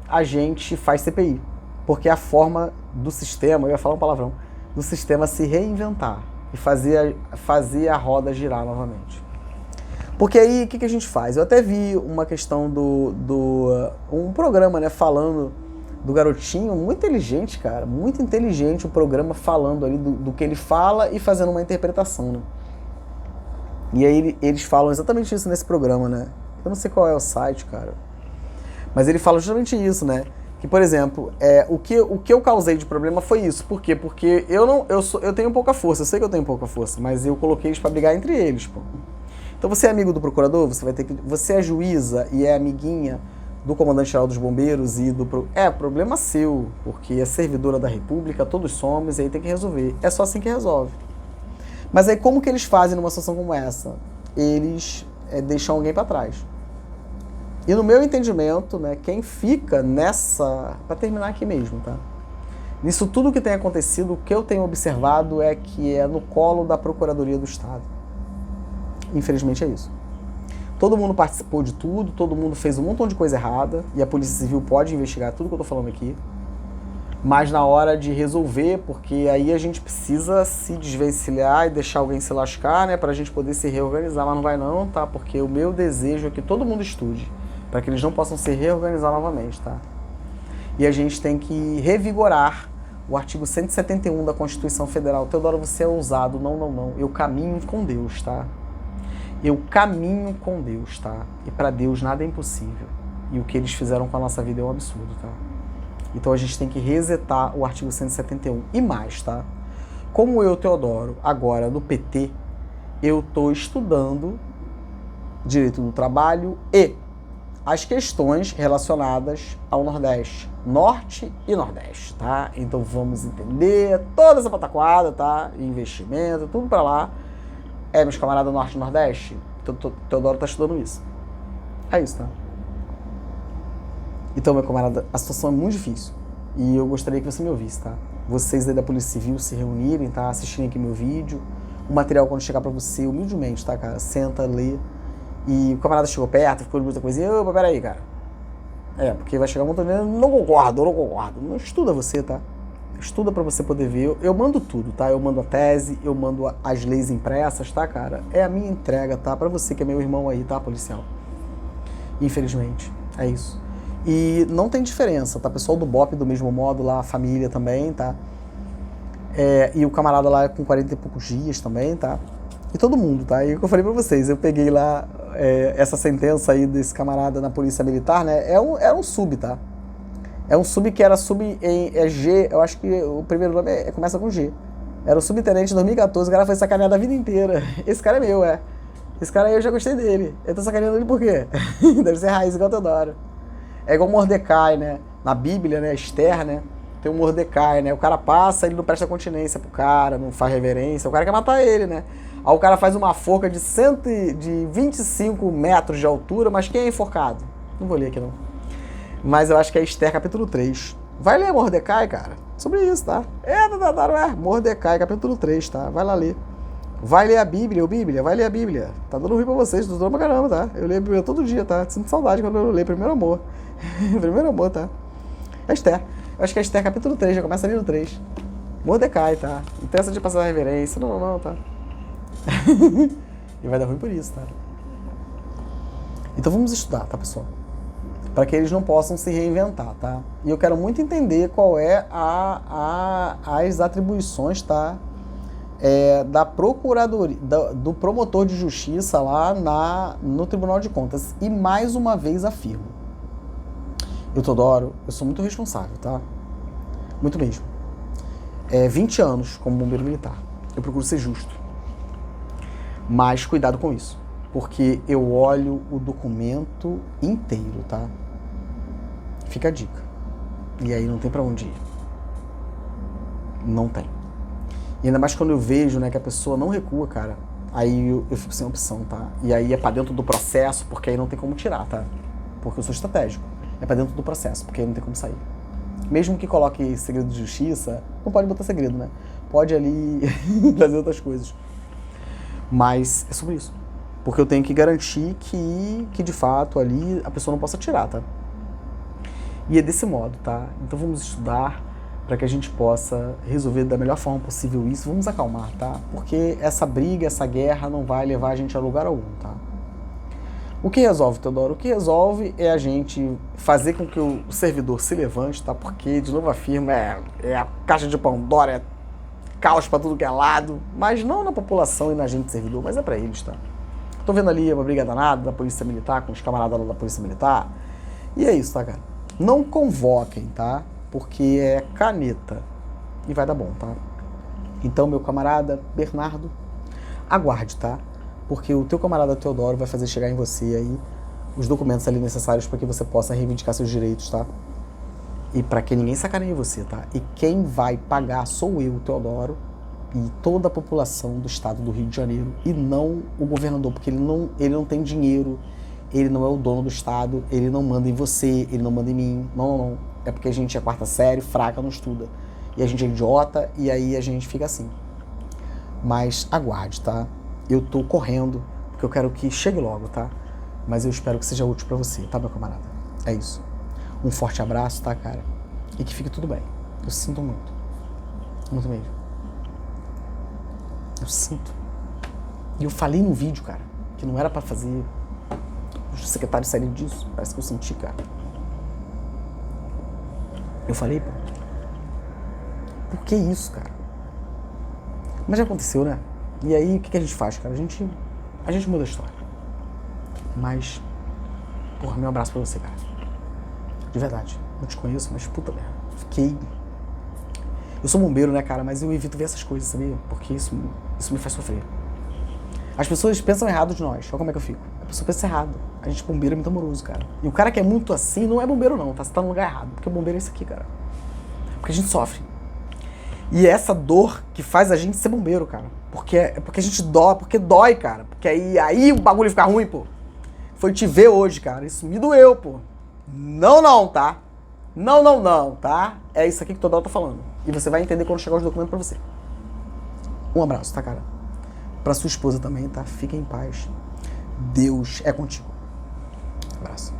a gente faz CPI. Porque é a forma do sistema, eu ia falar um palavrão, do sistema se reinventar e fazer a roda girar novamente. Porque aí, o que a gente faz? Eu até vi uma questão um programa, né, falando do garotinho, muito inteligente, cara, muito inteligente o programa falando ali do que ele fala e fazendo uma interpretação, né? E aí eles falam exatamente isso nesse programa, né? Eu não sei qual é o site, cara. Mas ele fala justamente isso, né? Que, por exemplo, o que eu causei de problema foi isso. Por quê? Porque eu tenho pouca força, eu sei que eu tenho pouca força, mas eu coloquei eles pra brigar entre eles, pô. Então você é amigo do procurador, você é juíza e é amiguinha do comandante-geral dos bombeiros e problema seu, porque é servidora da República, todos somos, e aí tem que resolver. É só assim que resolve. Mas aí como que eles fazem numa situação como essa? Eles deixam alguém para trás. E no meu entendimento, né, quem fica nessa... Para terminar aqui mesmo, tá? Nisso tudo que tem acontecido, o que eu tenho observado é que é no colo da Procuradoria do Estado. Infelizmente é isso. Todo mundo participou de tudo, todo mundo fez um montão de coisa errada, e a Polícia Civil pode investigar tudo que eu tô falando aqui. Mas na hora de resolver, porque aí a gente precisa se desvencilhar e deixar alguém se lascar, né, pra gente poder se reorganizar, mas não vai não, tá? Porque o meu desejo é que todo mundo estude, para que eles não possam se reorganizar novamente, tá? E a gente tem que revigorar o artigo 171 da Constituição Federal. Teodoro, você é ousado. Não. Eu caminho com Deus, tá? Eu caminho com Deus, tá? E para Deus nada é impossível. E o que eles fizeram com a nossa vida é um absurdo, tá? Então a gente tem que resetar o artigo 171. E mais, tá? Como eu, Teodoro, agora no PT, eu tô estudando direito do trabalho e as questões relacionadas ao Nordeste, Norte e Nordeste, tá? Então vamos entender toda essa pataquada, tá? Investimento, tudo pra lá. Meus camaradas Norte e Nordeste, Teodoro tá estudando isso. É isso, tá? Então, meu camarada, a situação é muito difícil. E eu gostaria que você me ouvisse, tá? Vocês aí da Polícia Civil se reunirem, tá? Assistirem aqui meu vídeo. O material, quando chegar pra você, humildemente, tá, cara? Senta, lê. E o camarada chegou perto, ficou de muita coisinha. Opa, peraí, cara. Porque vai chegar um montão de gente. Não concordo. Não estuda você, tá? Estuda pra você poder ver. Eu mando tudo, tá? Eu mando a tese, eu mando as leis impressas, tá, cara? É a minha entrega, tá? Pra você que é meu irmão aí, tá, policial? Infelizmente. É isso. E não tem diferença, tá? Pessoal do BOP do mesmo modo lá, a família também, tá? E o camarada lá com 40 e poucos dias também, tá? E todo mundo, tá? E o que eu falei pra vocês, eu peguei lá essa sentença aí desse camarada na Polícia Militar, né? Era um sub, tá? É um sub que era sub em G, eu acho que o primeiro nome começa com G. Era o subtenente de 2014, o cara foi sacaneado a vida inteira. Esse cara é meu, Esse cara aí eu já gostei dele. Eu tô sacaneando ele por quê? Deve ser raiz igual o Teodoro. É igual Mordecai, né? Na Bíblia, né? Esther, né? Tem o Mordecai, né? O cara passa, ele não presta continência pro cara, não faz reverência. O cara quer matar ele, né? Aí o cara faz uma forca de 25 metros de altura, mas quem é enforcado? Não vou ler aqui, não. Mas eu acho que é Esther, capítulo 3. Vai ler Mordecai, cara. Sobre isso, tá? Mordecai, capítulo 3, tá? Vai lá ler. Vai ler a Bíblia, vai ler a Bíblia. Tá dando ruim pra vocês, tô dando pra caramba, tá? Eu leio a Bíblia todo dia, tá? Sinto saudade quando eu leio Primeiro Amor. Primeiro Amor, tá? É Esther. Eu acho que é Esther, capítulo 3, já começa ali no 3. Mordecai, tá? Não tem essa de passar reverência, não, tá? E vai dar ruim por isso, tá? Então vamos estudar, tá, pessoal? para que eles não possam se reinventar, tá? E eu quero muito entender qual é as atribuições, tá? Da procuradoria, do promotor de justiça lá no Tribunal de Contas. E mais uma vez afirmo, eu, Teodoro, eu sou muito responsável, tá? Muito mesmo. 20 anos como bombeiro militar. Eu procuro ser justo. Mas cuidado com isso. Porque eu olho o documento inteiro, tá? Fica a dica. E aí não tem pra onde ir. Não tem. E ainda mais quando eu vejo, né, que a pessoa não recua, cara. Aí eu fico sem opção, tá? E aí é pra dentro do processo, porque aí não tem como tirar, tá? Porque eu sou estratégico. É pra dentro do processo, porque aí não tem como sair. Mesmo que coloque segredo de justiça, não pode botar segredo, né? Pode ali fazer outras coisas. Mas é sobre isso. Porque eu tenho que garantir que de fato ali a pessoa não possa tirar, tá? E é desse modo, tá? Então vamos estudar para que a gente possa resolver da melhor forma possível isso. Vamos acalmar, tá? Porque essa briga, essa guerra não vai levar a gente a lugar algum, tá? O que resolve, Teodoro? O que resolve é a gente fazer com que o servidor se levante, tá? Porque, de novo afirmo, é a caixa de Pandora, é caos para tudo que é lado, mas não na população e na gente servidor, mas é para eles, tá? Tô vendo ali uma briga danada da Polícia Militar com os camaradas lá da Polícia Militar. E é isso, tá, cara? Não convoquem, tá? Porque é caneta. E vai dar bom, tá? Então, meu camarada Bernardo, aguarde, tá? Porque o teu camarada Teodoro vai fazer chegar em você aí os documentos ali necessários para que você possa reivindicar seus direitos, tá? E para que ninguém sacaneie você, tá? E quem vai pagar sou eu, Teodoro, e toda a população do estado do Rio de Janeiro, e não o governador, porque ele não tem dinheiro, ele não é o dono do estado, ele não manda em você, ele não manda em mim, não. É porque a gente é quarta série, fraca, não estuda. E a gente é idiota, e aí a gente fica assim. Mas aguarde, tá? Eu tô correndo, porque eu quero que chegue logo, tá? Mas eu espero que seja útil pra você, tá, meu camarada? É isso. Um forte abraço, tá, cara? E que fique tudo bem. Eu sinto muito. Muito mesmo. Eu sinto. E eu falei no vídeo, cara, que não era pra fazer. Os secretários saírem disso. Parece que eu senti, cara. Eu falei, pô. Por que isso, cara? Mas já aconteceu, né? E aí, o que a gente faz, cara? A gente muda a história. Mas, porra, meu abraço pra você, cara. De verdade. Não te conheço, mas puta merda. Fiquei... Eu sou bombeiro, né, cara? Mas eu evito ver essas coisas, sabia? Porque isso me faz sofrer. As pessoas pensam errado de nós. Olha como é que eu fico. A pessoa pensa errado. A gente, bombeiro, é muito amoroso, cara. E o cara que é muito assim não é bombeiro, não, tá? Você tá no lugar errado. Porque o bombeiro é isso aqui, cara. Porque a gente sofre. E é essa dor que faz a gente ser bombeiro, cara. Porque a gente dói, porque dói, cara. Porque aí o bagulho fica ruim, pô. Foi te ver hoje, cara. Isso me doeu, pô. Não, tá? Não, tá? É isso aqui que toda hora eu tô falando. E você vai entender quando chegar os documentos pra você. Um abraço, tá, cara? Pra sua esposa também, tá? Fiquem em paz. Deus é contigo. Abraço.